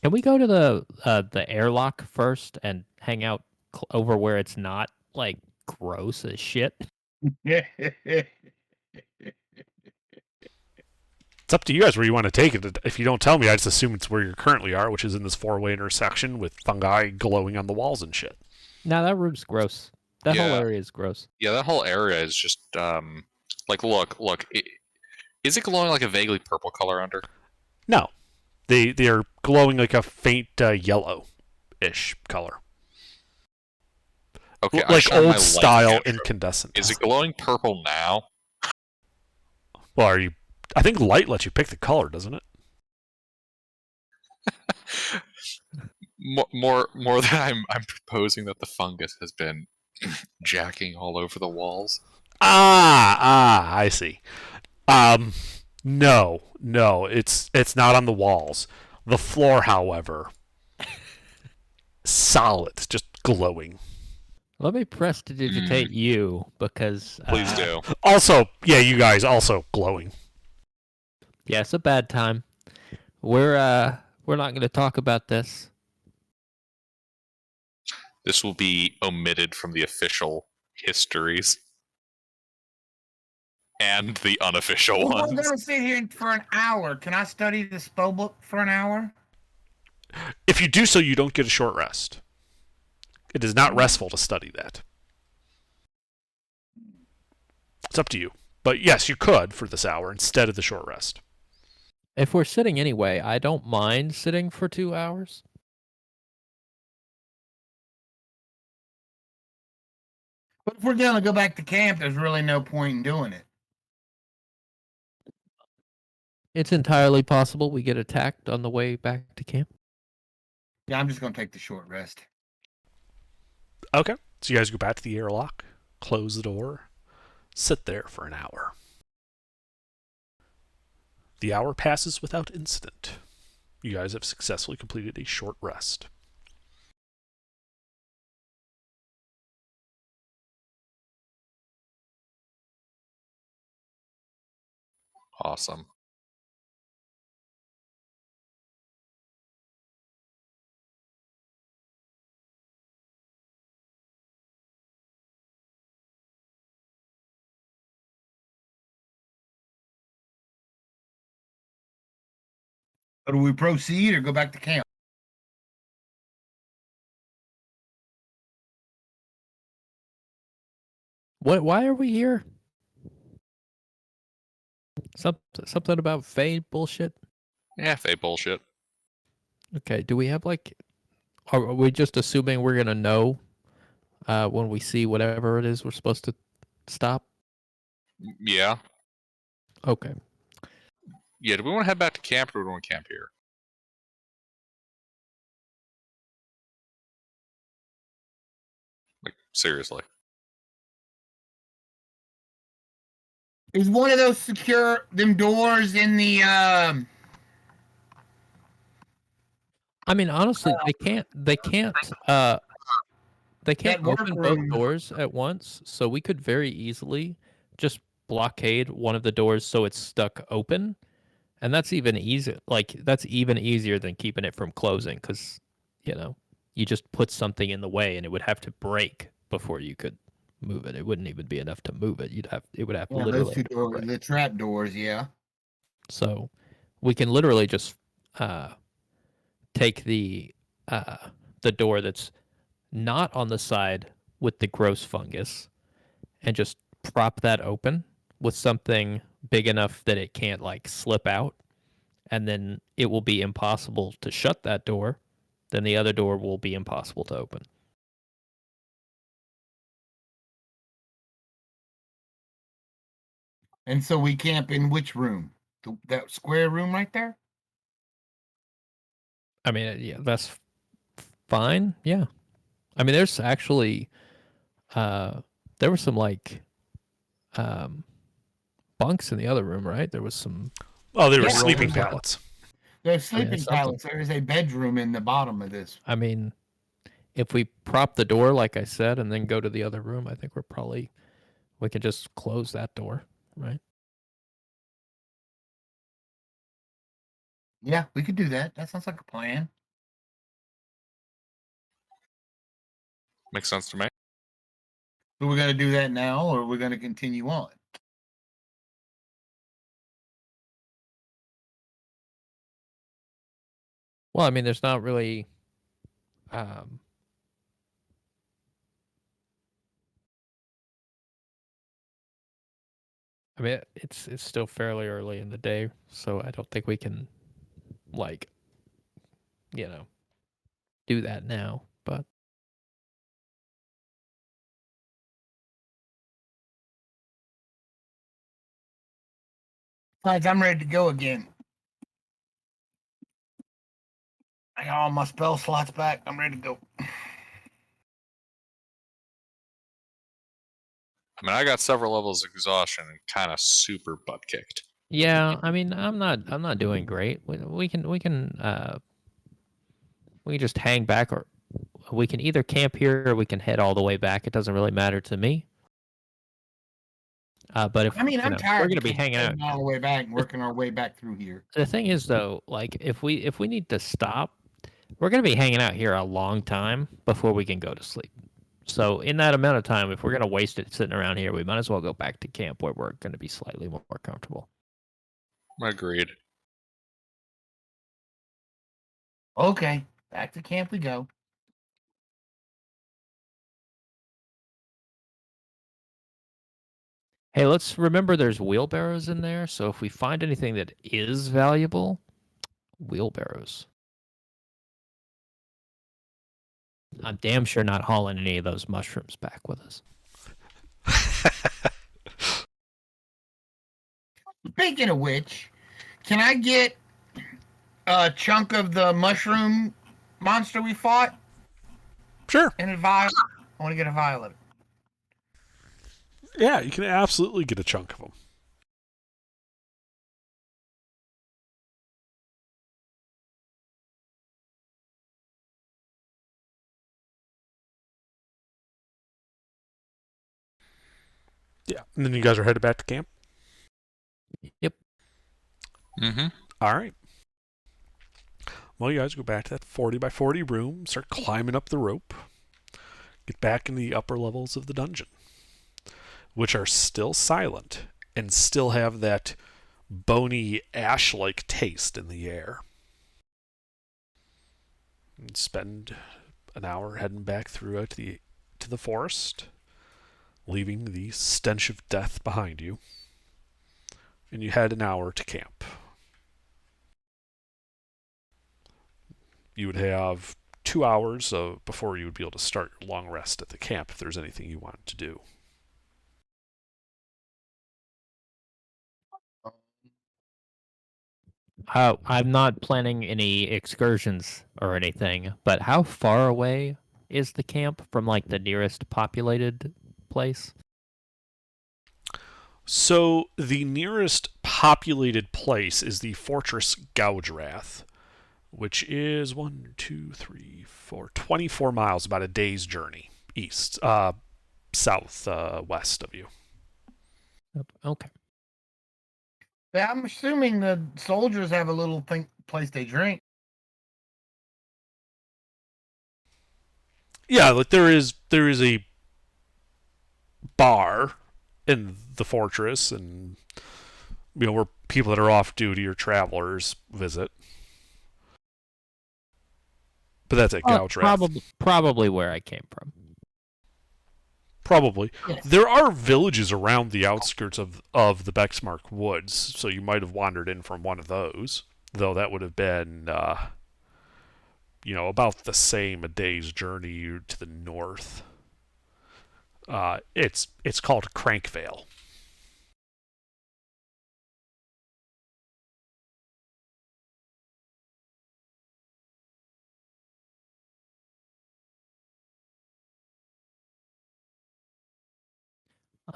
Can we go to the airlock first and hang out over where it's not like gross as shit? Yeah. It's up to you guys where you want to take it. If you don't tell me, I just assume it's where you currently are, which is in this 4-way intersection with fungi glowing on the walls and shit. No, that room's gross. That whole Yeah. area is gross. Yeah, that whole area is just look. Is it glowing like a vaguely purple color under? No. They are glowing like a faint yellow-ish color. Okay, I Like shine my light old-style cantrip. incandescent. Is it glowing purple now? Well, are you... I think light lets you pick the color, doesn't it? More than I'm proposing that the fungus has been jacking all over the walls. I see. No, it's not on the walls. The floor, however, solid, just glowing. Let me prestidigitate you because Please do. Also, yeah, you guys also glowing. Yeah, it's a bad time. We're not going to talk about this. This will be omitted from the official histories and the unofficial Well, we're ones. gonna sit here for an hour. Can I study the spell book for an hour? If you do so, you don't get a short rest. It is not restful to study that. It's up to you. But yes, you could for this hour instead of the short rest. If we're sitting anyway, I don't mind sitting for 2 hours. But if we're gonna go back to camp, there's really no point in doing it. It's entirely possible we get attacked on the way back to camp. Yeah, I'm just gonna take the short rest. Okay. So you guys go back to the airlock, close the door, sit there for an hour. The hour passes without incident. You guys have successfully completed a short rest. Awesome. So do we proceed or go back to camp? What? Why are we here? Something about Faye bullshit. Yeah, fake bullshit. Okay. Do we have like? Are we just assuming we're gonna know when we see whatever it is we're supposed to stop? Yeah. Okay. Yeah, do we want to head back to camp or do we want to camp here? Like, seriously. Is one of those secure them doors in the I mean, honestly, they can't. They can't. They can't That open both workroom- doors at once. So we could very easily just blockade one of the doors so it's stuck open, and that's even easy. Like that's even easier than keeping it from closing, because you just put something in the way, and it would have to break before you could move it. It wouldn't even be enough to move it. It would have Yeah, those literally two to doors, break. the trap doors. Yeah. So we can literally just take the door that's not on the side with the gross fungus and just prop that open with something big enough that it can't like slip out, and then it will be impossible to shut that door. Then the other door will be impossible to open. And so we camp in which room? That square room right there? I mean, yeah, that's fine. Yeah. I mean, there's actually there were some like um bunks in the other room, right? There was some. Oh, they were Yeah, sleeping there's a- pallets. There's sleeping something. pallets. There is a bedroom in the bottom of this. I mean, if we prop the door, like I said, and then go to the other room, I think we could just close that door, right? Yeah, we could do that. That sounds like a plan. Makes sense to me. So we're gonna do that now, or we're gonna continue on. Well, I mean, there's not really. Um, I mean, it's still fairly early in the day, so I don't think we can, like, do that now. But Besides, I'm ready to go again. I got all my spell slots back. I'm ready to go. I mean, I got several levels of exhaustion and kind of super butt kicked. yeah, I mean, I'm not doing great. We can just hang back, or we can either camp here or we can head all the way back. It doesn't really matter to me. But if I mean, I'm tired. we're gonna of be hanging out. all the way back and working our way back through here. The thing is, though, like if we need to stop, we're gonna be hanging out here a long time before we can go to sleep. So in that amount of time, if we're gonna waste it sitting around here, we might as well go back to camp where we're gonna be slightly more comfortable. Agreed. Okay, back to camp we go. Hey, let's remember there's wheelbarrows in there. So if we find anything that is valuable, wheelbarrows. I'm damn sure not hauling any of those mushrooms back with us. Speaking of which, can I get a chunk of the mushroom monster we fought Sure. in a vial? I want to get a vial of it. Yeah, you can absolutely get a chunk of them. Yeah, and then you guys are headed back to camp. Yep. Mm-hmm. All right. Well, you guys go back to that 40 by 40 room, start climbing up the rope, get back in the upper levels of the dungeon, which are still silent and still have that bony ash-like taste in the air. And spend an hour heading back through to the forest, leaving the stench of death behind you. And you had an hour to camp. You would have 2 hours before you would be able to start your long rest at the camp if there's anything you wanted to do. I'm not planning any excursions or anything, but how far away is the camp from like the nearest populated place? So the nearest populated place is the Fortress Gougewrath, which is 24 miles, about a day's journey east, southwest of you. Okay. Yeah, I'm assuming the soldiers have a little place they drink. Yeah, like there is a bar in the fortress, and where people that are off duty or travelers visit. But that's at Gouchrath. Probably where I came from. Probably. Yes. There are villages around the outskirts of the Bexmark Woods, so you might have wandered in from one of those, though that would have been, about the same a day's journey to the north. It's called Crankvale.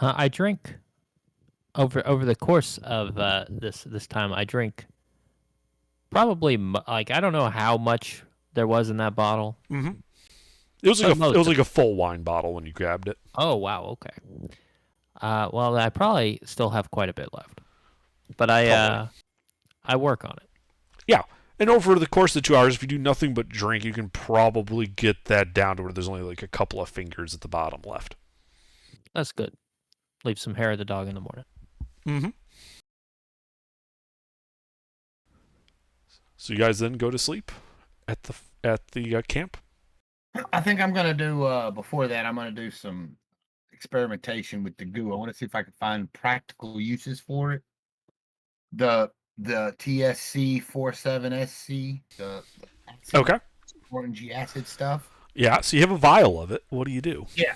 I drink over the course of this time. I drink probably like I don't know how much there was in that bottle. Mm-hmm. It was like a full wine bottle when you grabbed it. Oh wow, okay. Well, I probably still have quite a bit left, but I work on it. Yeah, and over the course of the 2 hours, if you do nothing but drink, you can probably get that down to where there's only like a couple of fingers at the bottom left. That's good. Leave some hair of the dog in the morning. Mm-hmm. So you guys then go to sleep at the camp. I think I'm gonna do before that. I'm gonna do some experimentation with the goo. I want to see if I can find practical uses for it. The TSC 47SC, the acid, Okay. orangey acid stuff. Yeah. So you have a vial of it. What do you do? Yeah,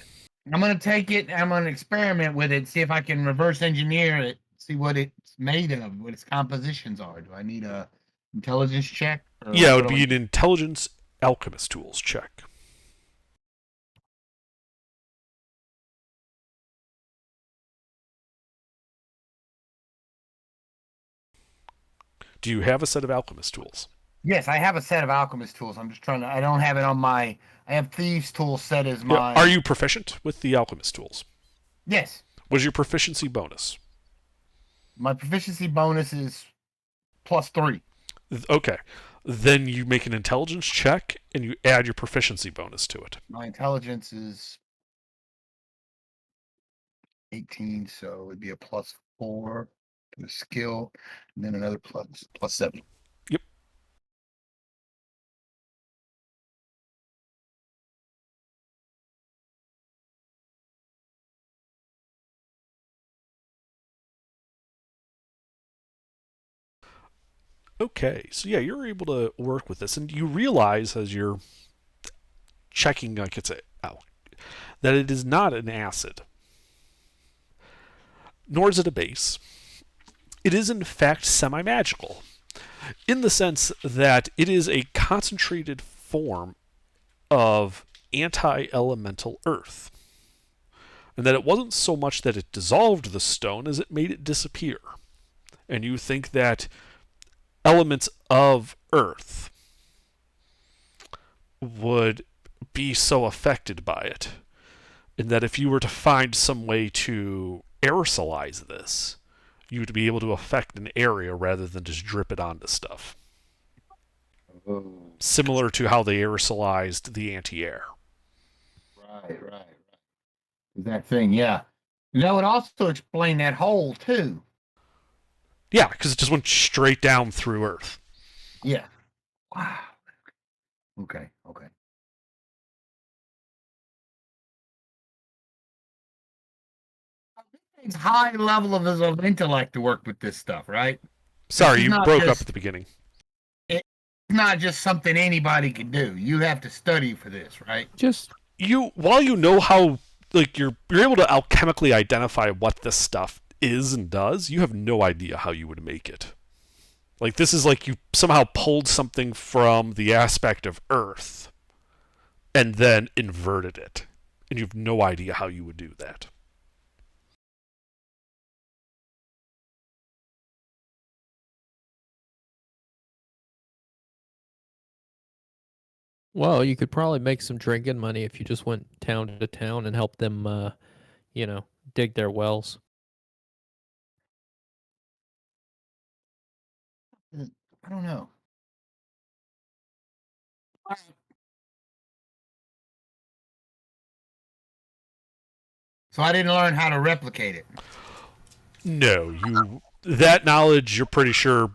I'm gonna take it. I'm gonna experiment with it. See if I can reverse engineer it. See what it's made of. What its compositions are. Do I need a intelligence check? Yeah, it would be an intelligence alchemist tools check. Do you have a set of alchemist tools? Yes, I have a set of alchemist tools. I'm just trying to. I don't have it on my. I have thieves tools set as my. Yeah. Are you proficient with the alchemist tools? Yes. What is your proficiency bonus? My proficiency bonus is +3. Okay. Then you make an intelligence check and you add your proficiency bonus to it. My intelligence is 18, so it'd be a +4 to the skill, and then another +7. Yep. Okay, so yeah, you're able to work with this, and you realize as you're checking, like it's out, that it is not an acid, nor is it a base. It is in fact semi-magical, in the sense that it is a concentrated form of anti-elemental earth, and that it wasn't so much that it dissolved the stone as it made it disappear. And you think that elements of earth would be so affected by it, and that if you were to find some way to aerosolize this, you would be able to affect an area rather than just drip it onto stuff. Oh, Similar to how they aerosolized the anti-air. right. That thing, yeah. That would also explain that hole too. Yeah, because it just went straight down through Earth. Yeah. Wow. Okay. It's high level of intellect to work with this stuff, right? Sorry, It's you not broke up just- at the beginning. It's not just something anybody can do. You have to study for this, right? Just While you know how, like, you're able to alchemically identify what this stuff is and does, you have no idea how you would make it. Like, this is like you somehow pulled something from the aspect of Earth and then inverted it. And you have no idea how you would do that. Well, you could probably make some drinking money if you just went town to town and helped them, dig their wells. I don't know. All right. So I didn't learn how to replicate it. No, that knowledge, you're pretty sure.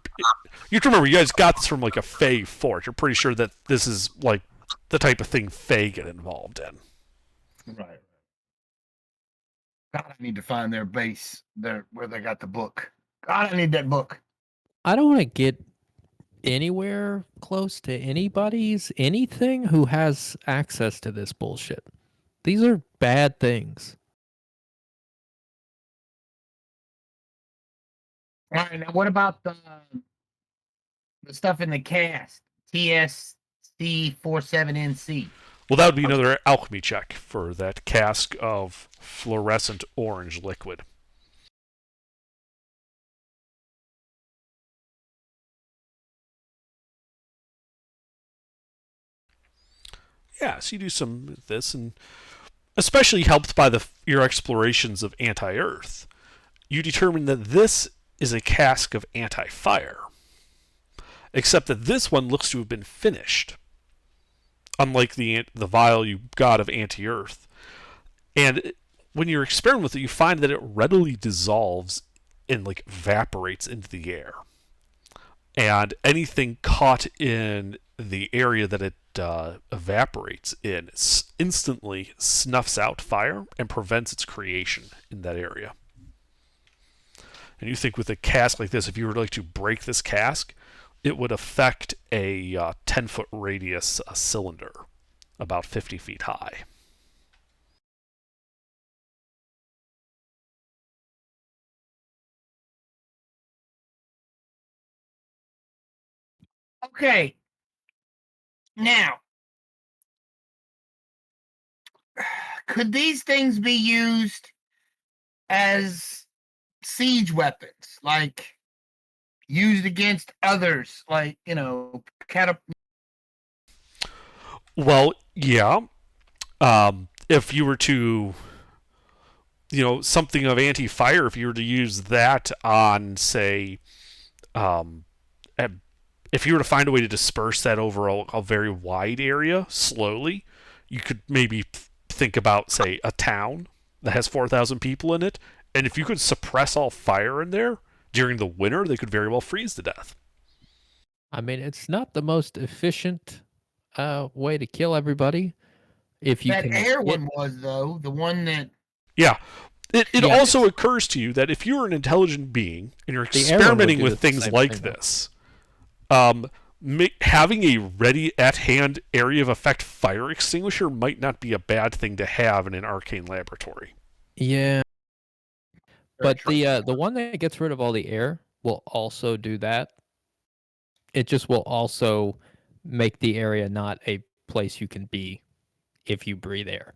You have to remember, you guys got this from like a Fey fort. You're pretty sure that this is like the type of thing Fey get involved in. Right. God, I need to find their base, where they got the book. God, I need that book. I don't want to get anywhere close to anybody's anything who has access to this bullshit. These are bad things. All right, now what about the stuff in the cast? TSC47NC. Well, that would be another alchemy check for that cask of fluorescent orange liquid. Yeah, so you do some of this, and especially helped by your explorations of anti-Earth, you determine that this is a cask of anti-fire. Except that this one looks to have been finished, unlike the vial you got of anti-Earth. And when you're experimenting with it, you find that it readily dissolves and like evaporates into the air. And anything caught in the area that it evaporates in instantly snuffs out fire and prevents its creation in that area. And you think with a cask like this, if you were like to break this cask, it would affect a 10-foot radius cylinder, about 50 feet high. Okay. Now, could these things be used as siege weapons, like used against others, like Well, yeah. If you were to, something of anti-fire, if you were to use that on, say, if you were to find a way to disperse that over a very wide area slowly, you could maybe think about, say, a town that has 4,000 people in it, and if you could suppress all fire in there during the winter, they could very well freeze to death. I mean, it's not the most efficient way to kill everybody. If you that can air get- one was, though, the one that Yeah. It Yeah, also occurs to you that if you're an intelligent being and you're The air one would experimenting do with the things same like thing, though. this, having a ready at hand area of effect fire extinguisher might not be a bad thing to have in an arcane laboratory. Yeah, but true. the one that gets rid of all the air will also do that. It just will also make the area not a place you can be if you breathe air.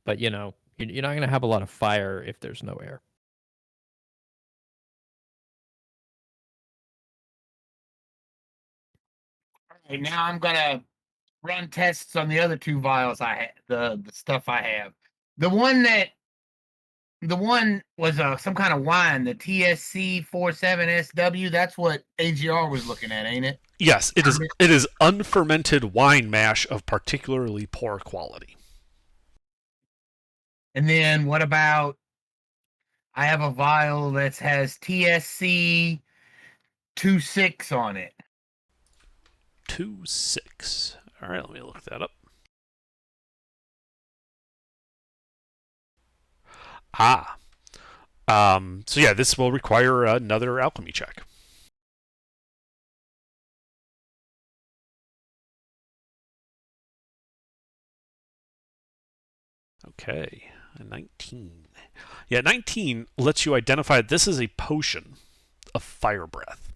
But you're not going to have a lot of fire if there's no air. Okay, now I'm gonna run tests on the other two vials I had, the stuff I have. The one was some kind of wine, the TSC47SW. That's what AGR was looking at, ain't it? Yes, it is. It is unfermented wine mash of particularly poor quality. And then what about? I have a vial that has TSC26 on it. 2.6. All right, let me look that up. Ah. So yeah, this will require another alchemy check. Okay, a 19. Yeah, 19 lets you identify this is a potion of fire breath.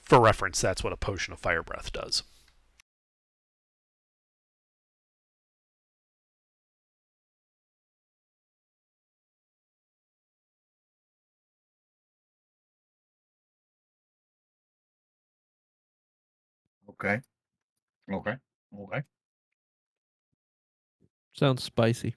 For reference, that's what a potion of fire breath does. Okay. Okay. Okay. Sounds spicy.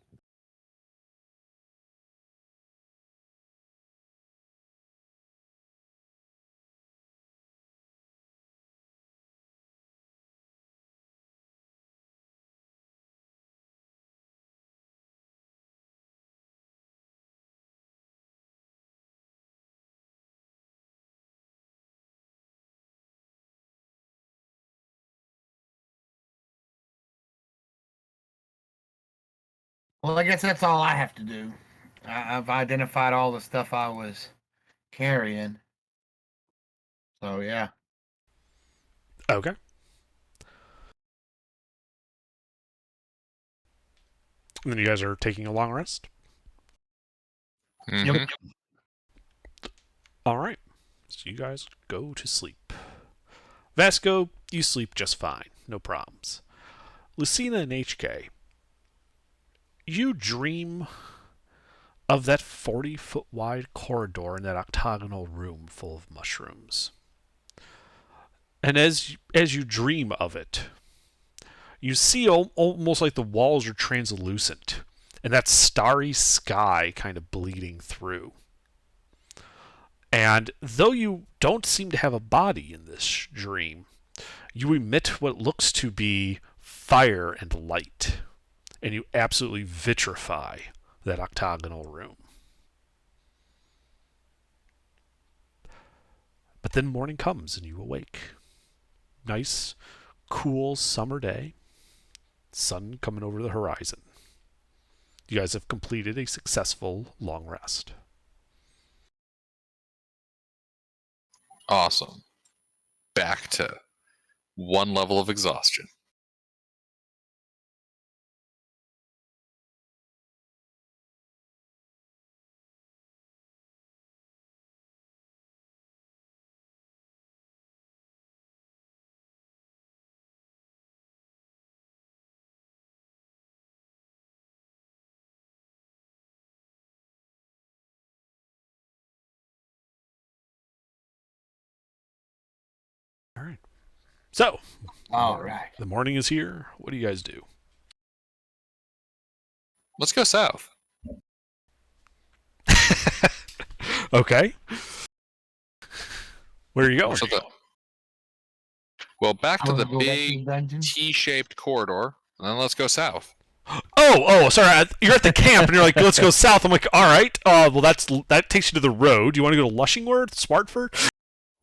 Well, I guess that's all I have to do. I've identified all the stuff I was carrying. So yeah. Okay. And then you guys are taking a long rest. Mhm. All right. So you guys go to sleep. Vasco, you sleep just fine. No problems. Lucina and HK, you dream of that 40-foot wide corridor in that octagonal room full of mushrooms. And as you dream of it, you see almost like the walls are translucent and that starry sky kind of bleeding through. And though you don't seem to have a body in this dream, you emit what looks to be fire and light, and you absolutely vitrify that octagonal room. But then morning comes and you awake. Nice, cool summer day. Sun coming over the horizon. You guys have completed a successful long rest. Awesome. Back to one level of exhaustion. All right. So, All right. the morning is here. What do you guys do? Let's go south. Okay. Where are you going? So well, back to I'm the gonna go back to the big dungeon. T-shaped corridor, and then let's go south. Sorry. You're at the camp, and you're like, let's go south. I'm like, all right. Well, that takes you to the road. Do you want to go to Lushingworth, Swartford?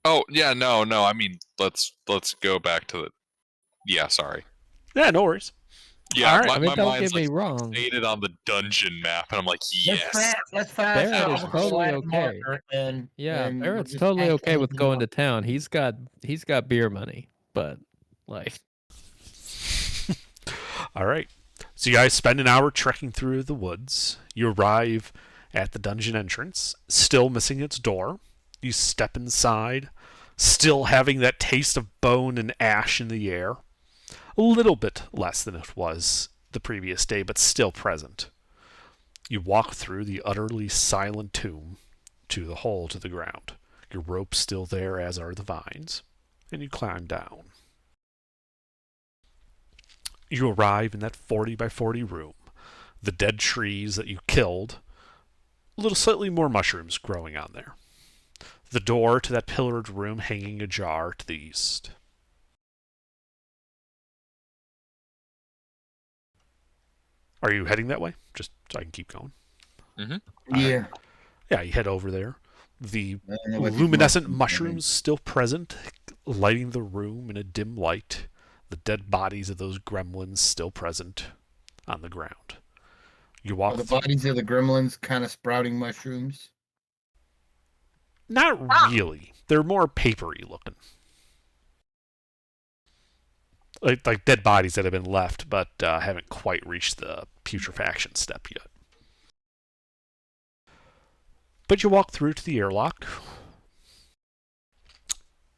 Oh yeah, no. I mean, let's go back to the. Yeah, sorry. Yeah, no worries. Yeah, All right. my, I mean, my don't mind's get me like wrong. stated on the dungeon map, and I'm like, yes. Let's Barrett fast is forward totally to the okay. marker and Yeah, and Barrett's just totally ask okay with anything going to else. town. He's got beer money, but like All right. So you guys spend an hour trekking through the woods. You arrive at the dungeon entrance, still missing its door. You step inside, still having that taste of bone and ash in the air. A little bit less than it was the previous day, but still present. You walk through the utterly silent tomb to the hole to the ground. Your rope's still there, as are the vines, and you climb down. You arrive in that 40 by 40 room. The dead trees that you killed, a little slightly more mushrooms growing on there. The door to that pillared room hanging ajar to the east. Are you heading that way? Just so I can keep going. Yeah. Yeah, you head over there. The I don't know what these luminescent mushrooms mushrooms still present, lighting the room in a dim light. The dead bodies of those gremlins still present on the ground. You Are walk the through. bodies of the gremlins kind of sprouting mushrooms? Not really. They're more papery looking. Like dead bodies that have been left, but haven't quite reached the putrefaction step yet. But you walk through to the airlock,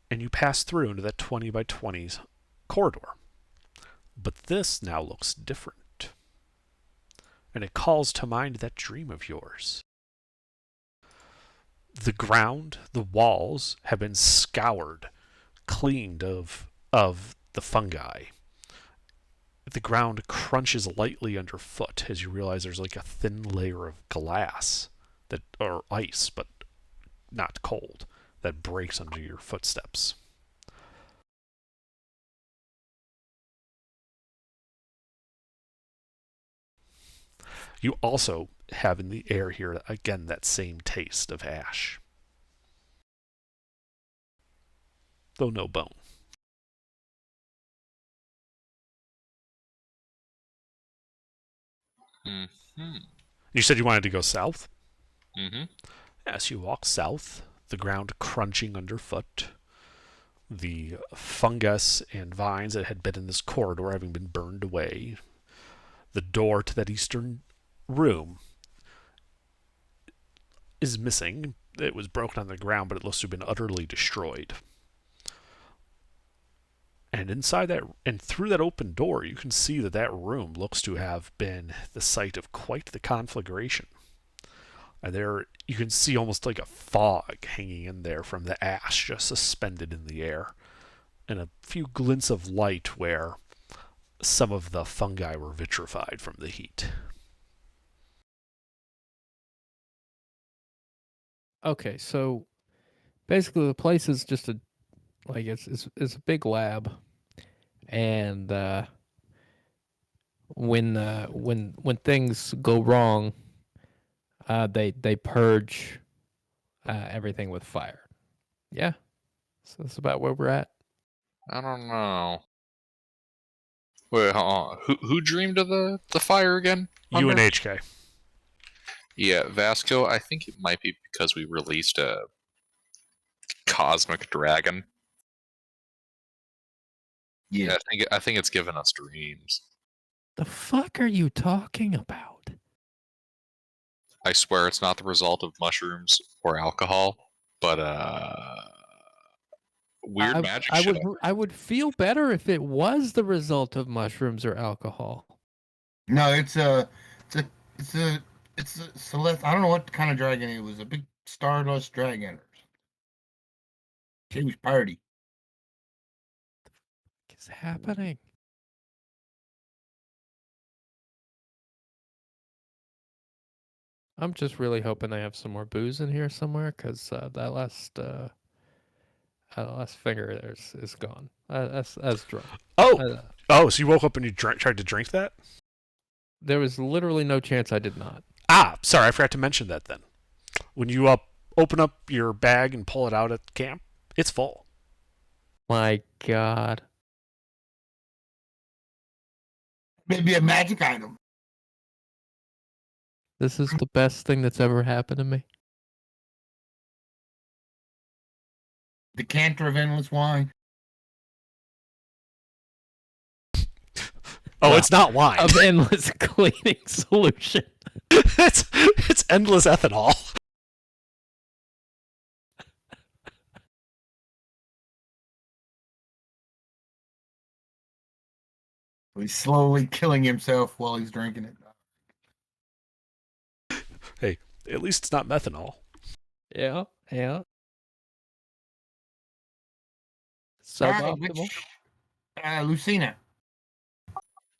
and you pass through into that 20 by 20s corridor. But this now looks different. And it calls to mind that dream of yours. The ground, the walls have been scoured, cleaned of the fungi. The ground crunches lightly underfoot as you realize there's like a thin layer of glass that, or ice, but not cold, that breaks under your footsteps. You also have in the air here, again, that same taste of ash. Though no bone. Mm-hmm. You said you wanted to go south? Mm-hmm. As you walk south, the ground crunching underfoot, the fungus and vines that had been in this corridor having been burned away, the door to that eastern room is missing. It was broken on the ground, but it looks to have been utterly destroyed. And inside that, and through that open door, you can see that that room looks to have been the site of quite the conflagration. And there, you can see almost like a fog hanging in there from the ash just suspended in the air, and a few glints of light where some of the fungi were vitrified from the heat. Okay, so basically the place is just a like it's a big lab, and when things go wrong, they purge everything with fire. Yeah, so that's about where we're at. I don't know. Wait, hold on. Who dreamed of the fire again? You and Hunter? HK. Yeah, Vasco. I think it might be because we released a cosmic dragon. Yeah. I think it's given us dreams. The fuck are you talking about? I swear it's not the result of mushrooms or alcohol, but weird magic shit. I would feel better if it was the result of mushrooms or alcohol. No, it's a celeste. I don't know what kind of dragon it was. A big stardust dragon. She was party. What is happening? I'm just really hoping they have some more booze in here somewhere, because that last finger there is gone. That's drunk. Oh, so you woke up and you tried to drink that? There was literally no chance I did not. Ah, sorry, I forgot to mention that then. When you open up your bag and pull it out at camp, it's full. My God. Maybe a magic item. This is the best thing that's ever happened to me. Decanter of endless wine. Oh, Well, it's not wine. Of endless cleaning solution. it's endless ethanol. He's slowly killing himself while he's drinking it. Hey, at least it's not methanol. Yeah. Alright, Suboptimal. Lucina,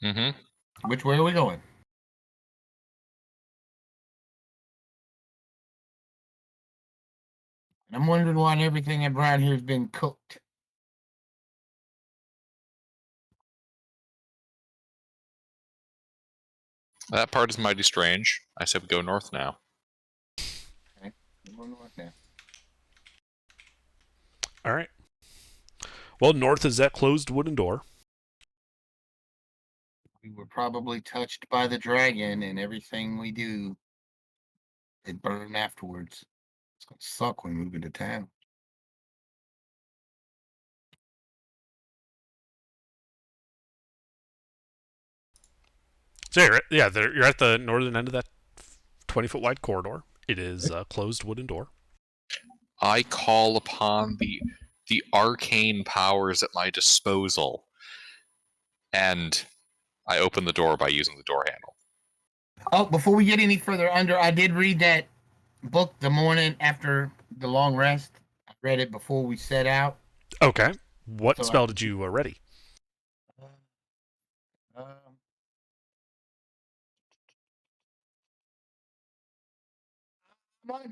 Mm-hmm. which way are we going? I'm wondering why everything around here has been cooked. That part is mighty strange. I said we go north now. I'm going north now. All right. Well, north is that closed wooden door. We were probably touched by the dragon, and everything we do, it burned afterwards. It's gonna suck when we move into town. So you're at the northern end of that 20-foot wide corridor. It is a closed wooden door. I call upon the arcane powers at my disposal, and I open the door by using the door handle. Oh, before we get any further under, I did read that book the morning after the long rest. I read it before we set out. Okay. What So spell did you ready? Um, I'm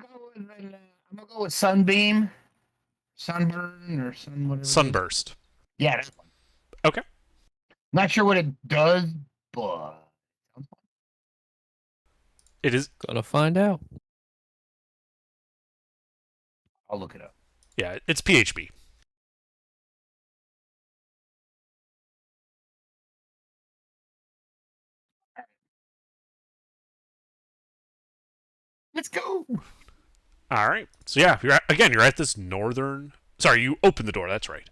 gonna go with sunbeam, sunburn, or sun whatever. it is. Sunburst. Yeah, that one. Okay. Not sure what it does, but sounds fun. It is. Gonna find out. I'll look it up. Yeah, it's PHB. Let's go. All right. So yeah, you're at this northern. Sorry, you open the door. That's right.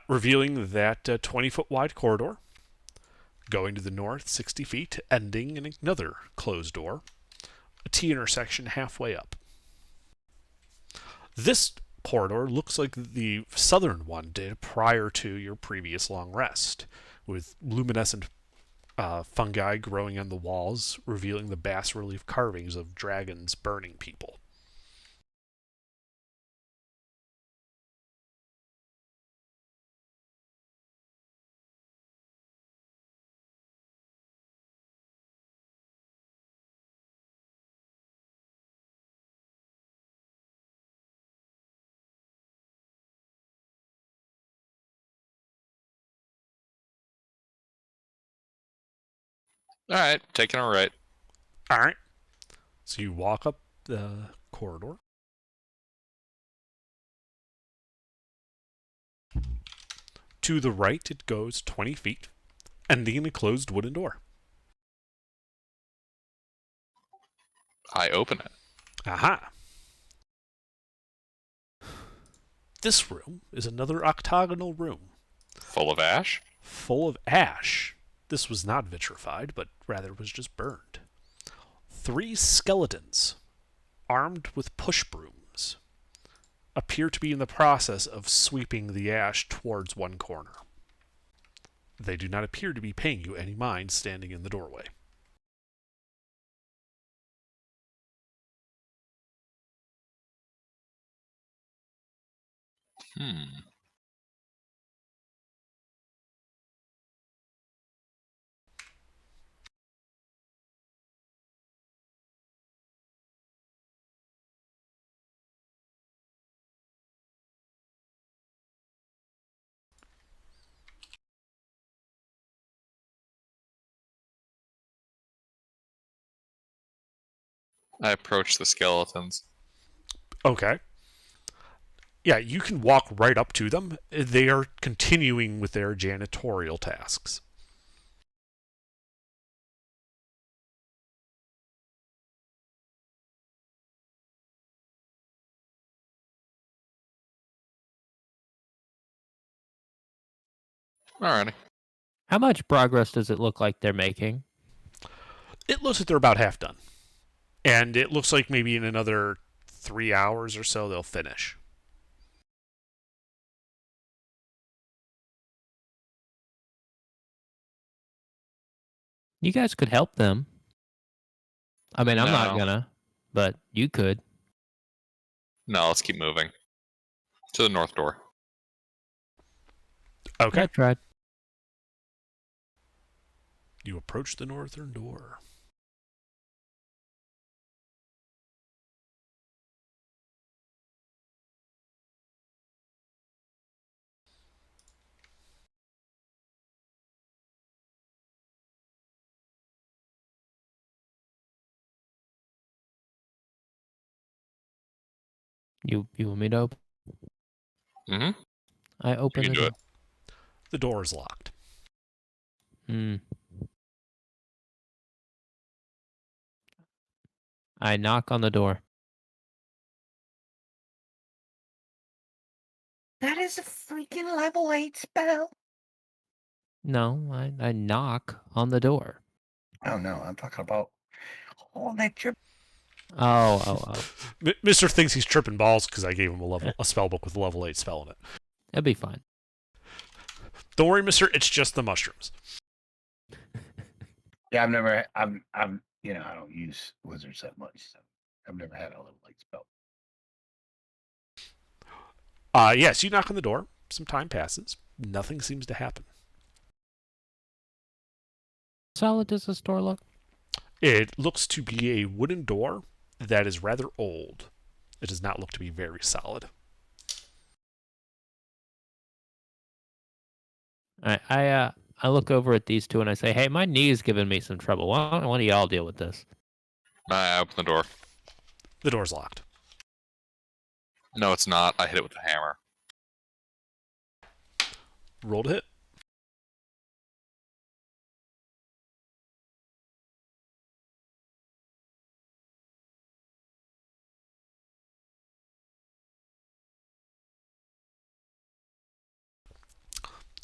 Revealing that 20-foot wide corridor, going to the north 60 feet, ending in another closed door, a T intersection halfway up. This corridor looks like the southern one did prior to your previous long rest, with luminescent fungi growing on the walls, revealing the bas-relief carvings of dragons burning people. All right, taking a right. All right. So you walk up the corridor. To the right, it goes 20 feet, ending in a closed wooden door. I open it. Aha. This room is another octagonal room, Full of ash. full of ash. This was not vitrified, but rather was just burned. 3 skeletons, armed with push brooms, appear to be in the process of sweeping the ash towards one corner. They do not appear to be paying you any mind standing in the doorway. I approach the skeletons. Okay. Yeah, you can walk right up to them. They are continuing with their janitorial tasks. Alrighty. How much progress does it look like they're making? It looks like they're about half done. And it looks like maybe in another 3 hours or so they'll finish. You guys could help them. I mean, I'm not No. gonna, but you could. No, let's keep moving. To the north door. Okay. I tried. You approach the northern door. You want me to open? Mm-hmm. I open You can the do door. The door is locked. I knock on the door. That is a freaking level 8 spell. No, I knock on the door. Oh no, I'm talking about all that trip. Oh. Mr. thinks he's tripping balls because I gave him a spell book with a level 8 spell in it. That'd be fine. Don't worry, mister, it's just the mushrooms. Yeah, I'm I don't use wizards that much, so I've never had a level 8 spell. Yes, you knock on the door. Some time passes. Nothing seems to happen. solid does this door look? It looks to be a wooden door that is rather old. It does not look to be very solid. All right, I look over at these two and I say, "Hey, my knee's giving me some trouble. Why don't one of y'all deal with this?" I open the door. The door's locked. No, it's not. I hit it with a hammer. Roll to hit.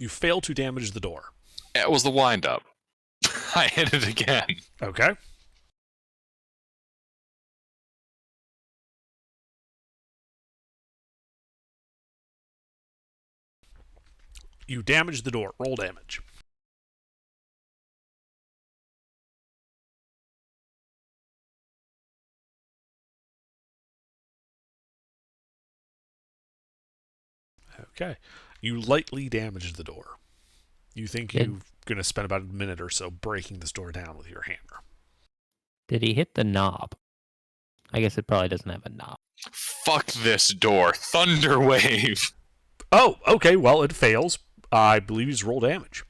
You fail to damage the door. It was the wind-up. I hit it again. Okay. You damage the door. Roll damage. Okay. You lightly damage the door. You think Did- you're going to spend about a minute or so breaking this door down with your hammer. Did he hit the knob? I guess it probably doesn't have a knob. Fuck this door. Thunder wave. Oh, okay. Well, it fails. I believe he's roll damage.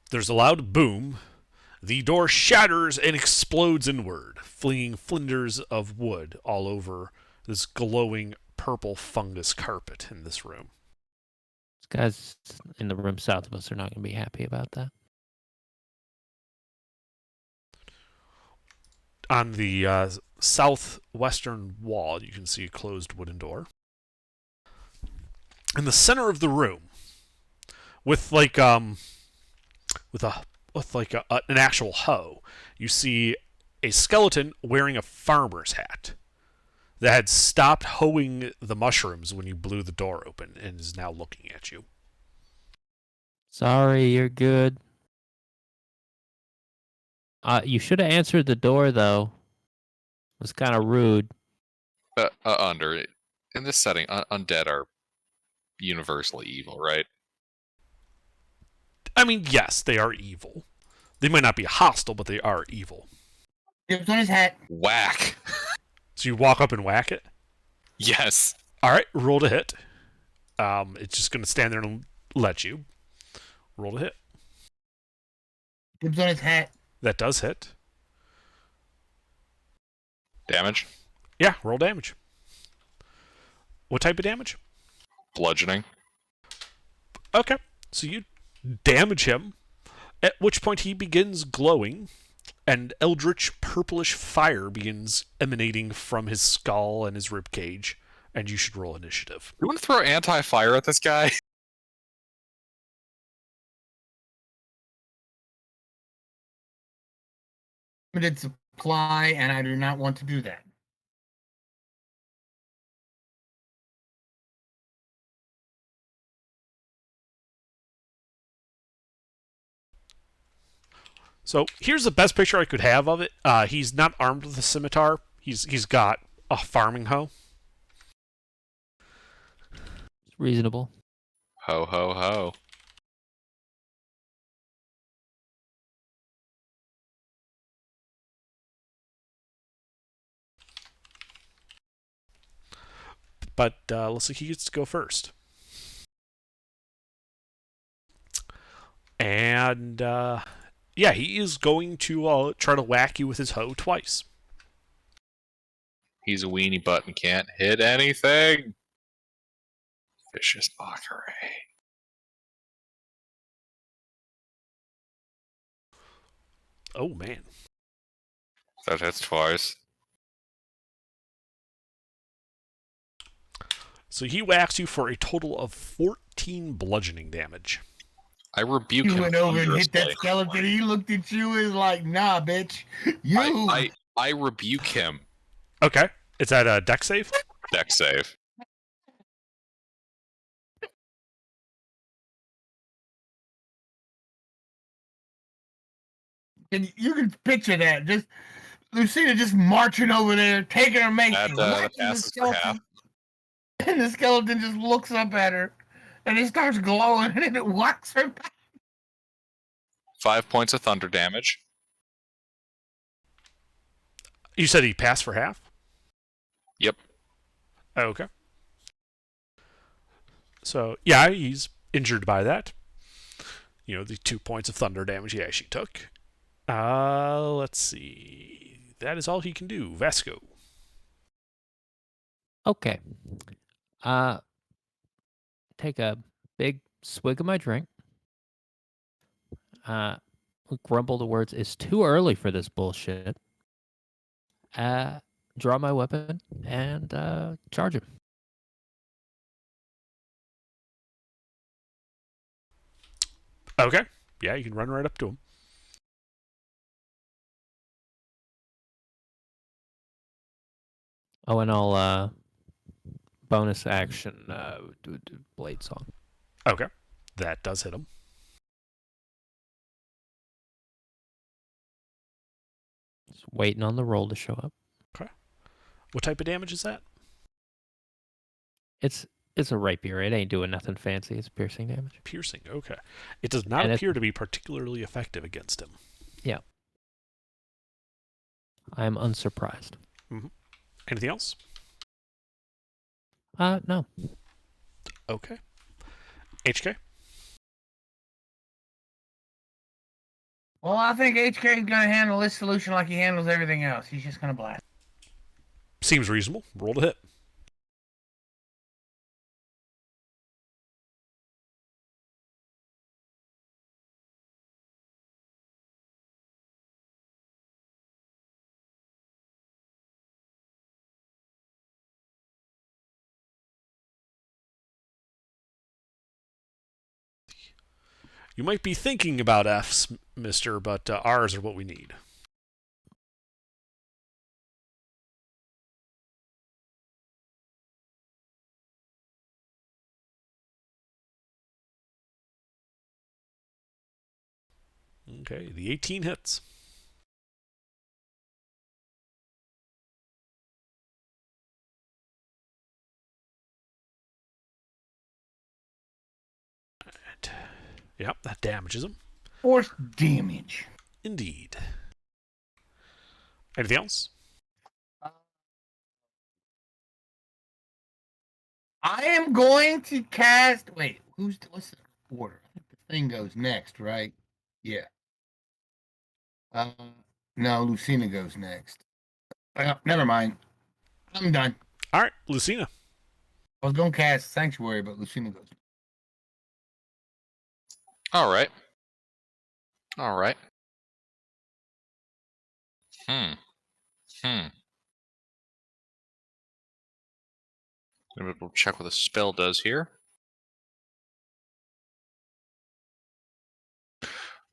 There's a loud boom. The door shatters and explodes inward, flinging flinders of wood all over this glowing purple fungus carpet in this room. These guys in the room south of us are not going to be happy about that. On the southwestern wall, you can see a closed wooden door. In the center of the room, with an actual hoe, you see a skeleton wearing a farmer's hat that had stopped hoeing the mushrooms when you blew the door open and is now looking at you. Sorry, you're good. You should have answered the door, though. It was kind of rude. Under. In this setting, undead are universally evil, right? I mean, yes, they are evil. They might not be hostile, but they are evil. Dibs on his hat. Whack. So you walk up and whack it. Yes. All right, roll to hit. It's just going to stand there and let you. Roll to hit. Dibs on his hat. That does hit. Damage. Yeah, roll damage. What type of damage? Bludgeoning. Okay, so you damage him, at which point he begins glowing, and eldritch purplish fire begins emanating from his skull and his rib cage, and you should roll initiative. You want to throw anti-fire at this guy? Limited supply, and I do not want to do that. So here's the best picture I could have of it. He's not armed with a scimitar. He's got a farming hoe. It's reasonable. Ho, ho, ho. But looks like he gets to go first. And yeah, he is going to try to whack you with his hoe twice. He's a weenie butt and can't hit anything. Vicious mockery. Oh man. That hits twice. So he whacks you for a total of 14 bludgeoning damage. I rebuke You him. went over and hit that thunderously. skeleton. He looked at you and was like, nah, bitch. You. I rebuke him. Okay. Is that a dex save? Deck save. And you can picture that. Just Lucina just marching over there, taking her mace, That whacking the passes for half. skeleton, and the skeleton just looks up at her, and it starts glowing, and it whacks her back. 5 points of thunder damage. You said he passed for half? Yep. Okay. So, yeah, he's injured by that. The 2 points of thunder damage he actually took. Let's see. That is all he can do. Vasco. Okay. Take a big swig of my drink. Grumble the words, "It's too early for this bullshit." Draw my weapon and charge him. Okay. Yeah, you can run right up to him. Oh, and I'll bonus action do blade song. Okay. That does hit him. Just waiting on the roll to show up. What type of damage is that? It's a rapier. It ain't doing nothing fancy. It's piercing damage. Piercing. Okay. It does not And appear to be particularly effective against him. Yeah. I am unsurprised. Anything else? No. Okay. HK? Well, I think HK is gonna handle this solution like he handles everything else. He's just gonna blast. Seems reasonable. Roll to hit. You might be thinking about F's, mister, but R's are what we need. Okay, the 18 hits. Right. Yep, that damages him. Force damage. Indeed. Anything else? I am going to cast. Wait, what's the order? I think the thing goes next, right? Yeah. No, Lucina goes next. Never mind. I'm done. All right, Lucina. I was going to cast Sanctuary, but Lucina goes. All right. We'll check what the spell does here.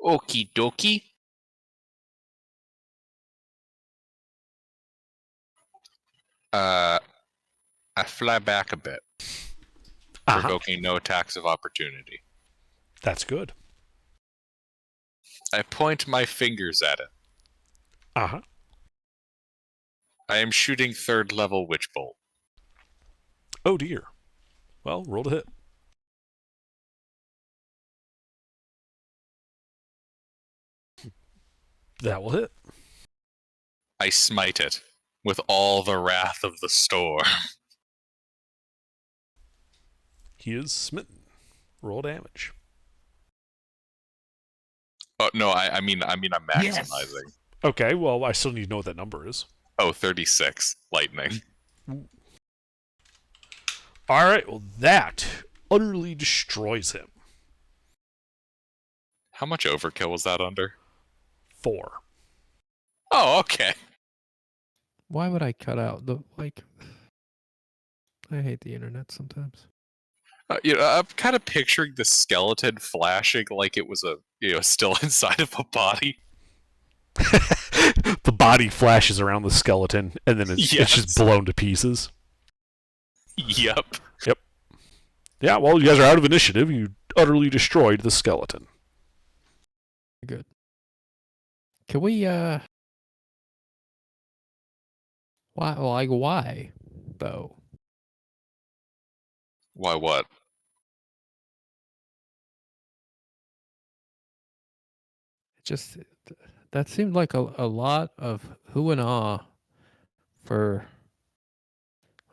Okie dokie. I fly back a bit, provoking no attacks of opportunity. That's good. I point my fingers at it. Uh-huh. I am shooting 3rd level Witch Bolt. Oh, dear. Well, roll to hit. That will hit. I smite it with all the wrath of the storm. He is smitten. Roll damage. Oh, no, I mean I'm maximizing. Yes. Okay, well, I still need to know what that number is. Oh, 36 lightning. All right, well, that utterly destroys him. How much overkill was that under? 4. Oh, okay. Why would I cut out the I hate the internet sometimes. I'm kind of picturing the skeleton flashing like it was still inside of a body. The body flashes around the skeleton, and then it's just blown to pieces. Yep. Yeah, well, you guys are out of initiative. You utterly destroyed the skeleton. Good. Can we Why? Like why, though? Why what? Just that seemed like a lot of who and ah for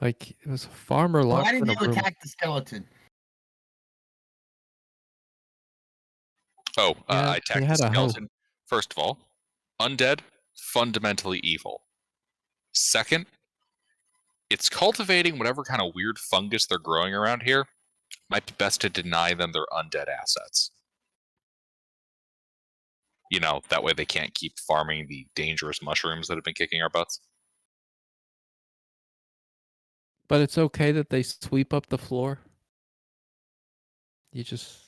like it was a farmer Why locked did in a you room. attack the skeleton? Oh, Yeah, I he attacked the had a hoe. skeleton. First of all, undead, fundamentally evil. Second, it's cultivating whatever kind of weird fungus they're growing around here. Might be best to deny them their undead assets. You know, that way they can't keep farming the dangerous mushrooms that have been kicking our butts. But it's okay that they sweep up the floor. You just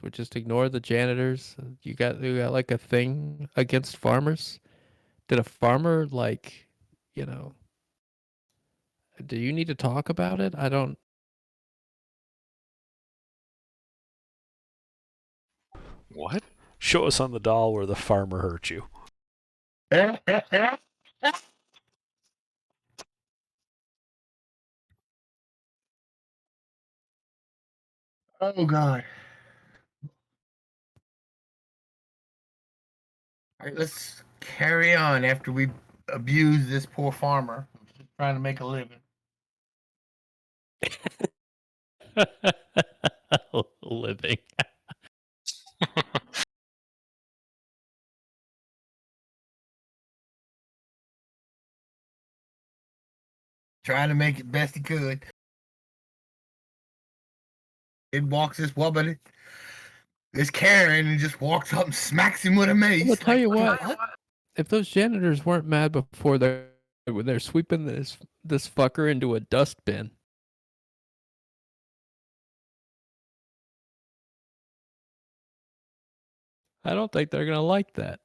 we just ignore the janitors. You got like a thing against farmers? Did a farmer like, you know, do you need to talk about it? I don't. What? Show us on the doll where the farmer hurt you. Oh God. All right, let's carry on after we abuse this poor farmer who's just trying to make a living. Living. Trying to make it best he could. It walks this woman, this Karen, and just walks up and smacks him with a mace. I'm gonna tell you Like, what. If those janitors weren't mad before they're sweeping this fucker into a dustbin. I don't think they're gonna like that.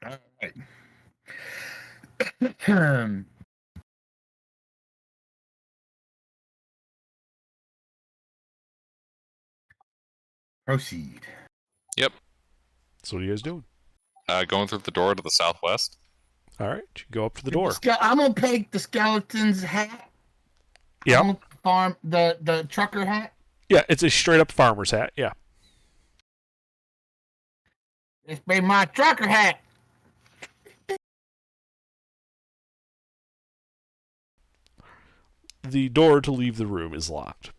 All right. Proceed. So what are you guys doing? Going through the door to the southwest. All right, you go up to the door. I'm gonna take the skeleton's hat. Yeah. I'm gonna farm the trucker hat. Yeah, it's a straight up farmer's hat. Yeah. It's be my trucker hat. The door to leave the room is locked.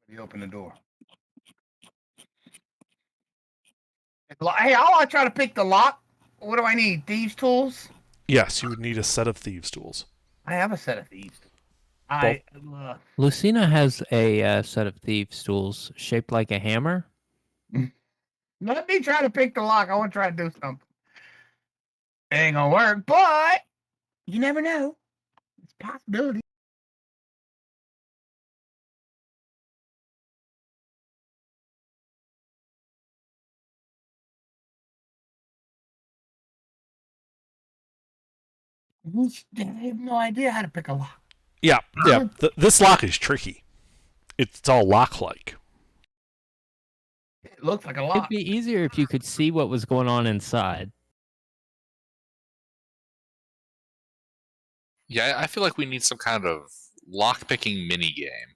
You open the door. Hey, I want to try to pick the lock. What do I need? Thieves' tools? Yes, you would need a set of thieves' tools. I have a set of thieves' tools. Lucina has a set of thieves' tools shaped like a hammer. Let me try to pick the lock. I want to try to do something. It ain't gonna work, but you never know. It's a possibility. I have no idea how to pick a lock. Yeah. This lock is tricky. It's all lock-like. It looks like a It'd lock. be easier if you could see what was going on inside. Yeah, I feel like we need some kind of lockpicking mini game.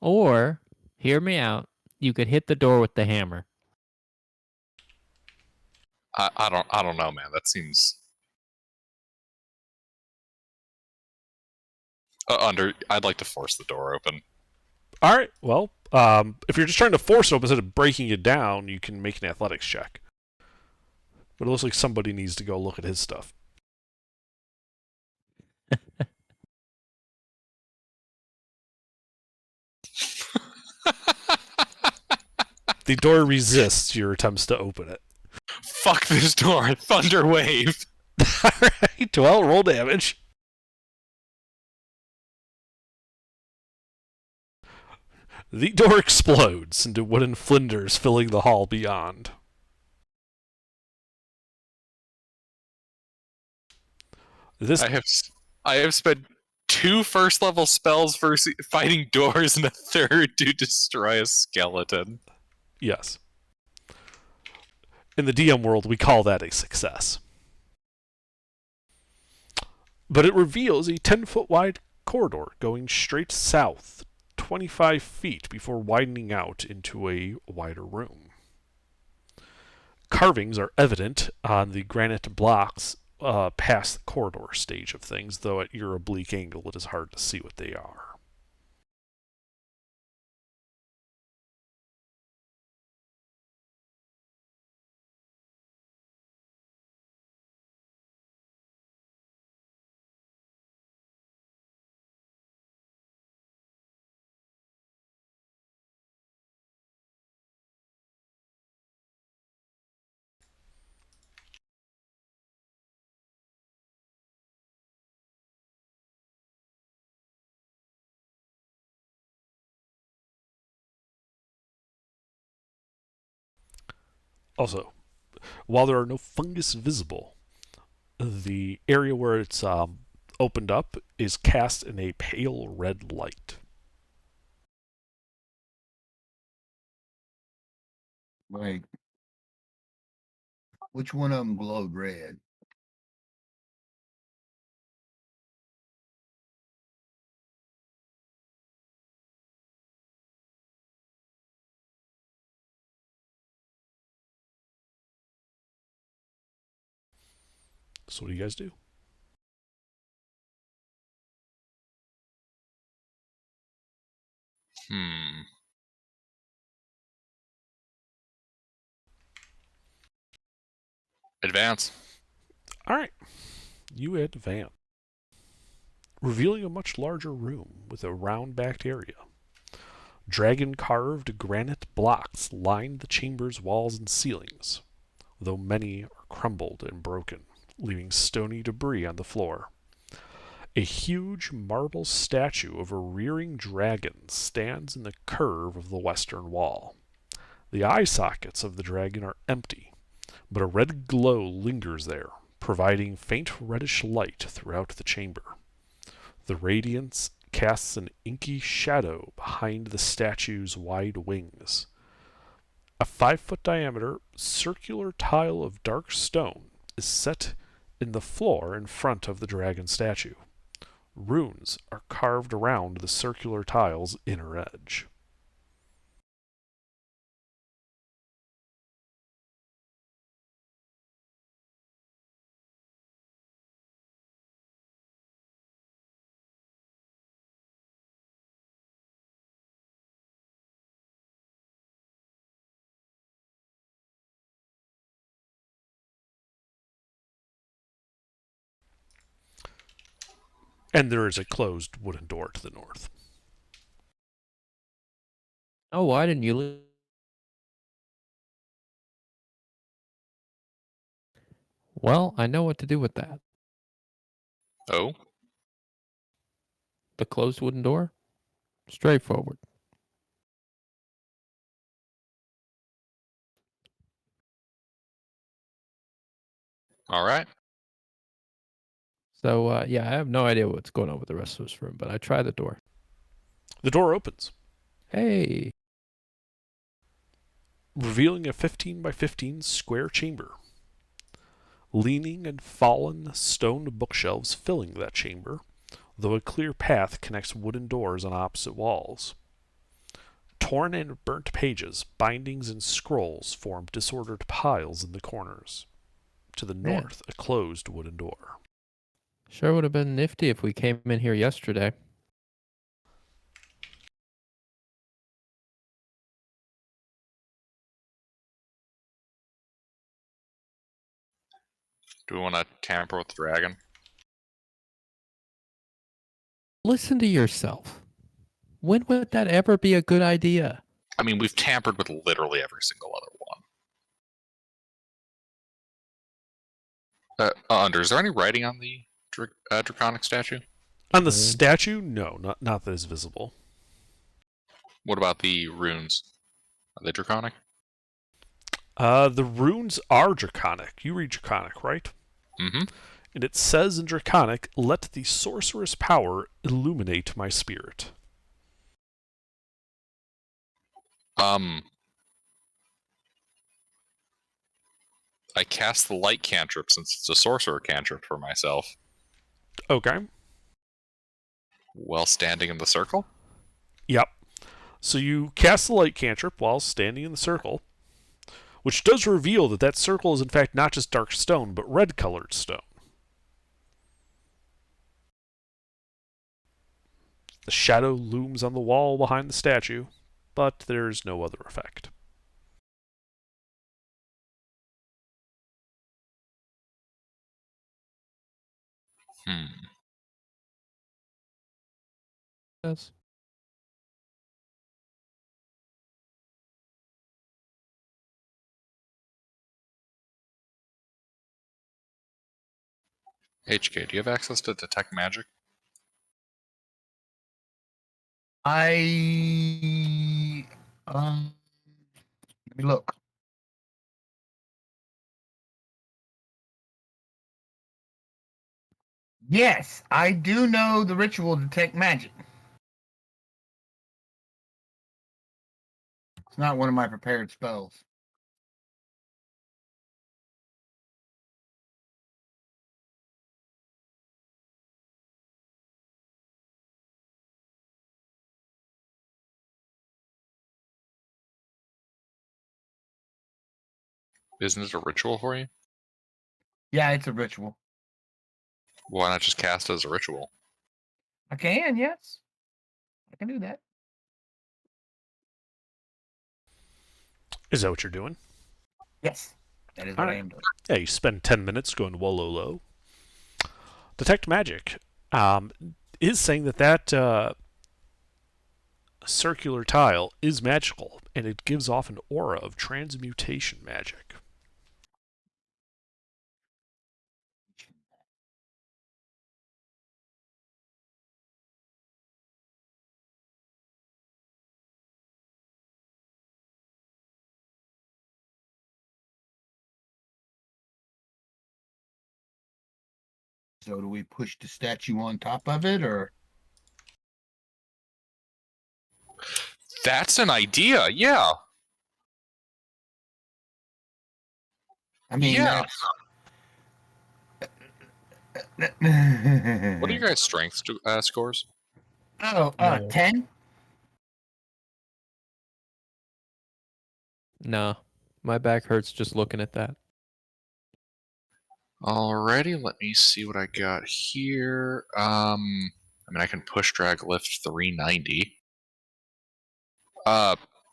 Or, hear me out, you could hit the door with the hammer. I don't know, man. That seems I'd like to force the door open. All right. Well, if you're just trying to force it open instead of breaking it down, you can make an athletics check. But it looks like somebody needs to go look at his stuff. The door resists your attempts to open it. Fuck this door, thunder wave. All right. Well, roll damage. The door explodes into wooden flinders filling the hall beyond. This I have I have spent 2 first-level spells for fighting doors and a third to destroy a skeleton. Yes. In the DM world, we call that a success. But it reveals a 10-foot wide corridor going straight south, 25 feet before widening out into a wider room. Carvings are evident on the granite blocks past the corridor stage of things, though at your oblique angle it is hard to see what they are. Also, while there are no fungus visible, the area where it's opened up is cast in a pale red light. Like, which one of them glowed red? So what do you guys do? Advance. Alright, you advance, revealing a much larger room with a round-backed area. Dragon-carved granite blocks line the chamber's walls and ceilings, though many are crumbled and broken, leaving stony debris on the floor. A huge marble statue of a rearing dragon stands in the curve of the western wall. The eye sockets of the dragon are empty, but a red glow lingers there, providing faint reddish light throughout the chamber. The radiance casts an inky shadow behind the statue's wide wings. A 5-foot diameter circular tile of dark stone is set in the floor in front of the dragon statue. Runes are carved around the circular tile's inner edge. And there is a closed wooden door to the north. Oh, why didn't you leave? Well, I know what to do with that. Oh? The closed wooden door? Straightforward. Alright. So, yeah, I have no idea what's going on with the rest of this room, but I try the door. The door opens, Hey, revealing a 15 by 15 square chamber. Leaning and fallen stone bookshelves filling that chamber, though a clear path connects wooden doors on opposite walls. Torn and burnt pages, bindings, and scrolls form disordered piles in the corners. To the Man. north, a closed wooden door. sure would have been nifty if we came in here yesterday. Do we want to tamper with the dragon? Listen to yourself. When would that ever be a good idea? I mean, we've tampered with literally every single other one. Under, is there any writing on the draconic statue? On the Mhm. statue, no, not that is visible. What about the runes? Are they draconic? The runes are draconic. You read draconic, right? Mm-hmm. And it says in Draconic, let the sorcerer's power illuminate my spirit. I cast the light cantrip since it's a sorcerer cantrip for myself Okay. while standing in the circle. Yep. So you cast the light cantrip while standing in the circle, which does reveal that that circle is in fact not just dark stone, but red-colored stone. The shadow looms on the wall behind the statue, but there's no other effect. Yes. HK, do you have access to detect magic? Let me look. Yes, I do know the ritual detect magic. It's not one of my prepared spells. Isn't it a ritual for you? Yeah, it's a ritual. Why not just cast it as a ritual? I can, yes. I can do that. Is that what you're doing? Yes. That is All what I right. am doing. Yeah, you spend 10 minutes going Wololo. Detect magic is saying that circular tile is magical, and it gives off an aura of transmutation magic. So do we push the statue on top of it, or That's an idea, yeah. I mean, Yeah. that's What are your guys' strength scores? Oh, No. 10? Nah. My back hurts just looking at that. Alrighty, let me see what I got here. I mean, I can push, drag, lift 390.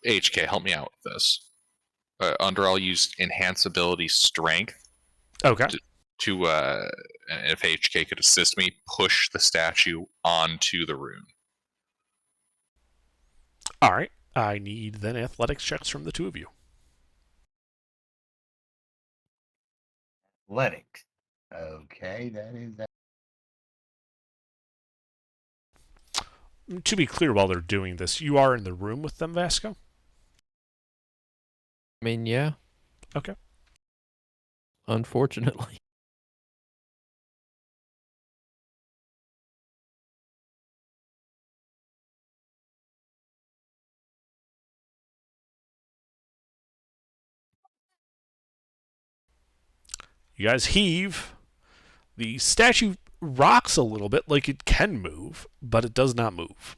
HK, help me out with this. I'll use enhance ability strength Okay. to if HK could assist me, push the statue onto the rune. All right. I need then athletics checks from the two of you. Athletics. Okay, that is that. To be clear, while they're doing this, you are in the room with them, Vasco? I mean, yeah. Okay. Unfortunately. You guys heave. The statue rocks a little bit, like it can move, but it does not move.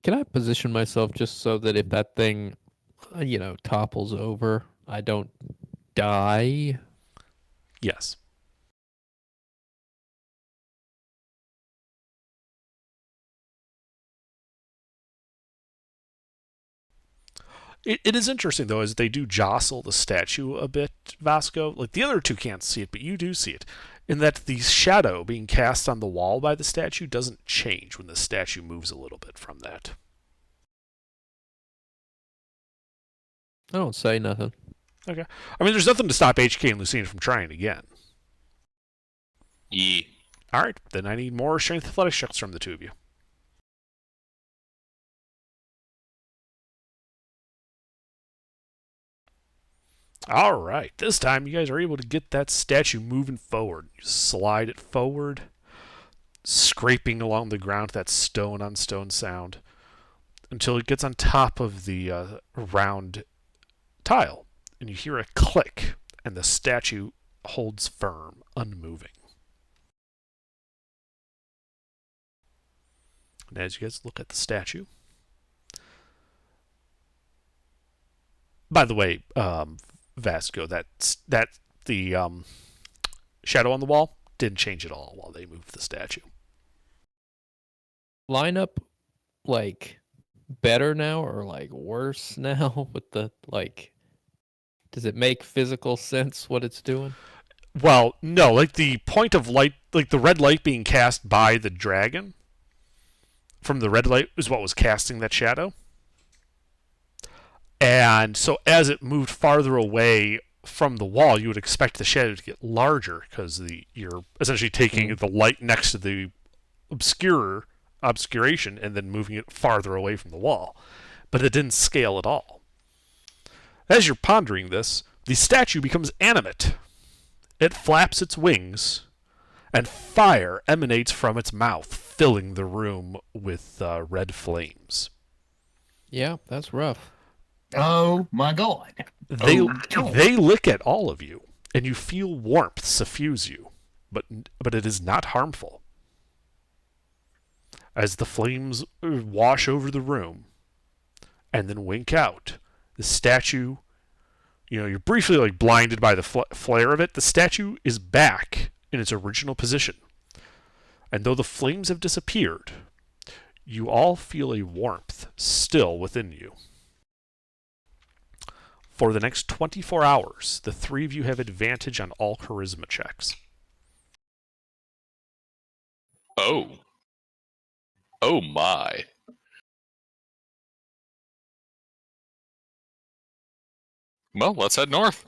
Can I position myself just so that if that thing, topples over, I don't die? Yes. It is interesting, though, as they do jostle the statue a bit, Vasco. Like, the other two can't see it, but you do see it. In that the shadow being cast on the wall by the statue doesn't change when the statue moves a little bit from that. I don't say nothing. Okay. I mean, there's nothing to stop HK and Lucina from trying again. Yeah. All right, then I need more strength athletics checks from the two of you. All right, this time you guys are able to get that statue moving forward. You slide it forward, scraping along the ground, that stone on stone sound, until it gets on top of the round tile, and you hear a click, and the statue holds firm, unmoving. And as you guys look at the statue, by the way, Vasco, that the shadow on the wall didn't change at all while they moved the statue. Line up like better now or like worse now with the like? Does it make physical sense what it's doing? Well, no, like the point of light, like the red light being cast by the dragon from the red light is what was casting that shadow. And so as it moved farther away from the wall, you would expect the shadow to get larger because you're essentially taking the light next to the obscuration and then moving it farther away from the wall. But it didn't scale at all. As you're pondering this, the statue becomes animate. It flaps its wings, and fire emanates from its mouth, filling the room with red flames. Yeah, that's rough. Oh my God. They Oh, no. they lick at all of you, and you feel warmth suffuse you, but it is not harmful. As the flames wash over the room, and then wink out, the statue, you're briefly like blinded by the flare of it. The statue is back in its original position, and though the flames have disappeared, you all feel a warmth still within you. For the next 24 hours, the three of you have advantage on all charisma checks. Oh. Oh my. Well, let's head north.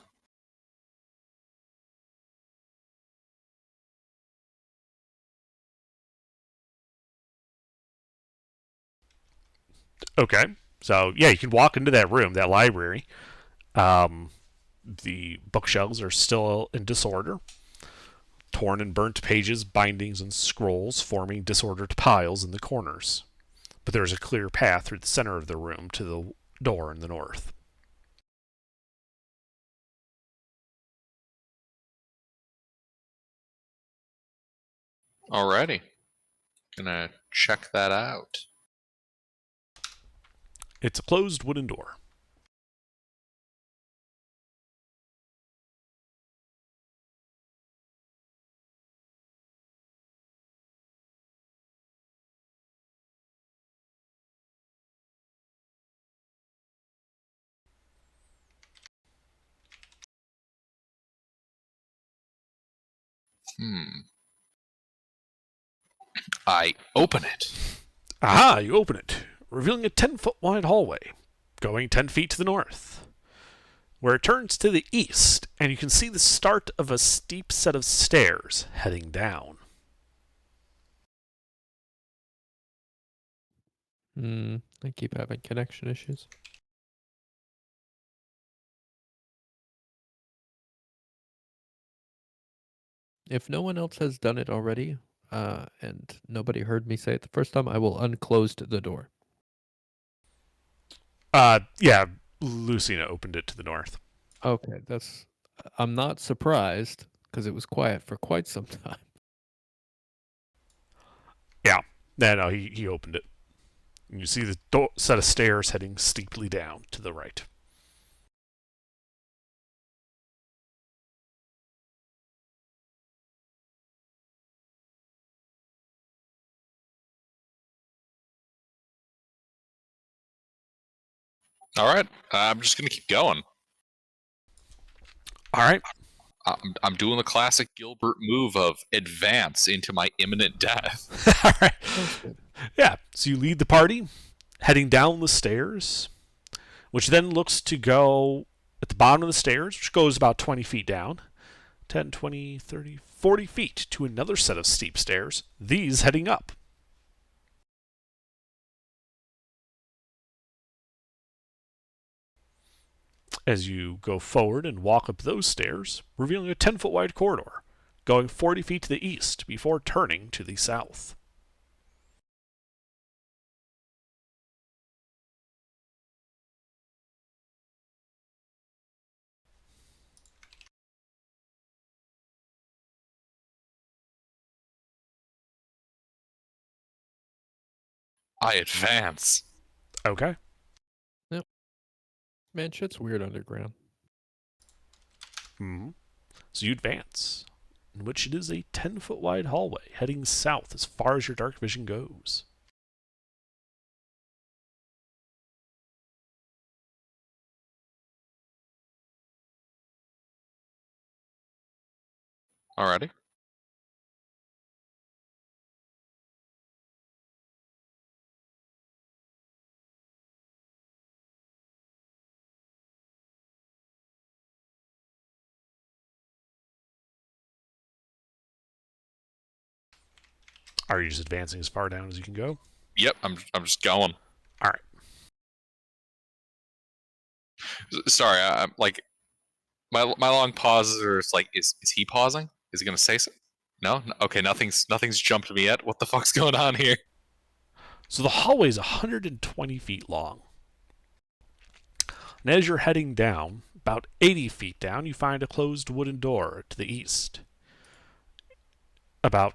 Okay. So, yeah, you can walk into that room, that library. The bookshelves are still in disorder. Torn and burnt pages, bindings, and scrolls forming disordered piles in the corners. But there is a clear path through the center of the room to the door in the north. Alrighty. Gonna check that out. It's a closed wooden door. I open it. Aha! You open it, revealing a 10-foot wide hallway, going 10 feet to the north, where it turns to the east, and you can see the start of a steep set of stairs heading down. I keep having connection issues. If no one else has done it already, and nobody heard me say it the first time, I will unclose the door. Yeah, Lucina opened it to the north. Okay, I'm not surprised because it was quiet for quite some time. Yeah, no, he opened it. And you see the set of stairs heading steeply down to the right. Alright, I'm just gonna keep going. All right. I'm doing the classic Gilbert move of advance into my imminent death. All right. Sounds good. Yeah, so you lead the party, heading down the stairs, which then looks to go at the bottom of the stairs, which goes about 20 feet down, 10, 20, 30, 40 feet to another set of steep stairs, these heading up. as you go forward and walk up those stairs, revealing a 10-foot wide corridor, going 40 feet to the east before turning to the south. I advance. Okay. Man, shit's weird underground. Mm-hmm. So you advance, in which it is a 10-foot wide hallway heading south as far as your dark vision goes. Alrighty. Are you just advancing as far down as you can go? Yep, I'm just going. All right. Sorry, I'm like my long pauses are just like, is he pausing? Is he gonna say something? No? Okay, nothing's jumped me yet. What the fuck's going on here? So the hallway is 120 feet long. And as you're heading down, about 80 feet down, you find a closed wooden door to the east. About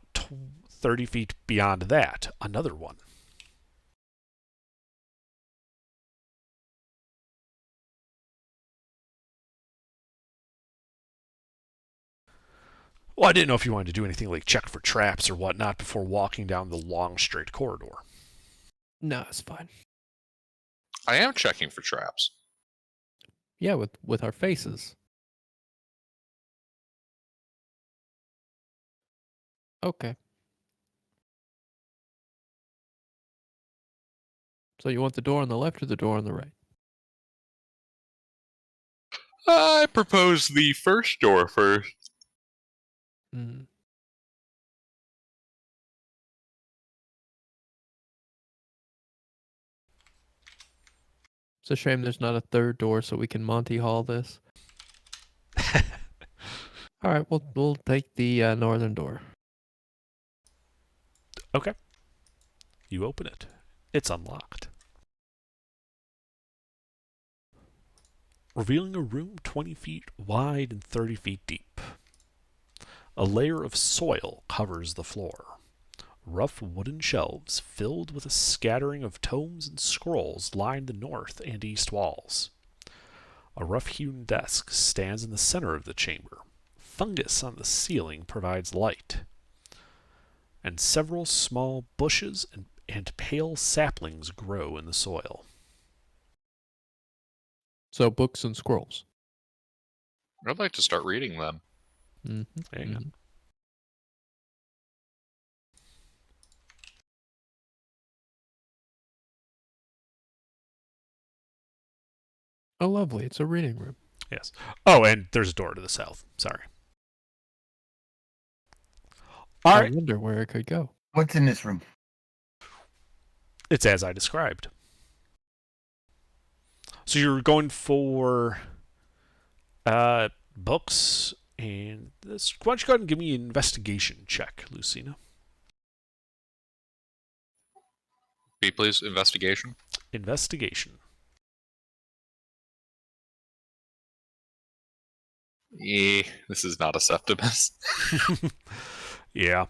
30 feet beyond that, another one. Well, I didn't know if you wanted to do anything like check for traps or whatnot before walking down the long, straight corridor. No, it's fine. I am checking for traps. Yeah, with our faces. Okay. So you want the door on the left or the door on the right? I propose the first door first. Mm. It's a shame there's not a third door so we can Monty Hall this. All right, we'll take the northern door. Okay. You open it. It's unlocked. Revealing a room 20 feet wide and 30 feet deep. A layer of soil covers the floor. Rough wooden shelves filled with a scattering of tomes and scrolls line the north and east walls. A rough-hewn desk stands in the center of the chamber. Fungus on the ceiling provides light. And several small bushes and pale saplings grow in the soil. So books and scrolls. I'd like to start reading them. Mm-hmm. Hang on. Oh, lovely. It's a reading room. Yes. Oh, and there's a door to the south. Sorry. All I right. wonder where it could go. What's in this room? It's as I described. So you're going for books and this. Why don't you go ahead and give me an investigation check, Lucina? B, please. Investigation. Investigation. This is not a Septimus. Yeah.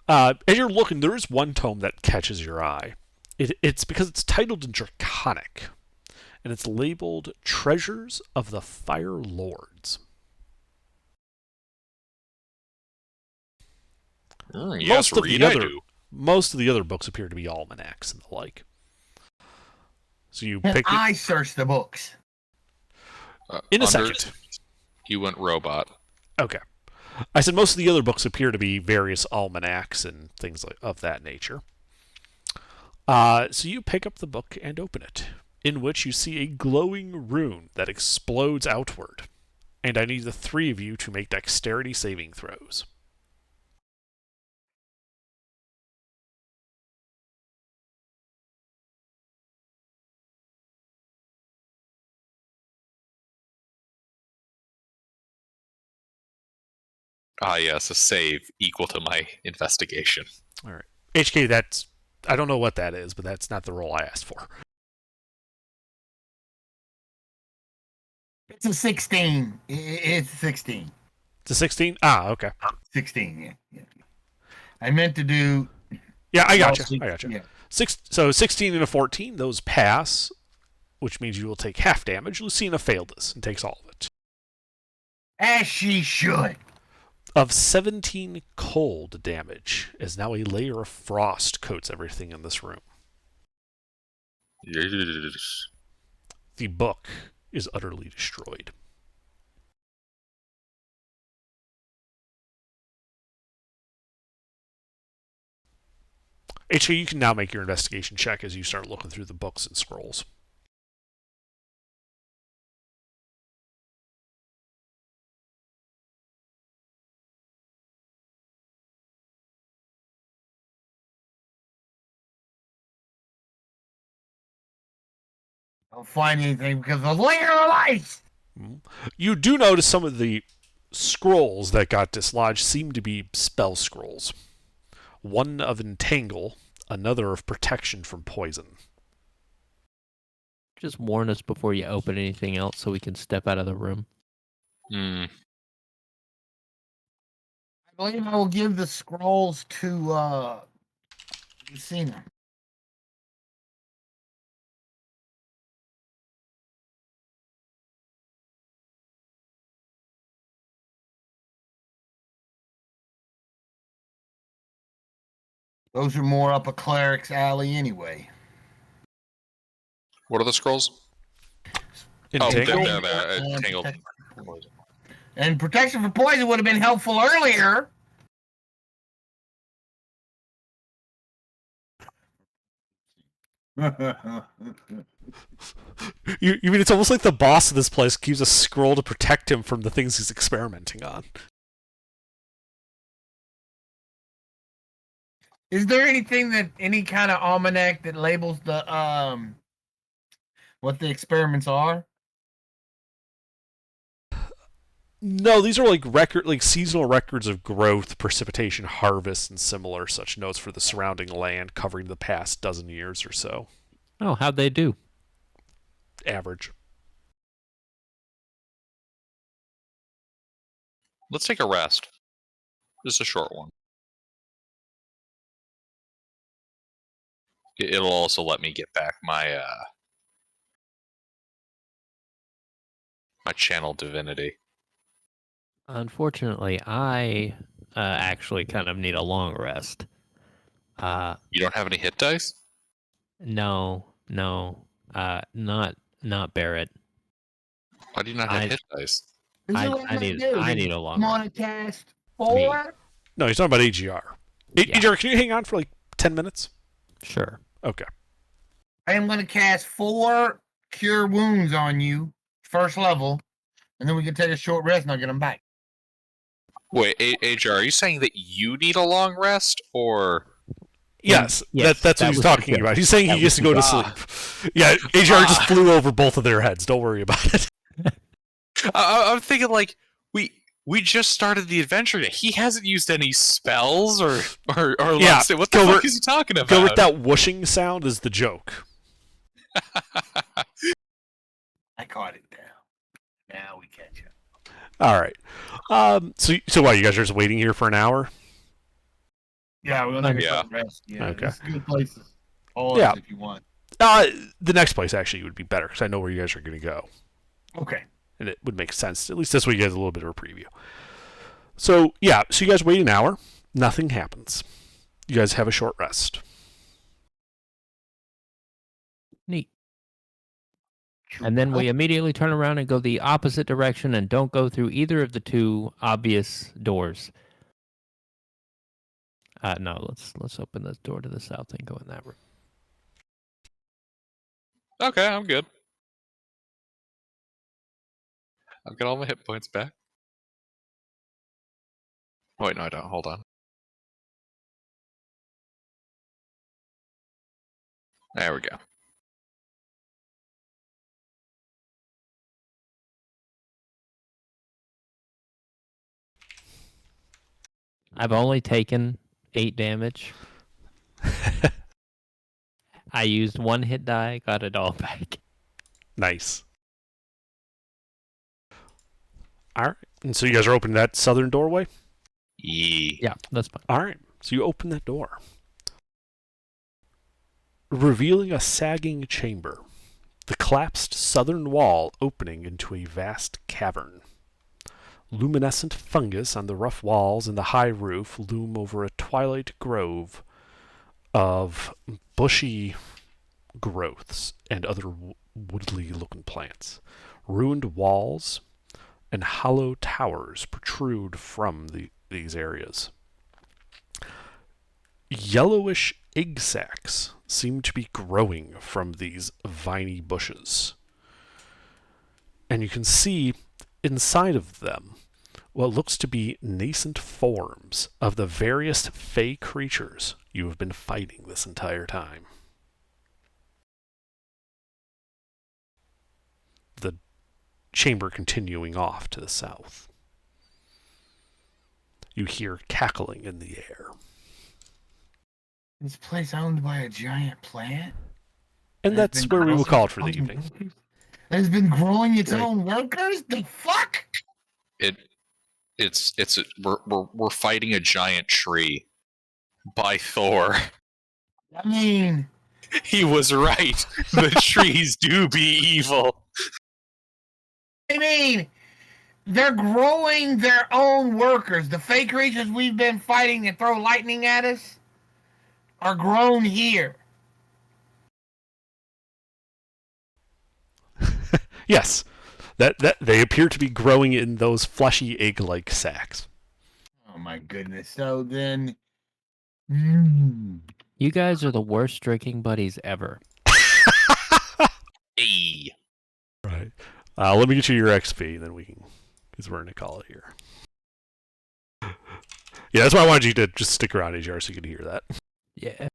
As you're looking, there is one tome that catches your eye. It's because it's titled in Draconic, and it's labeled Treasures of the Fire Lords. Yes, read I do. Most of the other books appear to be almanacs and the like. So you Can pick I search the books? in a Under- second. He went robot. Okay. I said most of the other books appear to be various almanacs and things like of that nature. So you pick up the book and open it, in which you see a glowing rune that explodes outward. And I need the three of you to make dexterity saving throws. Ah, yes, a save equal to my investigation. All right. HK, that's I don't know what that is, but that's not the roll I asked for. It's a 16. It's a 16. It's a 16. Ah, okay. 16. Yeah. I meant to do. Yeah, I got mostly- you. I got you. Yeah. So 16 and a 14, those pass, which means you will take half damage. Lucina failed this and takes all of it. As she should. Of 17 cold damage, as now a layer of frost coats everything in this room. Yes. The book is utterly destroyed. HK, you can now make your investigation check as you start looking through the books and scrolls. Don't find anything because of the layer of ice. You do notice some of the scrolls that got dislodged seem to be spell scrolls. One of entangle, another of protection from poison. Just warn us before you open anything else so we can step out of the room. Hmm. I believe I will give the scrolls to Lucina. Those are more up a cleric's alley anyway. What are the scrolls? Entangle? Oh, they're And tangled. protection from poison. And protection from poison would have been helpful earlier. You mean it's almost like the boss of this place keeps a scroll to protect him from the things he's experimenting on. Is there anything that any kind of almanac that labels the what the experiments are? No, these are like seasonal records of growth, precipitation, harvest, and similar such notes for the surrounding land covering the past dozen years or so. Oh, how'd they do? Average. Let's take a rest. Just a short one. It'll also let me get back my my channel divinity. Unfortunately, I actually kind of need a long rest. You don't have any hit dice? No, not Barrett. Why do you not have I- hit dice? This is I what I'm need gonna do. I need a long I'm rest. gonna cast 4. No, he's talking about AGR. Yeah. AGR, can you hang on for like 10 minutes? Sure. Okay. I am gonna cast 4 cure wounds on you, first level, and then we can take a short rest and I'll get them back. Wait, AJR, are you saying that you need a long rest, or Yes, yes, that's that what he's was the talking joke. about. He's saying That he gets was to the go to joke. sleep. Yeah, AGR just flew over both of their heads. Don't worry about it. I'm thinking like we just started the adventure. He hasn't used any spells or Yeah, what the Gilbert- fuck is he talking about? Gilbert, that whooshing sound is the joke. I caught it down. Now we catch up. All right. So what? You guys are just waiting here for an hour? Yeah, we're gonna take a Yeah. short rest. Yeah, Okay. there's good places. Pause Yeah. if you want. The next place actually would be better because I know where you guys are going to go, Okay. and it would make sense. At least this way, you guys have a little bit of a preview. So yeah, so you guys wait an hour. Nothing happens. You guys have a short rest. Neat. And then we immediately turn around and go the opposite direction and don't go through either of the two obvious doors. No, let's open the door to the south and go in that room. Okay, I'm good. I've got all my hit points back. Oh, wait, no, I don't. Hold on. There we go. I've only taken 8 damage. I used 1 hit die, got it all back. Nice. All right. And so you guys are opening that southern doorway? Yeah, that's fine. All right. So you open that door, revealing a sagging chamber, the collapsed southern wall opening into a vast cavern. Luminescent fungus on the rough walls and the high roof loom over a twilight grove of bushy growths and other woodly-looking plants. Ruined walls and hollow towers protrude from these areas. Yellowish egg sacs seem to be growing from these viney bushes. And you can see inside of them what looks to be nascent forms of the various fey creatures you have been fighting this entire time. The chamber continuing off to the south. You hear cackling in the air. This place owned by a giant plant? And That's that's been where we will growing call it for its the own evening. workers? That has been growing its Right. own workers? The fuck? We're fighting a giant tree by Thor. I mean, He was right. The trees do be evil. they're growing their own workers. The fake creatures we've been fighting that throw lightning at us are grown here. Yes, that they appear to be growing in those fleshy egg-like sacs. Oh my goodness. So then... You guys are the worst drinking buddies ever. Hey. Right. Let me get you your XP, then we can, because we're going to call it here. Yeah, that's why I wanted you to just stick around, AJR, so you could hear that. Yeah.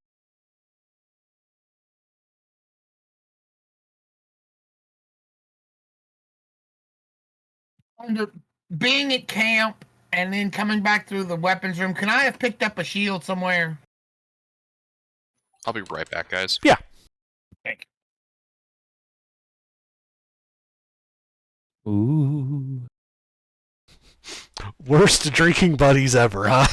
Under being at camp and then coming back through the weapons room, can I have picked up a shield somewhere? I'll be right back, guys. Thank Ooh. Worst drinking buddies ever, huh?